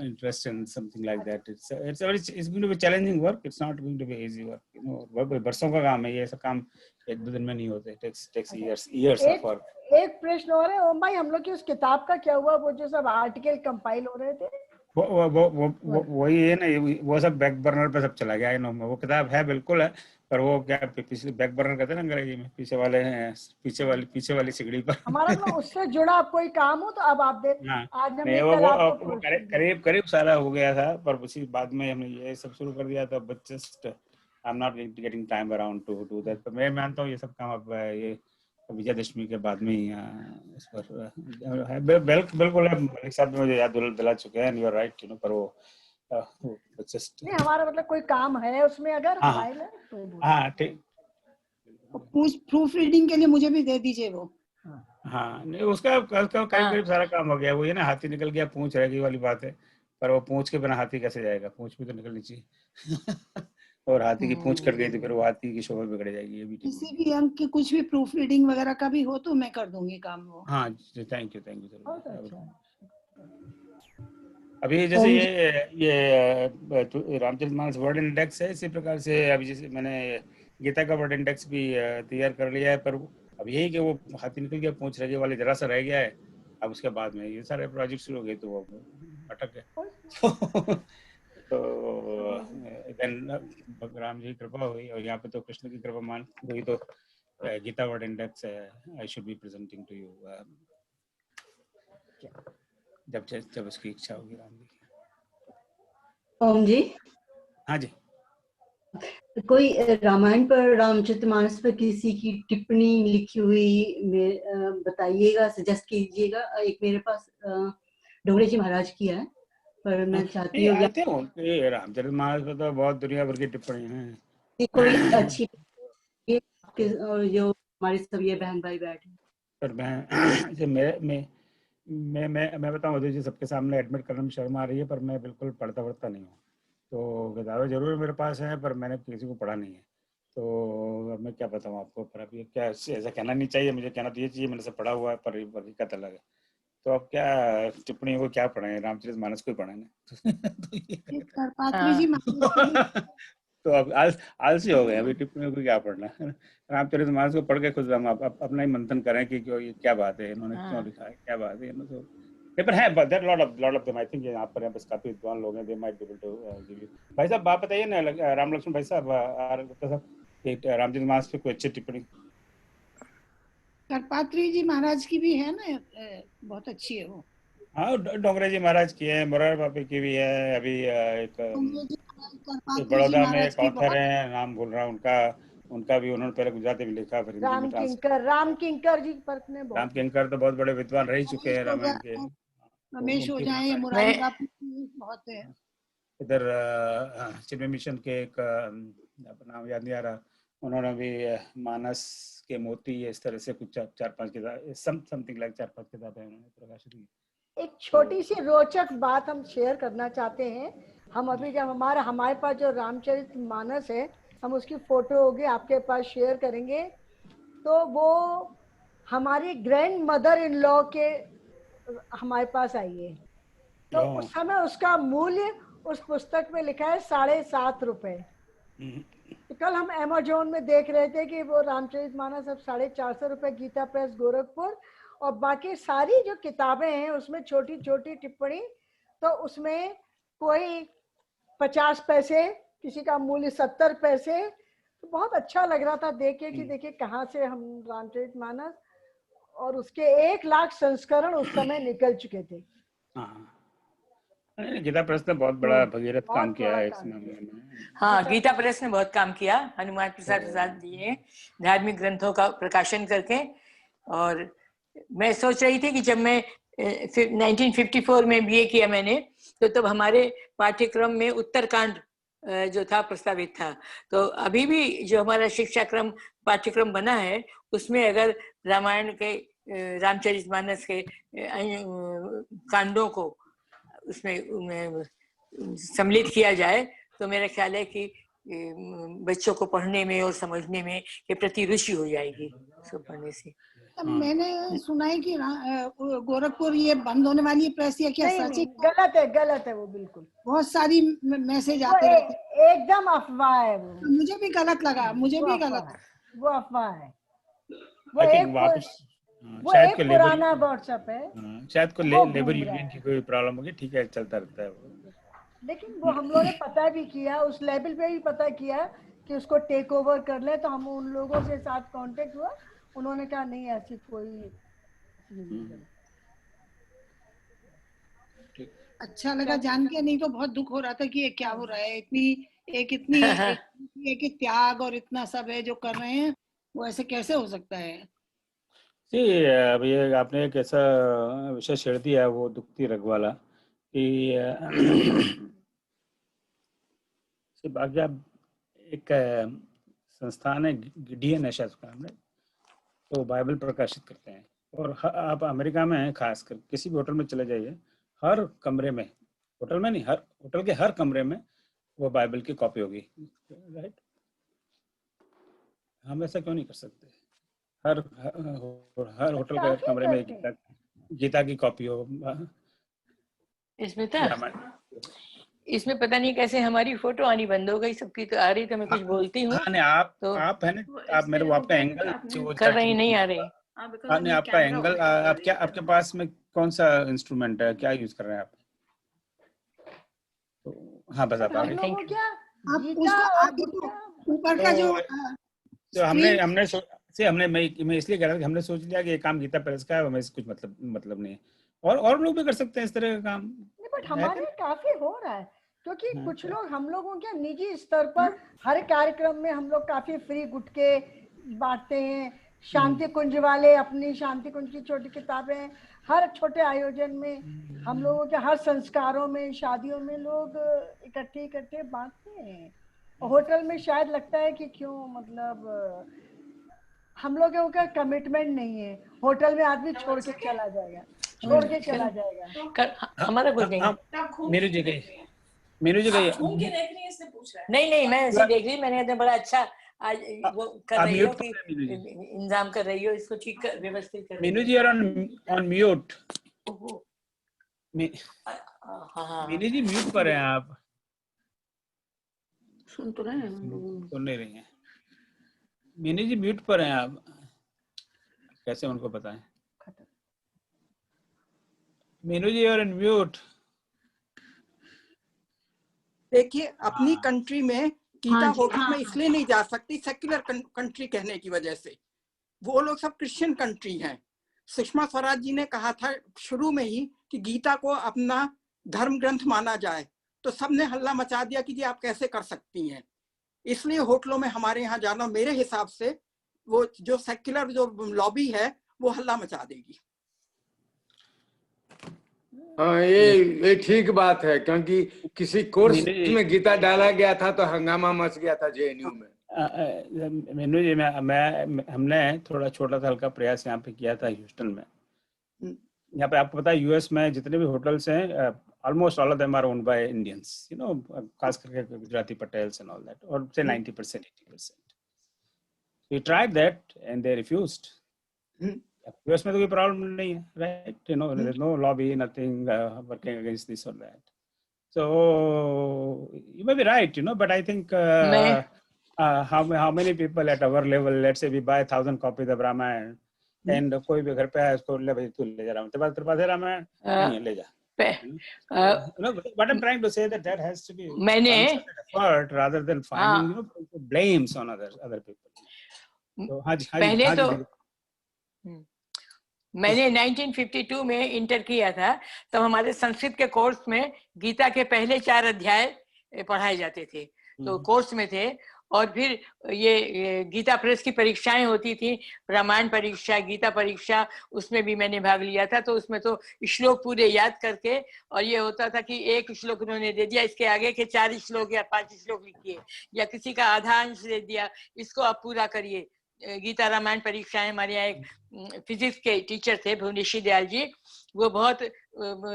interest in something like that, it's going to be challenging work, it's not going to be easy work, बरसों का काम है ये, सब काम एक दो दिन में नहीं होते, टेक्स इयर्स ऑफ वर्क। एक प्रश्न और है ओम भाई, हम लोग की उस किताब का क्या हुआ, वो जो सब आर्टिकल कंपाइल हो रहे थे, वही है ना, वो सब बैक बर्नर पे सब चला गया है ना, वो किताब है बिल्कुल है, पर वो क्या पिछले बैक बर्नर कहते हैं ना अंग्रेजी में, पीछे वाली सिगड़ी पर। हमारा तो उससे जुड़ा कोई काम हो तो अब आप देख, आज हमने वो करीब सारा हो गया था, पर उसी बाद में हमने ये सब शुरू कर दिया था, but just I am not getting time around two do that. मैं मानता हूँ ये सब काम अब ये विजयदशमी के बाद में ही इस पर बिल्कुल है, मलिक साहब मुझे याद दिला चुके हैं, यू आर राइट, पर वो जस्ट नहीं, हमारा मतलब कोई काम है उसमें अगर फाइल है तो हाँ ठीक, प्रूफ रीडिंग के लिए मुझे भी दे दीजिए वो। हाँ नहीं, उसका करीब सारा काम हो गया, वो ये ना हाथी निकल गया पूंछ रह गई वाली बात है, पर वो पूंछ के बिना हाथी कैसे जाएगा, पूंछ भी तो निकलनी चाहिए और हाथी की पूंछ कट गई तो फिर वो हाथी की शोभा बिगड़ जाएगी। ये भी किसी भी अंक के कुछ भी प्रूफ रीडिंग वगैरह का भी हो तो मैं कर दूंगी काम वो। हाँ थैंक यू अभी जैसे ये रामचरितमानस वर्ड इंडेक्स है, इसी प्रकार से अभी जैसे मैंने गीता का वर्ड इंडेक्स भी तैयार कर लिया है, पर अब यही कि वो हाथी निकल गया पूंछ रह गई वाले जरा सा रह गया है, अब उसके बाद में ये सारे प्रोजेक्ट शुरू हो गए तो वो अटक गए। तो राम जी की कृपा हुई और यहाँ पे तो कृष्ण की कृपा मान हुई, तो Gita word index I should be presenting to you जब उसकी इच्छा होगी राम जी। ओम जी, हाँ जी, कोई रामायण पर, रामचरितमानस पर किसी की टिप्पणी लिखी हुई बताइएगा, सजेस्ट कीजिएगा। एक मेरे पास डोंगरे जी महाराज की है, पर मैं चाहती हूँ रामचरितमानस पर तो बहुत दुनिया भर की टिप्पणी है, कोई अच्छी जो हमारे सब ये बहन भाई बैठे। पर मैं बताऊं मधु जी, सबके सामने एडमिट करने में शर्म आ रही है, पर मैं बिल्कुल पढ़ता नहीं हूँ, तो किताबें जरूर मेरे पास है पर मैंने किसी को पढ़ा नहीं है, तो मैं क्या बताऊँ आपको, पर अभी क्या ऐसा कहना नहीं चाहिए, मुझे कहना तो ये चाहिए मैंने सब पढ़ा हुआ है, पर हकीकत अलग है। तो अब क्या टिप्पणी को क्या पढ़े, रामचरितमानस को ही पढ़े ना। तो अब आलसी हो गए, अभी टिप्पणी को क्या पढ़ना है, रामचरितमानस को पढ़ के खुद हम अपना ही मंथन करें कि क्यों ये क्या बात है, इन्होंने क्यों लिखा है, क्या बात है, तो पेपर है, but there lot of them I think यहाँ पर काफी विद्वान लोग हैं, they might be able to give you। भाई साहब आप बताइए ना, राम लक्ष्मण भाई साहब, गुप्ता साहब, रामचरितमानस पे कोई अच्छी टिप्पणी। करपात्री जी महाराज की भी है ना, बहुत अच्छी है वो। हाँ डोंगरे जी महाराज की है, मुरार बापी की भी है, अभी एक बड़ौदा में एक ऑथर है, नाम भूल रहा हूँ उनका भी, उन्होंने पहले गुजराती में लिखा, फिर राम किंकर जी राम किंकर तो बहुत बड़े विद्वान रह चुके हैं रामायण के, रमेश हो जाए, मुरारी बापू बहुत है। इधर चिन्मय मिशन के एक नाम याद नहीं आ रहा, उन्होंने भी मानस के मोती इस तरह से कुछ 4-5 किताब समथिंग लाइक 4-5 किताबें उन्होंने प्रकाशित की। एक छोटी सी रोचक बात हम शेयर करना चाहते हैं। हम अभी जब हमारे पास जो रामचरितमानस है, हम उसकी फोटो होगी आपके पास शेयर करेंगे, तो वो हमारी ग्रैंड मदर इन लॉ के हमारे पास आई है। तो उस समय उसका मूल्य उस पुस्तक में लिखा है 7.5 रुपए। तो कल हम अमेज़न में देख रहे थे कि वो रामचरितमानस अब 450 रुपए, गीता प्रेस गोरखपुर, और बाकी सारी जो किताबें हैं उसमें छोटी छोटी टिप्पणी, तो उसमें कोई 50 पैसे, किसी का मूल्य 70 पैसे। तो बहुत अच्छा लग रहा था देख के कि देखिए कहाँ से हम रामचरितमानस, और उसके 1 लाख संस्करण उस समय निकल चुके थे। गीता प्रेस ने बहुत बड़ा भगीरथ काम किया है इस मामले में। हाँ, गीता प्रेस ने बहुत काम किया। हनुमान प्रसाद जी ने धार्मिक ग्रंथों का प्रकाशन करके। और मैं सोच रही थी कि जब मैं 1954 में बीए किया मैंने, तो तब हमारे पाठ्यक्रम में उत्तरकांड जो था प्रस्तावित था। तो अभी भी जो हमारा शिक्षा क्रम पाठ्यक्रम बना है उसमें अगर रामायण के रामचरितमानस के कांडों को उसमें सम्मिलित किया जाए तो मेरा ख्याल है कि बच्चों को पढ़ने में और समझने में के प्रति रुचि हो जाएगी उसको पढ़ने से। मैंने सुना है कि गोरखपुर ये बंद होने वाली प्रेस है क्या? सच है? गलत है वो, बिल्कुल। बहुत सारी मैसेज आते रहते, एकदम अफवाह है वो। मुझे भी गलत लगा, वो अफवाह है। वो एक पुराना व्हाट्सएप है, शायद को लेबर यूनियन की कोई प्रॉब्लम होगी, ठीक है, चलता रहता है वो। लेकिन वो हम लोगों ने पता भी किया, उस लेवल पे भी पता किया कि उसको टेक ओवर कर ले, तो हम उन लोगों से साथ कांटेक्ट हुआ, उन्होंने कहा नहीं ऐसी कोई। अच्छा लगा जान के, नहीं तो बहुत दुख हो रहा था कि ये क्या हो रहा है, इतनी त्याग और इतना सब है जो कर रहे हैं, वो ऐसे कैसे हो सकता है? जी, अब ये आपने एक ऐसा विषय छेड़ दिया, वो दुखती रग वाला, कि एक संस्थान है गिडियन है शायद उसका नाम है, तो बाइबल प्रकाशित करते हैं। और आप अमेरिका में खासकर किसी भी होटल में चले जाइए, हर कमरे में, होटल में नहीं, हर होटल के हर कमरे में वो बाइबल की कॉपी होगी, राइट? हम ऐसा क्यों नहीं कर सकते? हर होटल के कमरे में गीता की कॉपी हो। इसमें पता नहीं कैसे हमारी फोटो आनी बंद हो गई, सबकी तो आ रही, तो मैं कुछ बोलती हूँ। आप है ना, आप मेरे वो आपका एंगल कर रही नहीं आ रही। नहीं, आपका एंगल, आपके पास में कौन सा इंस्ट्रूमेंट है, क्या यूज कर रहे हैं आप? तो हाँ, बस आप आ गए। ऊपर का जो हमने मैं इसलिए कह रहा था कि हमने सोच लिया कि ये काम गीता प्रेस का है, हमें कुछ मतलब नहीं है, और लोग भी कर सकते हैं इस तरह का काम। बट हमारे काफी हो रहा है, क्योंकि कुछ लोग, हम लोगों के निजी स्तर पर हर कार्यक्रम में हम लोग काफी फ्री गुटके बांटते हैं। शांति कुंज वाले अपनी शांति कुंज की छोटी किताबें हर छोटे आयोजन में, हम लोगों के हर संस्कारों में, शादियों में लोग इकट्ठे बांटते हैं। होटल में शायद लगता है कि क्यों, मतलब हम लोगों का कमिटमेंट नहीं है। होटल में आदमी छोड़ के चला जाएगा। हमारा कुछ नहीं। मीनू जी गई नहीं, मैं ऐसे देख रही, मैंने बड़ा अच्छा आज वो कर रही हो कि इंतजाम कर रही हो, इसको ठीक कर, व्यवस्थित कर। Meenu ji are on mute. Meenu ji mute पर हैं आप, सुन तो रहे हैं? सुन नहीं रही हैं। मीनू जी म्यूट पर हैं आप, कैसे उनको बताएं? Meenu ji are on mute. देखिए, अपनी कंट्री में गीता होटल में इसलिए नहीं जा सकती, सेक्युलर कंट्री कहने की वजह से। वो लोग सब क्रिश्चियन कंट्री हैं। सुषमा स्वराज जी ने कहा था शुरू में ही कि गीता को अपना धर्म ग्रंथ माना जाए, तो सबने हल्ला मचा दिया कि जी आप कैसे कर सकती हैं। इसलिए होटलों में हमारे यहाँ जाना, मेरे हिसाब से वो जो सेक्युलर जो लॉबी है वो हल्ला मचा देगी। हाँ, ये ठीक बात है, क्योंकि किसी कोर्स में गीता डाला गया था तो हंगामा मच गया था जेएनयू में। मेनू जी मैं हमने थोड़ा छोटा सा हल्का प्रयास यहाँ पे किया था ह्यूस्टन में। यहाँ पे आपको पता है यूएस में जितने भी होटल्स हैं almost all of them are owned by Indians, you know, खास करके Gujarati Patels and all that, और से 90% 80%। We tried that and they refused. US में तो कोई प्रॉब्लम नहीं है, right? You know, there's no lobby, nothing working against this or that. So you may be right, you know, but I think how many people at our level, let's say we buy 1,000 copies of Ramayana, and कोई भी घर पे आया उसको ले भाई तू ले जा रामायण, तेरे पास है रामायण नहीं है, ले जा. What I'm trying to say that there has to be effort rather than finding, you know, blames on other people. So पहले तो मैंने 1952 में इंटर किया था, तब हमारे संस्कृत के कोर्स में गीता के पहले 4 अध्याय पढ़ाए जाते थे, तो कोर्स में थे। और फिर ये गीता प्रेस की परीक्षाएं होती थी, रामायण परीक्षा, गीता परीक्षा, उसमें भी मैंने भाग लिया था। तो उसमें तो श्लोक पूरे याद करके, और ये होता था कि एक श्लोक उन्होंने दे दिया, इसके आगे के 4 श्लोक या 5 श्लोक लिखिए, या किसी का आधा अंश दे दिया, इसको आप पूरा करिए। गीता रामायण परीक्षाएं, हमारे यहाँ एक फिजिक्स के टीचर थे भुवनेश्वरी दयाल जी, वो बहुत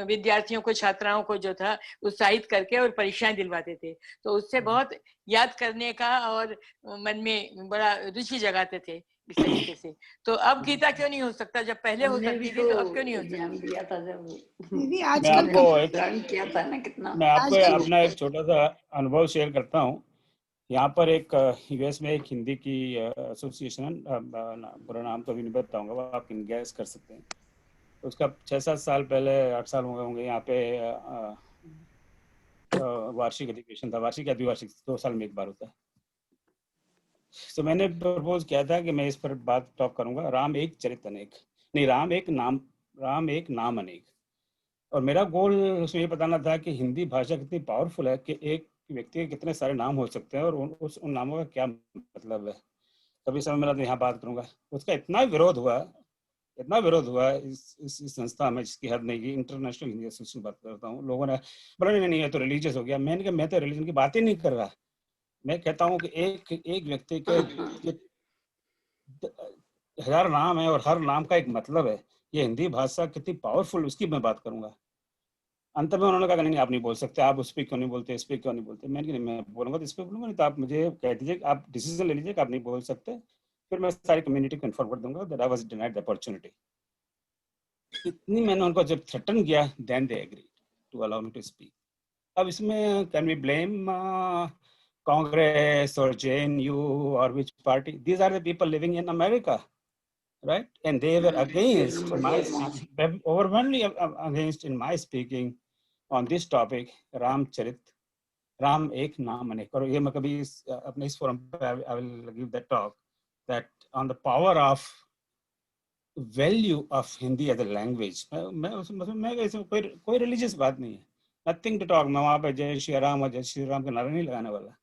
विद्यार्थियों को, छात्राओं को जो था उत्साहित करके और परीक्षाएं दिलवाते थे, तो उससे बहुत याद करने का और मन में बड़ा रुचि जगाते थे इस तरीके से। तो अब गीता क्यों नहीं हो सकता? जब पहले हो सकती थी तो अब क्यों नहीं हो सकता? दीदी आजकल मैं आपको अपना एक छोटा सा अनुभव शेयर करता हूँ। यहाँ पर एक यूएस में एक हिंदी की एसोसिएशन है, पूरा नाम तो अभी नहीं बताऊंगा, वो आप गैस कर सकते हैं। उसका 6-7 साल पहले, 8 साल होंगे यहाँ पे वार्षिक अधिवेशन था, वार्षिक अधिवार्षिक 2 साल में एक बार होता है। तो मैंने प्रपोज किया था कि मैं इस पर बात टॉक करूंगा, राम एक चरित्र अनेक, नहीं राम एक नाम अनेक। और मेरा गोल उसमें ये बताना था कि हिंदी भाषा कितनी पावरफुल है कि एक व्यक्ति के कितने सारे नाम हो सकते हैं और उन नामों का क्या मतलब है। कभी समय मिला तो यहाँ बात करूंगा। उसका इतना विरोध हुआ इस संस्था में जिसकी हद नहीं की, इंटरनेशनल हिंदी एसोसिएशन बात करता हूँ। लोगों ने बोला नहीं ये तो रिलीजियस हो गया। मैंने कहा मैं तो रिलीजन की बात ही नहीं कर रहा। मैं कहता हूँ कि एक व्यक्ति के 1000 नाम है और हर नाम का एक मतलब है। ये हिंदी भाषा कितनी पावरफुल, उसकी मैं बात करूंगा। अंत में उन्होंने कहा नहीं आप नहीं बोल सकते, आप उस पर क्यों नहीं बोलते, इस पर क्यों नहीं बोलते। मैंने कहा मैं बोलूंगा तो इस पर बोलूंगा, नहीं तो आप मुझे कह दीजिए, आप डिसीजन ले लीजिए कि आप नहीं बोल सकते, फिर मैं सारी कम्युनिटी को इन्फॉर्म कर दूंगा that I was denied the opportunity. इतनी मैंने उनको जब थ्रेटन किया, then they agreed to allow me to speak. अब इसमें कैन वी ब्लेम कांग्रेस और JNU और which party? These are the people living in America, right? And they were against my overwhelmingly against in my speaking on this topic, Ram एक नाम अनेक। और ये मैं कभी अपने इस फोरम पे I will give that talk that on the power of value of Hindi as a language। मैं इसमें कोई रिलीजियस बात नहीं है, nothing to talk। मैं वहाँ पे जय श्री राम और जय श्री राम के नारे नहीं लगाने वाला।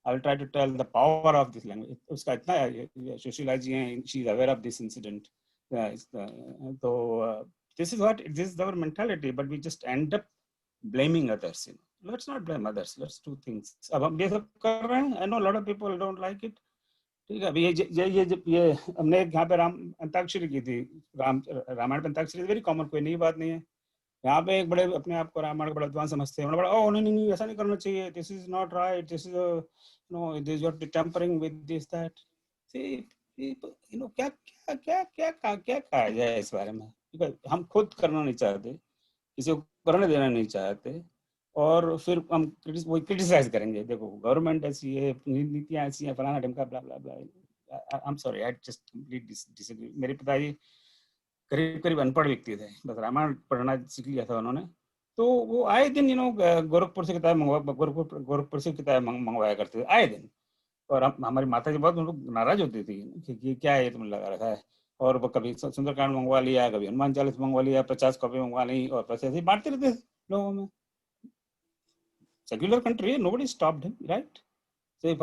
I will try to tell the power of this language। उसका इतना है, सुशीला जी हैं, she is aware of this incident। So this is our mentality, but we just end up blaming others। You know, let's not blame others, let's do things। अब हम ये सब कर रहे हैं। I know a lot of people don't like it। ठीक है, अभी ये हमने यहाँ पे राम अंताक्षरी की थी, रामायण पे अंताक्षरी वेरी कॉमन, कोई नई बात नहीं है। यहाँ पे एक बड़े अपने आप को रामायण का बड़ा विद्वान समझते हैं, बड़ा ओ नहीं ऐसा नहीं करना चाहिए, this is not right, this is no this you are tampering with this that. See you know क्या कहा जाए इस बारे में। हम खुद करना नहीं चाहते, किसी को करने देना नहीं चाहते, और फिर हम क्रिटिसाइज करेंगे, देखो गवर्नमेंट ऐसी है, नीतियां ऐसी हैं, फलाना ढमका blah blah blah. I am sorry, I just completely disagree. मेरे पिताजी करीब अनपढ़ व्यक्ति थे, बस रामायण पढ़ना सीख लिया था उन्होंने। तो वो आए दिन गोरखपुर से किताब मंगवाया करते थे आए दिन। और हमारी माता जी बहुत उनको नाराज होती थी कि क्या है तुमने लगा रखा है। और वो कभी सुंदरकांड मंगवा लिया, कभी हनुमान चालीसा मंगवा लिया, 50 कॉपी मंगवा ली, और पैसे ऐसे बांटते रहते लोगों में। Secular country, nobody stopped him, right? So if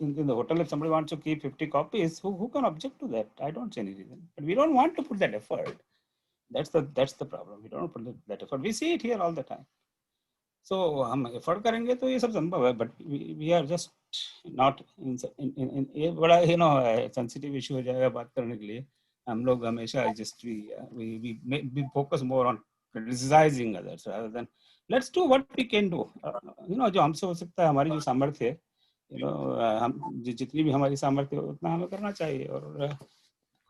in the hotel, if somebody wants to keep 50 copies, who can object to that? I don't see any reason. But we don't want to put that effort. That's the problem. We don't put that effort. We see it here all the time. So हम एफर्ट करेंगे तो ये सब संभव है, but we are just not in ये बड़ा सेंसिटिव इशू हो जाएगा बात करने के लिए। हम लोग हमेशा just we focus more on criticizing others rather than let's do what we can do. जो हमसे हो सकता है, हमारी जो सामर्थ्य है, हम जितनी भी हमारी सामर्थ्य है उतना हमें करना चाहिए। और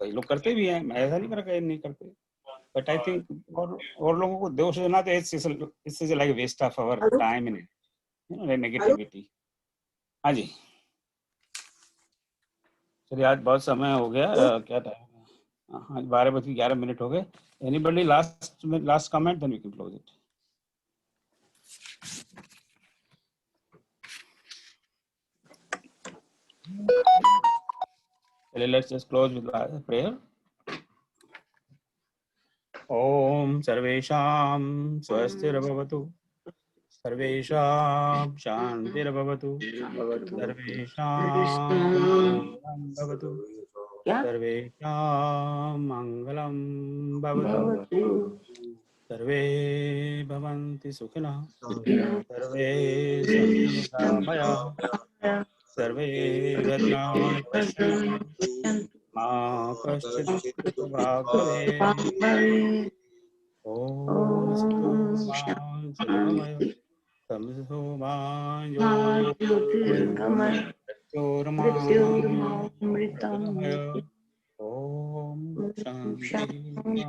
कई लोग करते भी हैं, मैं ऐसा नहीं कर नहीं करते, बट आई थिंक और लोगों को दोष देना तो it's like waste of our time in negativity. हाँ जी, चलिए आज बहुत समय हो गया। क्या टाइम है? हाँ, 12:11 हो गए। Anybody last comment, then we can close it. Let's just close with prayer. Om Sarvesham Swastirabhavatu, Sarvesham Shantirabhavatu, Sarvesham Bhavatu, Sarvesham Mangalam Bhavatu, Sarve Bhavanti Sukhina, Sarve Santu Niramaya, सर्वे भद्राणि पश्यन्तु मा कश्चित् दुःखभाग् भवेत्। ॐ तमसो मा ज्योतिर्गमय मृत्योर्मामृतमः। ॐ शान्ति।